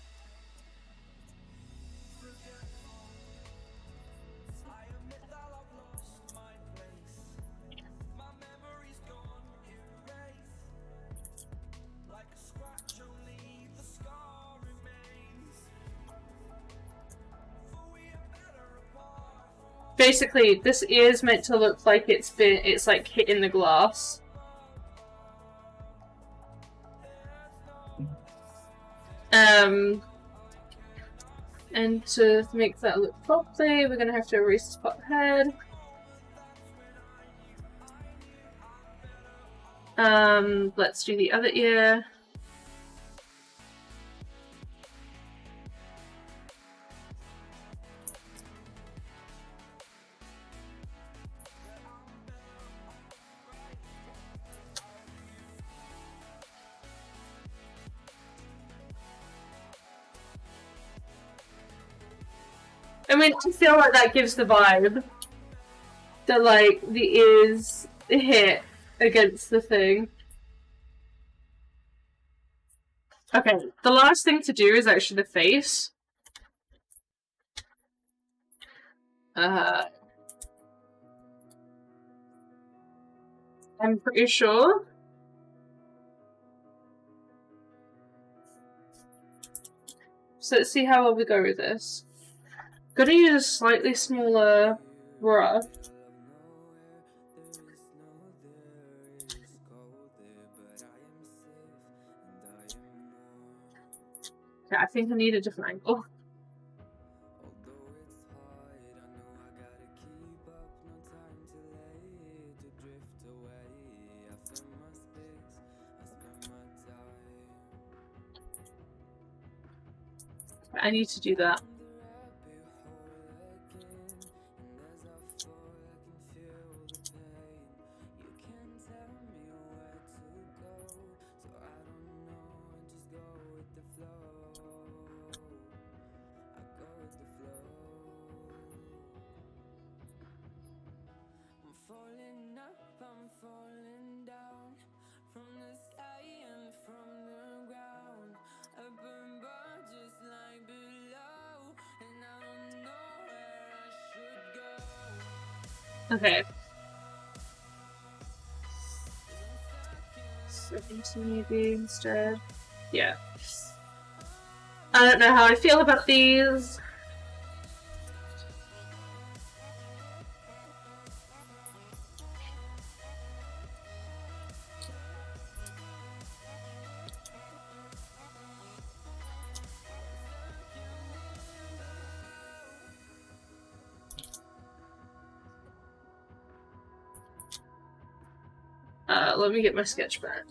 Basically, this is meant to look like it's like hitting the glass. And to make that look properly, we're gonna have to erase this part head. Let's do the other ear. I mean, I feel like that gives the vibe that, like, the ears hit against the thing. Okay, the last thing to do is actually the face. I'm pretty sure. So let's see how well we go with this. Gonna use a slightly smaller brush. Yeah, I think I need a different angle. I need to do that. Okay. So maybe instead. Yeah. I don't know how I feel about these. Let me get my sketch back.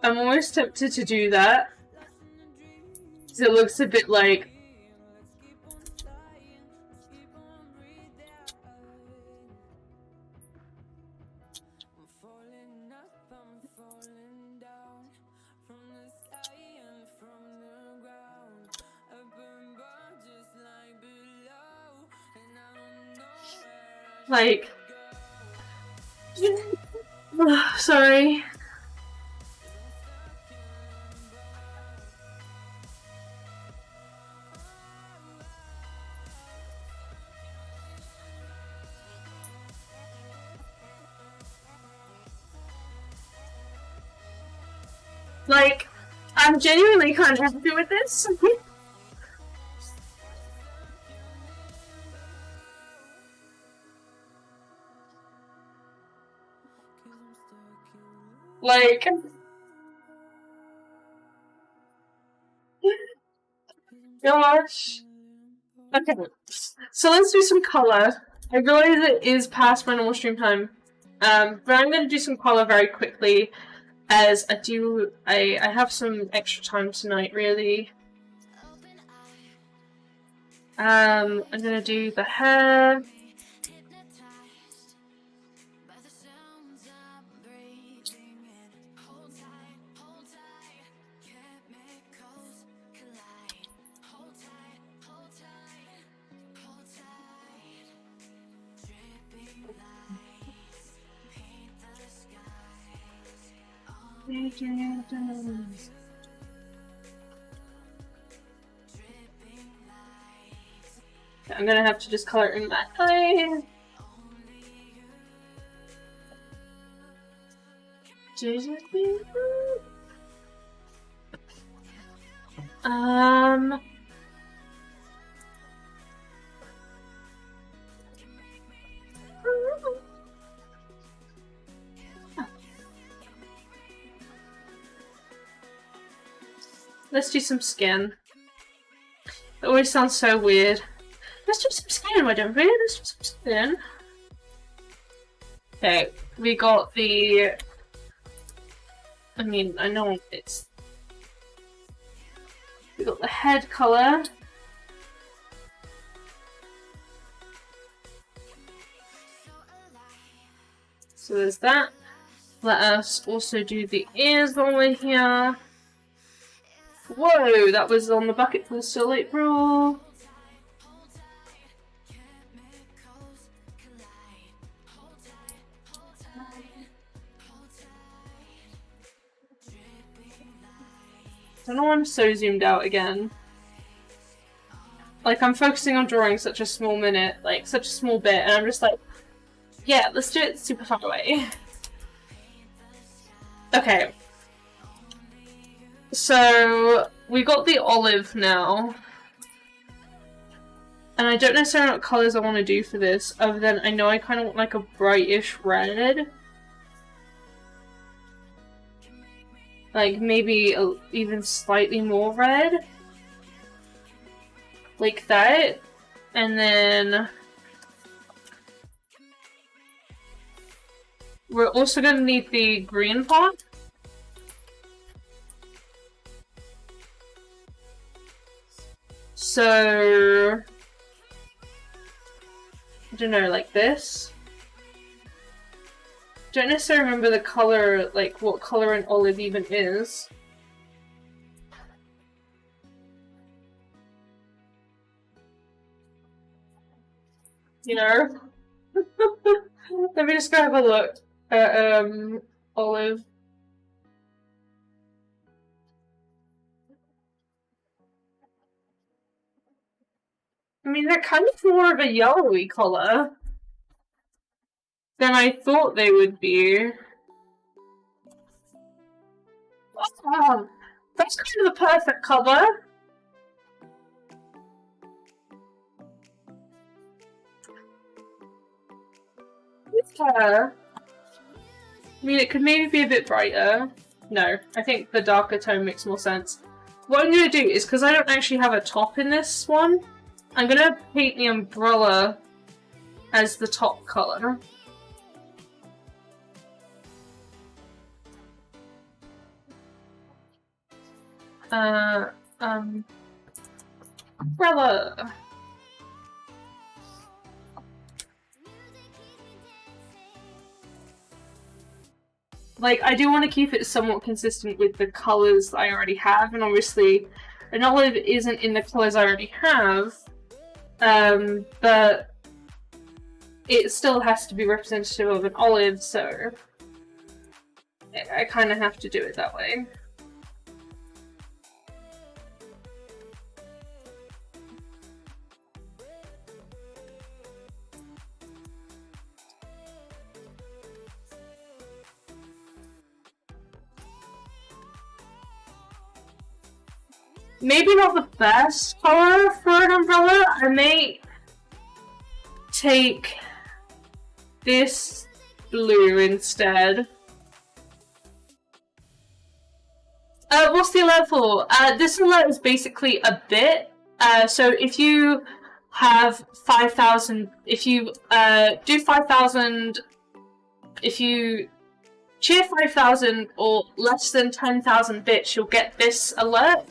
I'm almost tempted to do that, because it looks a bit like... Like... Sorry. Like, I'm genuinely kind of happy with this. Like... Gosh. Okay, so let's do some color. I realize it is past my normal stream time, but I'm going to do some color very quickly, as I have some extra time tonight, really. I'm going to do the hair. I'm gonna have to just color in that eye. Let's do some skin. It always sounds so weird. Let's do some skin, why don't we? Let's do some skin. Okay, we got the... I mean, I know it's... We got the head colour. So there's that. Let us also do the ears over here. Whoa, that was on the bucket for the Still April. I don't know why I'm so zoomed out again. Like, I'm focusing on drawing such a small minute, like, such a small bit, and I'm just like, yeah, let's do it super far away. Okay. So, we got the olive now. And I don't necessarily know what colours I want to do for this, other than I know I kind of want like a brightish red. Like maybe even slightly more red. Like that. And then... we're also going to need the green part. So... I don't know, like this. Don't necessarily remember the color, like what color an olive even is. You know? Let me just go have a look at olive. I mean, they're kind of more of a yellowy color than I thought they would be. Oh, that's kind of the perfect color. Yeah. I mean, it could maybe be a bit brighter. No, I think the darker tone makes more sense. What I'm going to do is, because I don't actually have a top in this one, I'm going to paint the umbrella as the top color. Umbrella. Like, I do want to keep it somewhat consistent with the colours I already have, and obviously an olive isn't in the colours I already have, but it still has to be representative of an olive, so I kind of have to do it that way. Maybe not the best color for an umbrella. I may take this blue instead. What's the alert for? This alert is basically a bit. So if you have 5,000, if you do 5,000, if you cheer 5,000 or less than 10,000 bits, you'll get this alert.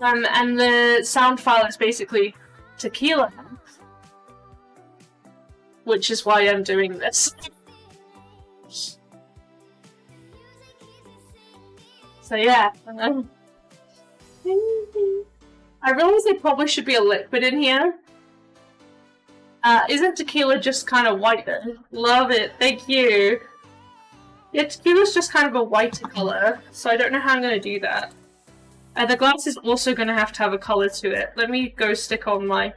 And the sound file is basically Tequila, which is why I'm doing this. So yeah. I realize there probably should be a liquid in here. Isn't Tequila just kind of white though? Love it, thank you. Yeah, tequila's just kind of a whiter colour, so I don't know how I'm going to do that. And the glass is also going to have a colour to it. Let me go stick on my...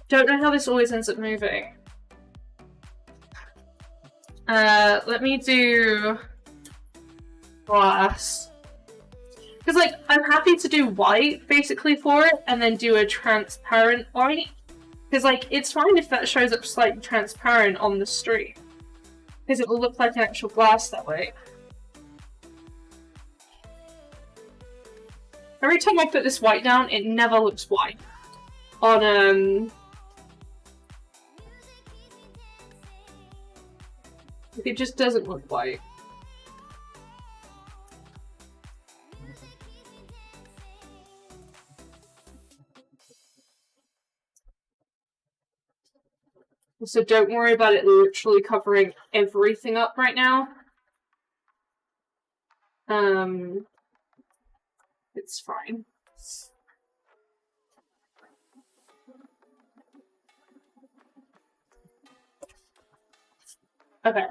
Don't know how this always ends up moving. Let me do... glass. Because, like, I'm happy to do white, basically, for it, and then do a transparent white. Because, like, it's fine if that shows up slightly transparent on the stream. Because it will look like an actual glass that way. Every time I put this white down, it never looks white. On, it just doesn't look white. So don't worry about it literally covering everything up right now. It's fine. Okay.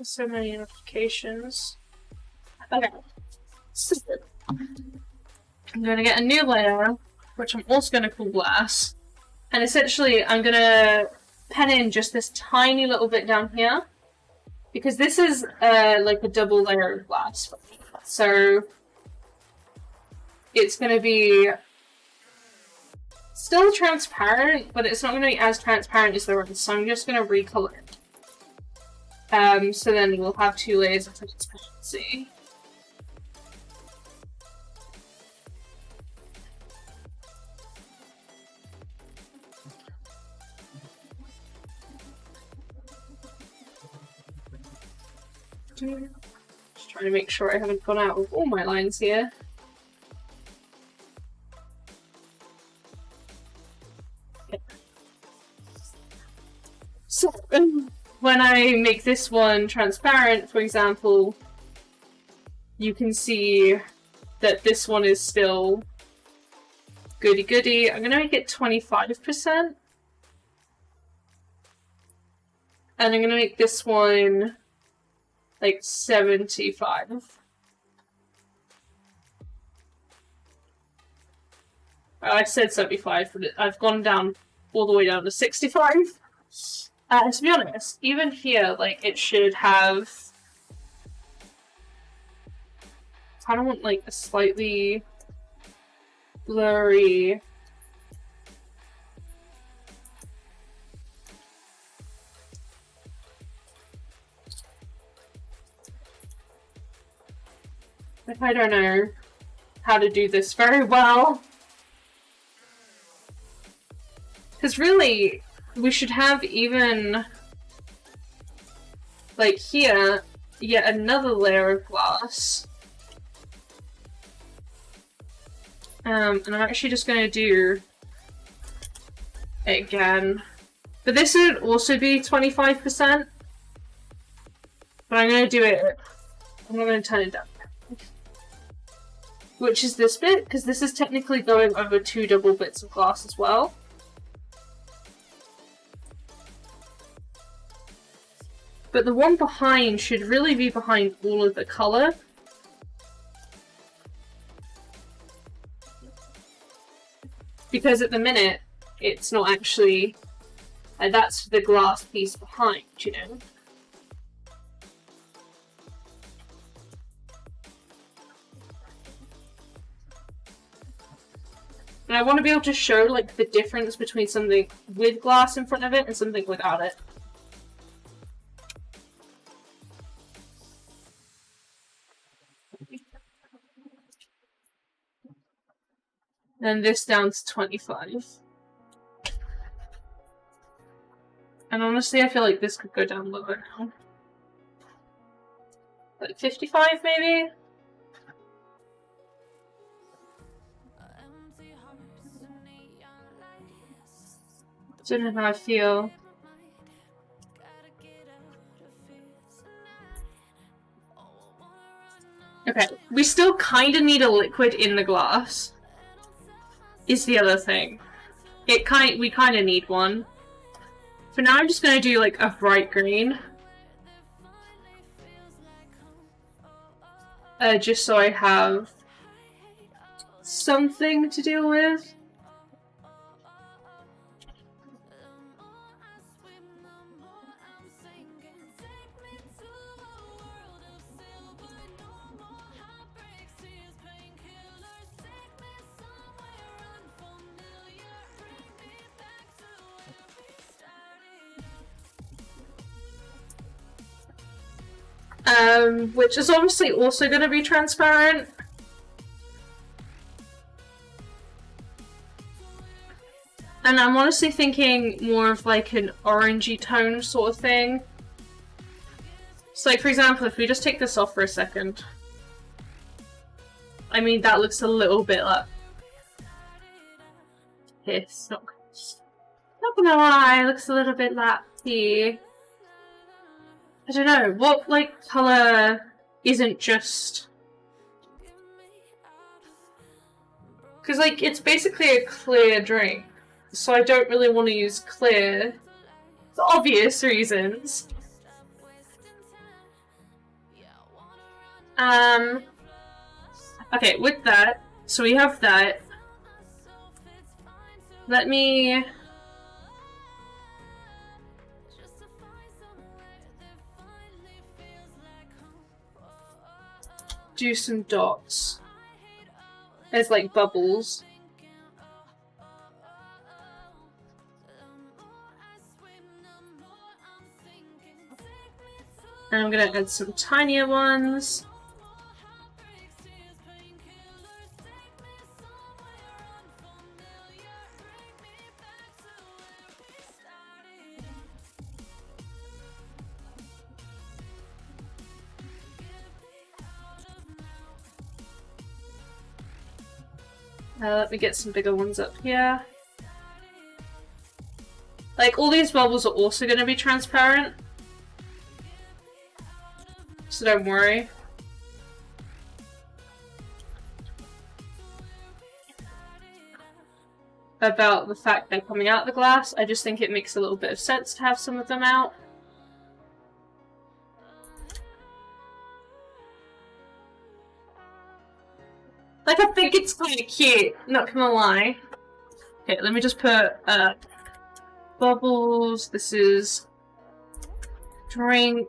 So many notifications. Okay. So, I'm gonna get a new layer, which I'm also gonna call glass. And essentially, I'm gonna pen in just this tiny little bit down here. Because this is like a double layer of glass. So it's gonna be still transparent, but it's not gonna be as transparent as the rest, so I'm just gonna recolor it. So then we'll have 2 layers of transparency. Just trying to make sure I haven't gone out with all my lines here. Okay. So, when I make this one transparent, for example, you can see that this one is still goody-goody. I'm gonna make it 25%. And I'm gonna make this one like 75. I said 75, but I've gone down all the way down to 65. To be honest, even here, like, it should have... I kind of want, like, a slightly blurry... Like, I don't know how to do this very well. Because really, we should have even, like here, yet another layer of glass. And I'm actually just going to do it again. But this would also be 25%. But I'm going to do it, I'm not going to turn it down. Which is this bit, because this is technically going over 2 double bits of glass as well. But the one behind should really be behind all of the colour. Because at the minute, it's not actually... that's the glass piece behind, you know? And I want to be able to show, like, the difference between something with glass in front of it and something without it. And this down to 25. And honestly, I feel like this could go down lower now. Like 55, maybe? I don't know how I feel. Okay, we still kind of need a liquid in the glass. Is the other thing. We kind of need one. For now, I'm just going to do like a bright green. Just so I have something to deal with. Which is obviously also going to be transparent. And I'm honestly thinking more of like an orangey tone sort of thing. So like, for example, if we just take this off for a second. I mean, that looks a little bit like... Piss. Not gonna lie, it looks a little bit like the... I don't know, what like colour isn't just... Because like, it's basically a clear drink. So I don't really want to use clear for obvious reasons. Okay, with that, so we have that. Let me do some dots as like bubbles. And I'm gonna add some tinier ones. Let me get some bigger ones up here. Like, all these bubbles are also going to be transparent. So don't worry. About the fact they're coming out of the glass. I just think it makes a little bit of sense to have some of them out. Like, I think it's kind of cute, not gonna lie. Okay, let me just put bubbles. This is drink.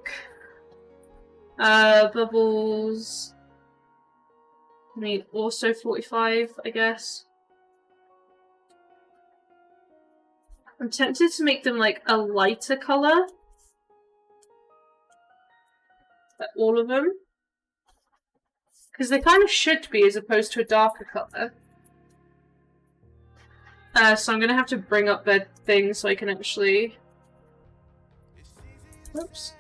Bubbles. I mean, also 45, I guess. I'm tempted to make them like a lighter color. Like all of them. Because they kind of should be as opposed to a darker color. So I'm going to have to bring up their thing so I can actually... Oops.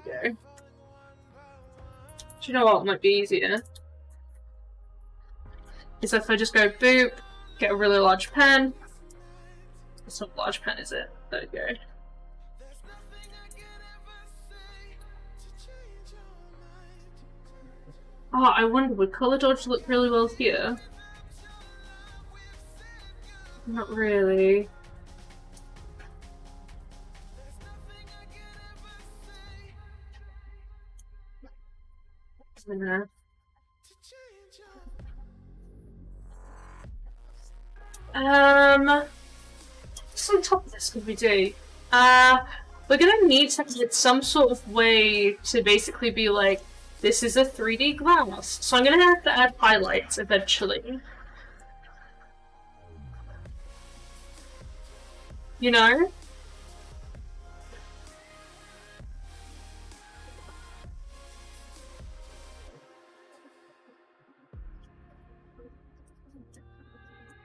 There we go. Do you know what might be easier? Is if I just go boop, get a really large pen. It's not a large pen, is it? There we go. Oh, I wonder, would colour dodge look really well here? Not really. Nah. What's on top of this could we do? We're gonna need to get some sort of way to basically be like, this is a 3D glass. So I'm gonna have to add highlights eventually. You know?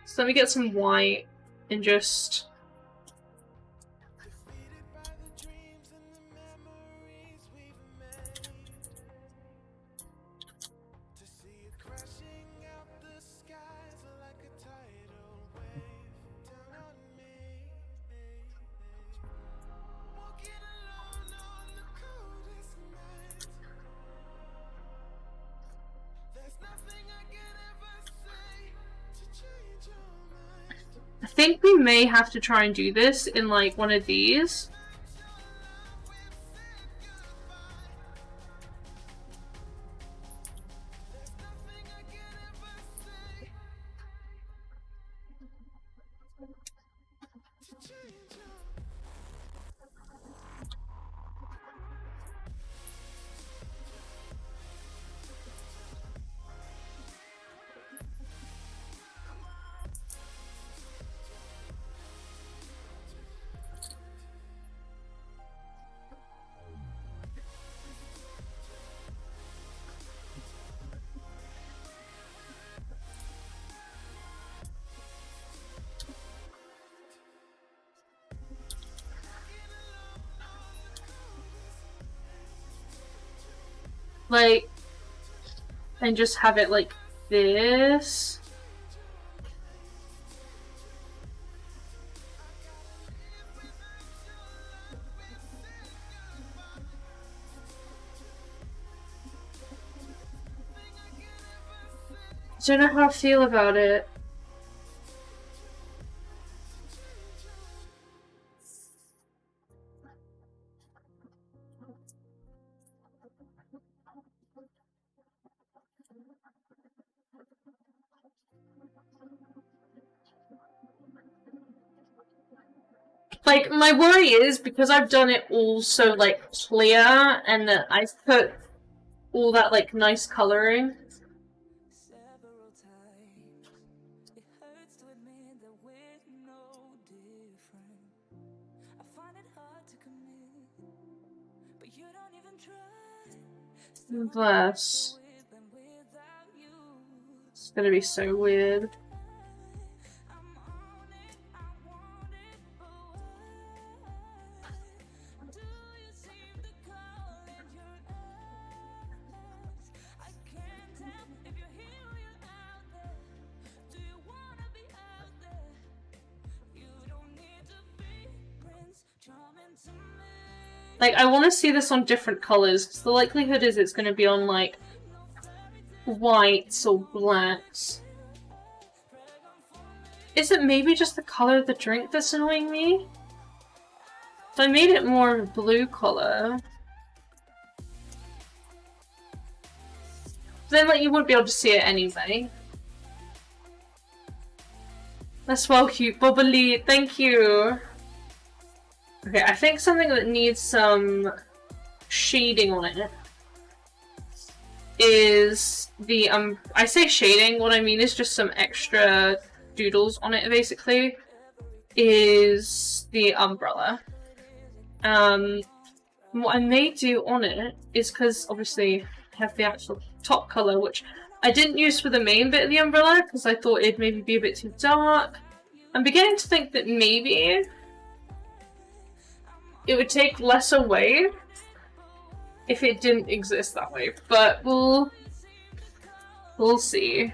So let me get some white and just... think we may have to try and do this in like one of these. Like, and just have it like this. I don't know how I feel about it. Like, my worry is, because I've done it all so, like, clear, and I've put all that, like, nice colouring. Several times it hurts to admit that we're no different. I find it hard to commit, but you don't even try. Bless. It's gonna be so weird. Like, I want to see this on different colours, because the likelihood is it's going to be on, like, whites or blacks. Is it maybe just the colour of the drink that's annoying me? If I made it more of a blue colour, then, like, you wouldn't be able to see it anyway. That's well cute. Bubbly, thank you! Okay, I think something that needs some shading on it is the, I say shading, what I mean is just some extra doodles on it, basically, is the umbrella. What I may do on it is, because obviously I have the actual top colour, which I didn't use for the main bit of the umbrella, because I thought it'd maybe be a bit too dark. I'm beginning to think that maybe it would take less away if it didn't exist that way, but we'll see.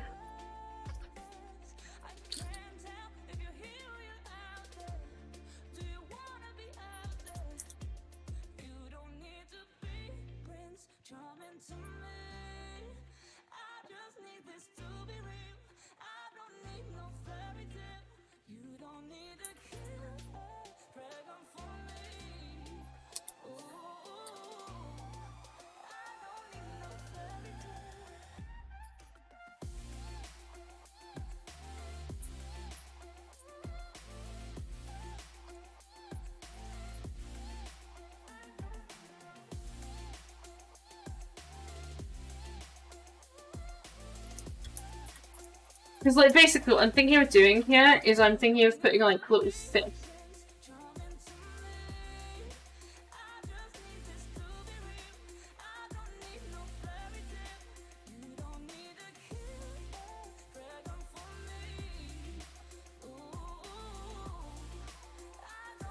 Because, like, basically what I'm thinking of doing here is I'm thinking of putting, like, little fish.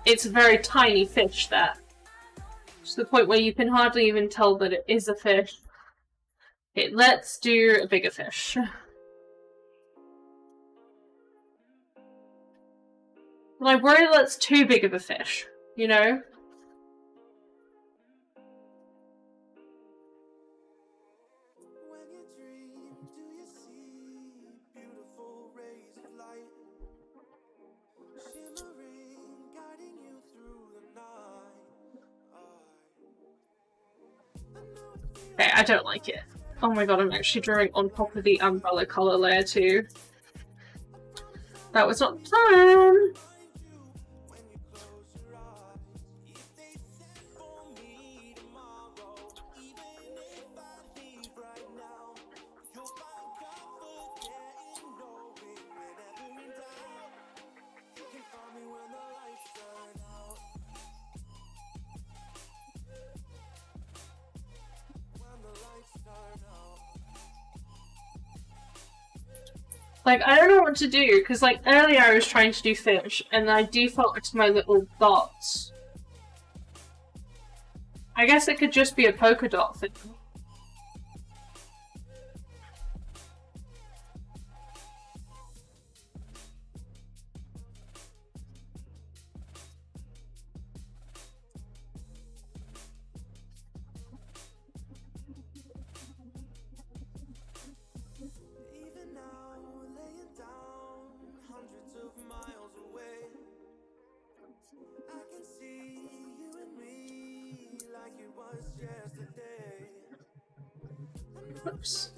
It's a very tiny fish, that. To the point where you can hardly even tell that it is a fish. Okay, let's do a bigger fish. But I worry that's too big of a fish, you know? Okay, I don't like it. Oh my god, I'm actually drawing on top of the umbrella color layer too. That was not the plan! Like, I don't know what to do, because, like, earlier I was trying to do fish, and I defaulted to my little dots. I guess it could just be a polka dot thing. Oops.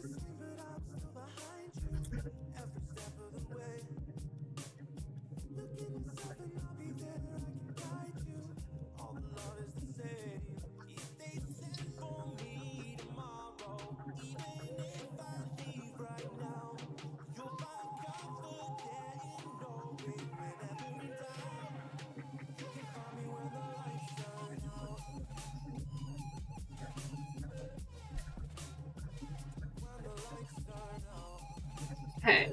Okay.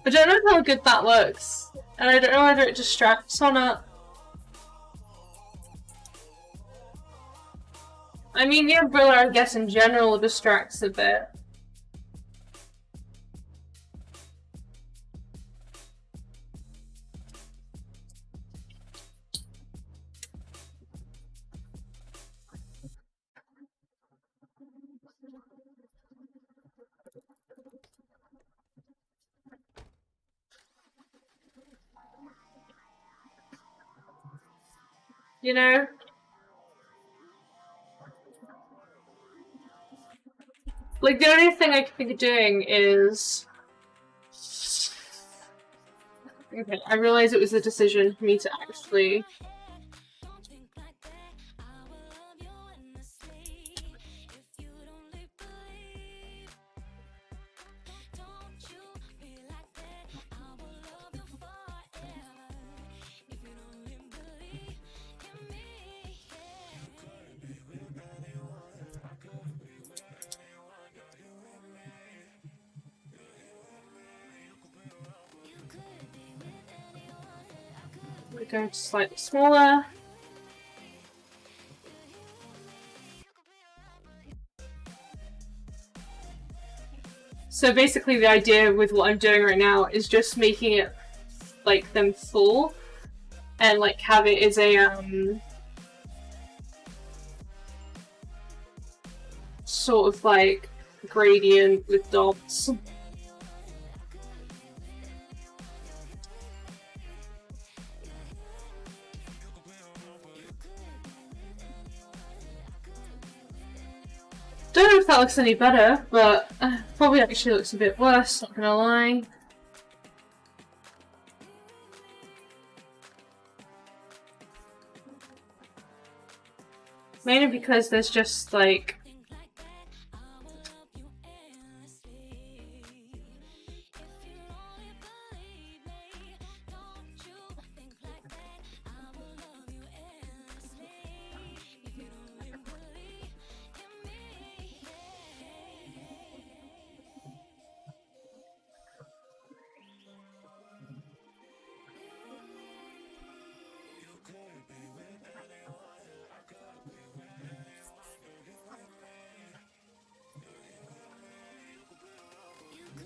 I don't know how good that looks, and I don't know whether it distracts or not. I mean, the umbrella, I guess, in general distracts a bit. You know? Like, the only thing I can think of doing is... Okay, I realize it was a decision for me to actually... We're going to slightly smaller. So basically the idea with what I'm doing right now is just making it like them full and like have it as a sort of like gradient with dots. Don't know if that looks any better, but probably actually looks a bit worse, not gonna lie. Mainly because there's just like...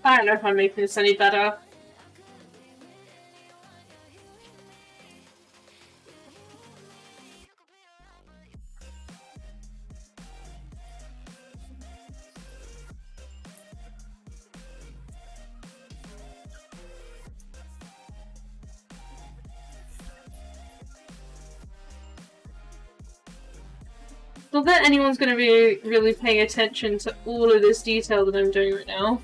I don't know if I'm making this any better. Not that anyone's going to be really paying attention to all of this detail that I'm doing right now.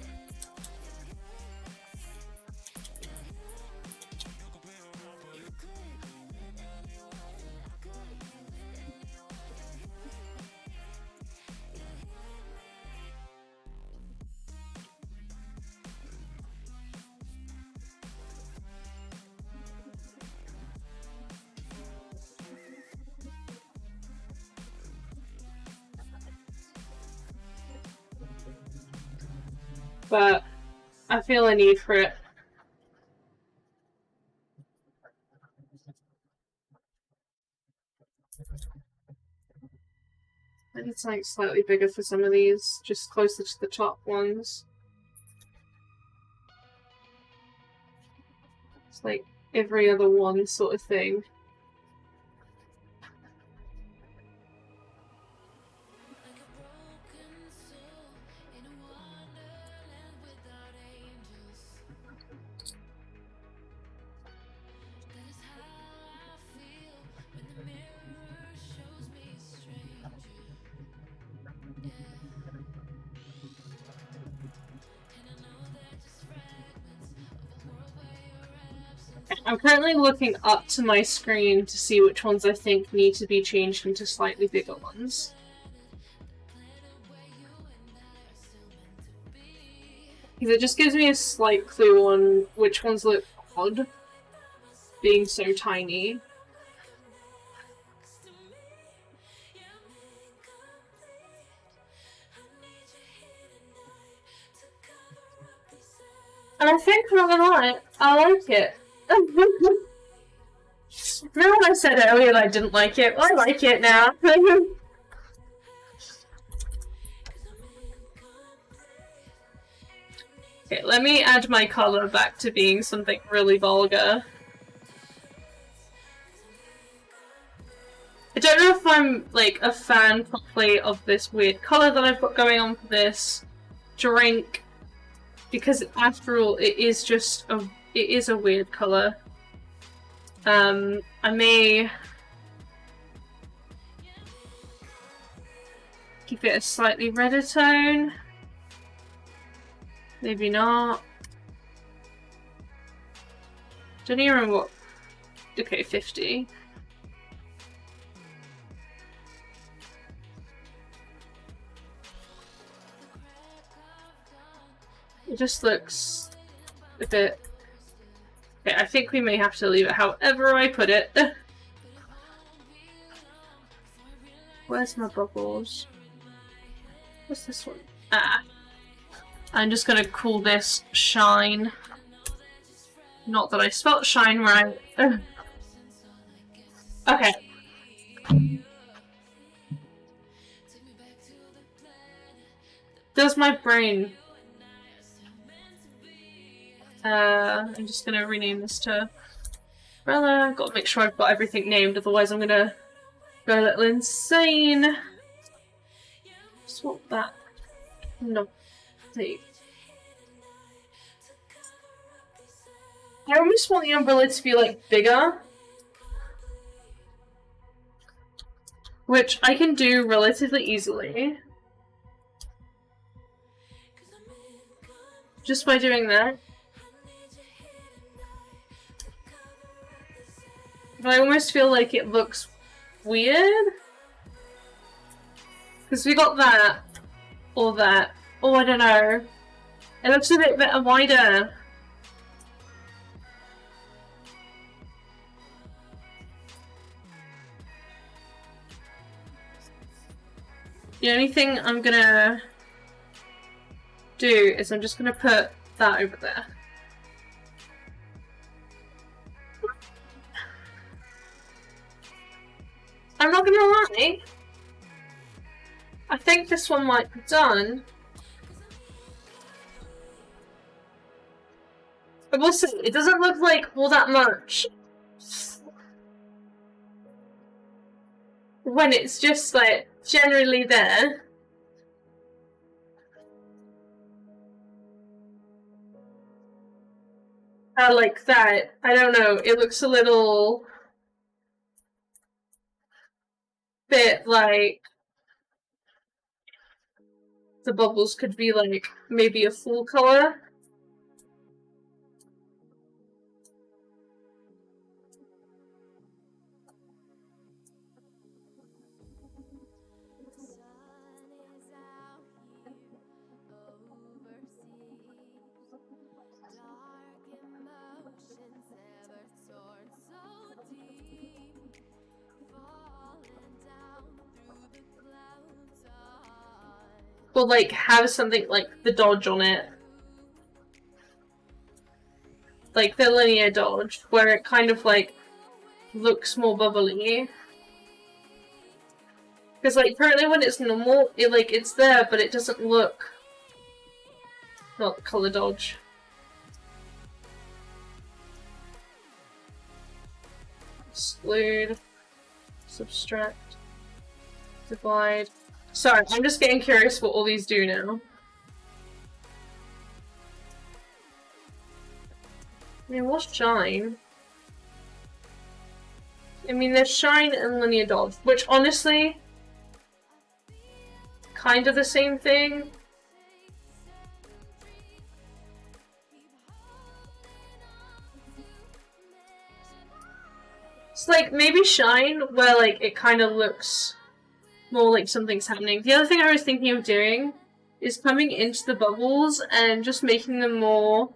But I feel a need for it. And it's like slightly bigger for some of these, just closer to the top ones. It's like every other one sort of thing. I'm currently looking up to my screen to see which ones I think need to be changed into slightly bigger ones. Because it just gives me a slight clue on which ones look odd, being so tiny. And I think, I'm not gonna lie, I like it. Remember when I said earlier that I didn't like it? Well, I like it now. Okay, let me add my color back to being something really vulgar. I don't know if I'm like a fan properly of this weird color that I've got going on for this drink, because after all, it is just a weird color. I may keep it a slightly redder tone. Maybe not. Don't even remember what. Okay, 50. It just looks a bit. Okay, I think we may have to leave it however I put it. Where's my bubbles? What's this one? Ah. I'm just gonna call this Shine. Not that I spelt shine right. Okay. Does my brain... I'm just gonna rename this to Umbrella. I've got to make sure I've got everything named, otherwise I'm gonna go a little insane. Swap that. No. See. I almost want the umbrella to be like bigger. Which I can do relatively easily. Just by doing that. But I almost feel like it looks weird. Because we got that. Or that. Oh, I don't know. It looks a bit wider. The only thing I'm gonna do is I'm just gonna put that over there. I'm not gonna lie, I think this one might be done. But we'll see. It doesn't look like all that much when it's just like generally there. Like that. I don't know. It looks a little bit like the bubbles could be like maybe a full color. Or like have something like the dodge on it. Like the linear dodge, where it kind of like looks more bubbly. Because like currently when it's normal, it's there, but it doesn't look. Not the color dodge. Exclude, subtract, divide. Sorry, I'm just getting curious what all these do now. I mean, what's shine? I mean, there's shine and linear dodge, which honestly, kind of the same thing. It's like maybe shine, where like it kind of looks more like something's happening. The other thing I was thinking of doing is coming into the bubbles and just making them more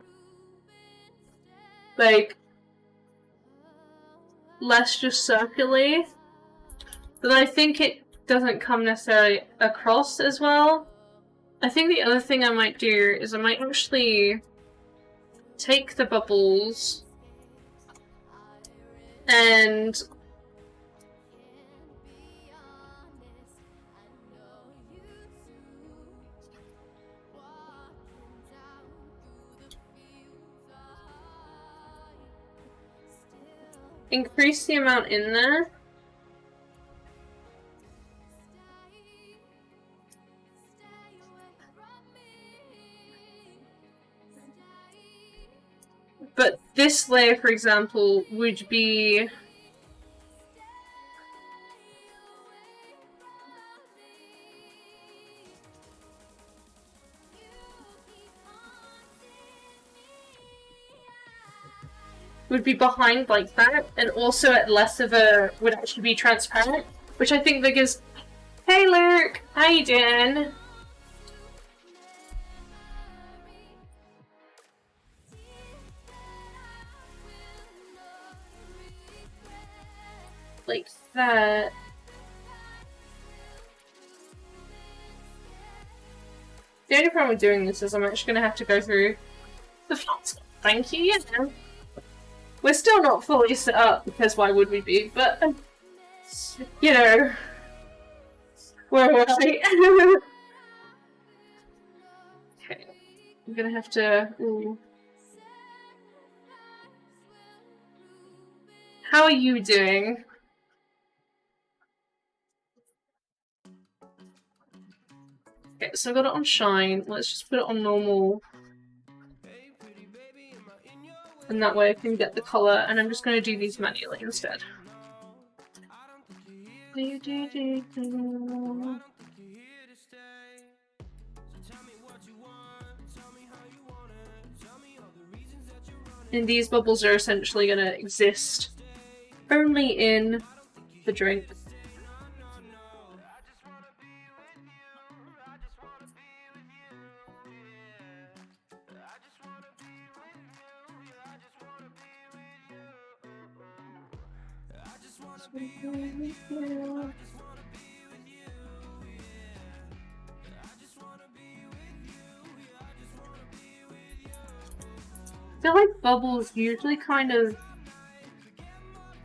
like less just circularly. But I think it doesn't come necessarily across as well. I think the other thing I might do is I might actually take the bubbles and increase the amount in there. But this layer, for example, would be behind like that, and also at less of a would actually be transparent, which I think that gives. Hey Luke, how you doing? Like that. The only problem with doing this is I'm actually going to have to go through the font. Thank you, yeah. We're still not fully set up, because why would we be? But, you know, where was I? Okay, I'm going to have to... Ooh. How are you doing? Okay, so I've got it on shine. Let's just put it on normal. And that way I can get the colour, and I'm just going to do these manually instead. And these bubbles are essentially going to exist only in the drink. I feel like bubbles usually kind of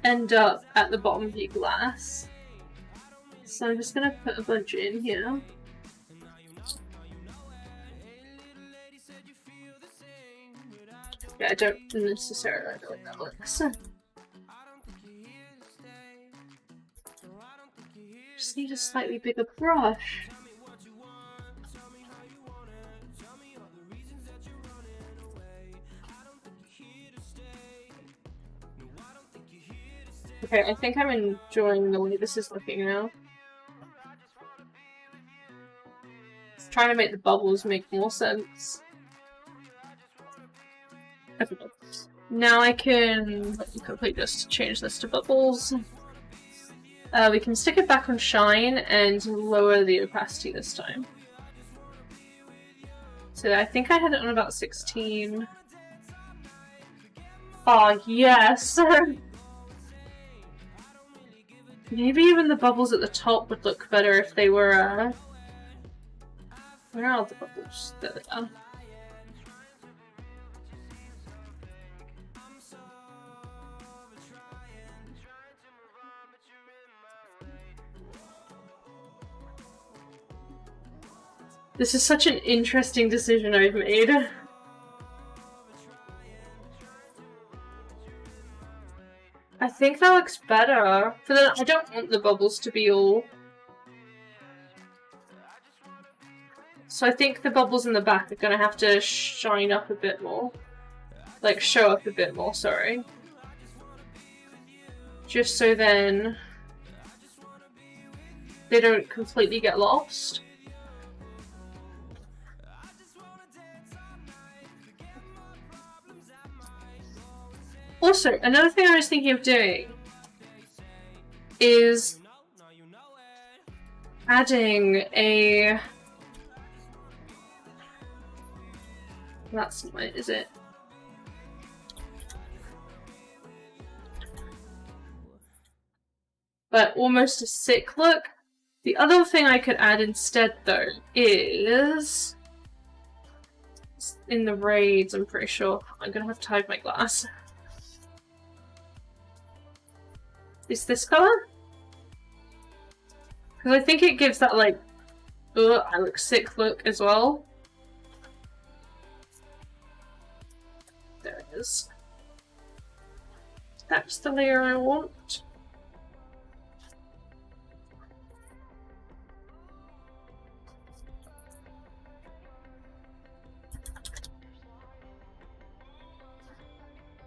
end up at the bottom of your glass. So I'm just gonna put a bunch in here. Yeah, I don't necessarily like that looks. Just need a slightly bigger brush. Okay, I think I'm enjoying the way this is looking now. trying to make the bubbles make more sense. Okay. Now I can quickly just change this to bubbles. We can stick it back on shine and lower the opacity this time. So I think I had it on about 16. Oh, yes! Maybe even the bubbles at the top would look better if they were, Where are the bubbles? There they are. This is such an interesting decision I've made. I think that looks better. But then I don't want the bubbles to be all... So I think the bubbles in the back are gonna have to shine up a bit more. Like, show up a bit more, sorry. Just so then... they don't completely get lost. Also, another thing I was thinking of doing is adding a... That's not it, is it? But almost a sick look. The other thing I could add instead, though, is... in the raids, I'm pretty sure. I'm gonna have to hide my glass. Is this color? Because I think it gives that, like, ugh, I look sick look as well. There it is. That's the layer I want.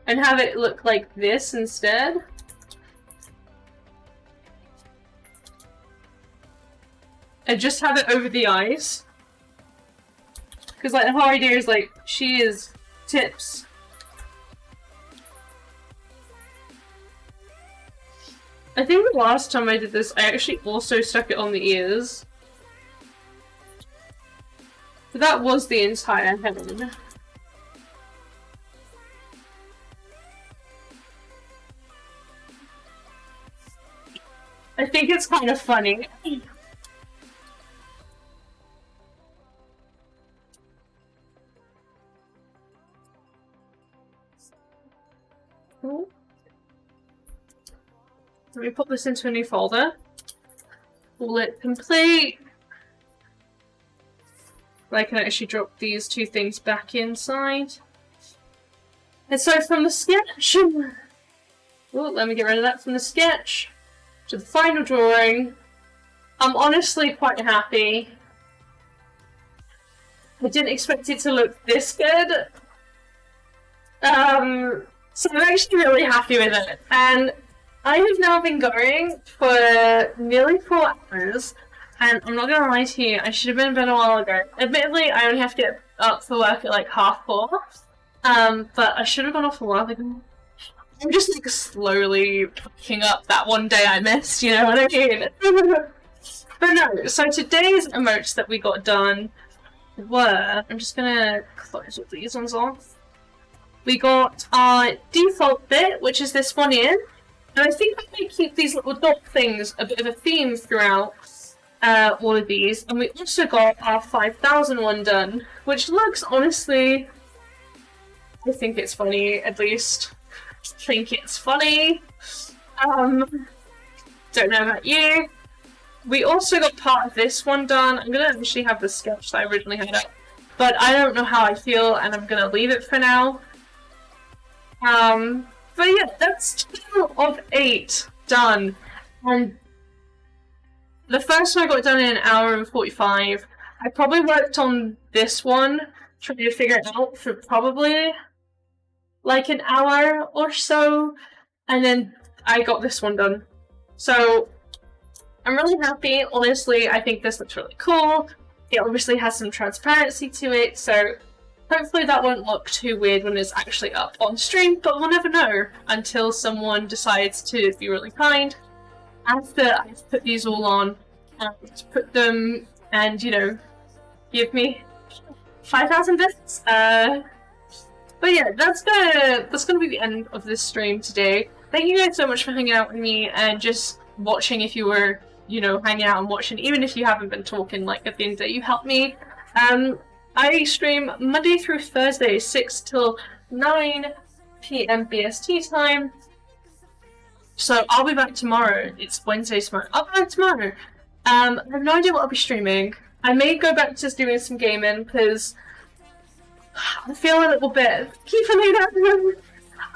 And have it look like this instead. And just have it over the eyes. Because, like, the whole idea is, like, she is tips. I think the last time I did this, I actually also stuck it on the ears. So that was the entire head. I think it's kind of funny. Let me put this into a new folder. Call it complete. I can actually drop these two things back inside. And so from the sketch, let me get rid of that. From the sketch to the final drawing, I'm honestly quite happy. I didn't expect it to look this good. So I'm actually really happy with it. And I have now been going for nearly 4 hours. And I'm not gonna lie to you, I should have been in bed a while ago. Admittedly, I only have to get up for work at like 4:30. But I should have gone off for work. I'm just like slowly picking up that one day I missed, you know what I mean? But no, so today's emotes that we got done were... I'm just gonna close all these ones off. We got our default bit, which is this one here. And I think I may keep these little dot things a bit of a theme throughout all of these. And we also got our 5,000 one done, which looks, honestly, I think it's funny, at least. I think it's funny. Don't know about you. We also got part of this one done. I'm gonna actually have the sketch that I originally had up. But I don't know how I feel, and I'm gonna leave it for now. But yeah, that's 2 of 8 done. And the first one I got done in 1 hour and 45. I probably worked on this one, trying to figure it out for probably like an hour or so. And then I got this one done. So I'm really happy. Honestly, I think this looks really cool. it obviously has some transparency to it, so hopefully that won't look too weird when it's actually up on stream, but we'll never know until someone decides to be really kind. After I've put these all on and put them and, you know, give me 5,000 bits. But yeah, that's gonna be the end of this stream today. Thank you guys so much for hanging out with me and just watching if you were, you know, hanging out and watching, even if you haven't been talking, like, at the end of the day, you helped me. I stream Monday through Thursday, 6 till 9 PM BST time. So I'll be back tomorrow. It's Wednesday tomorrow. I'll be back tomorrow. I have no idea what I'll be streaming. I may go back to just doing some gaming because I feel a little bit. Keep an eye out.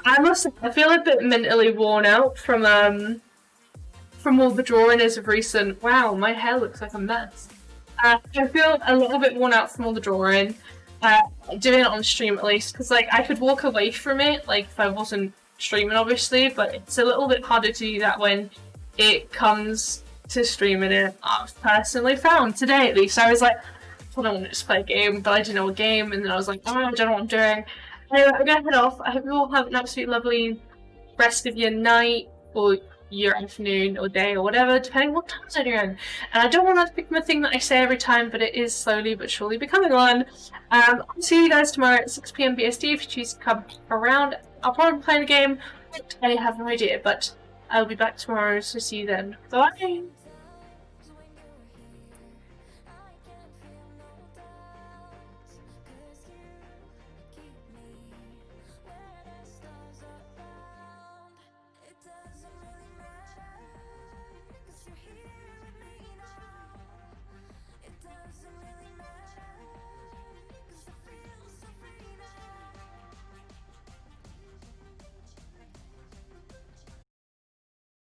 I feel a bit mentally worn out from all the drawing as of recent. Wow, my hair looks like a mess. I feel a little bit worn out from all the drawing. Doing it on stream at least, because like I could walk away from it, like if I wasn't streaming, obviously, but it's a little bit harder to do that when it comes to streaming it. I've personally found today, at least, I was like, I don't want to just play a game, but I didn't know a game, and then I was like, oh, I don't know what I'm doing. Anyway, I'm gonna head off. I hope you all have an absolutely lovely rest of your night, or your afternoon, or day, or whatever, depending what time zone you're in. And I don't want that to become a thing that I say every time, but it is slowly but surely becoming one. I'll see you guys tomorrow at 6 PM BST if you choose to come around. I'll probably be playing a game. I have no idea, but I'll be back tomorrow, so see you then. Bye!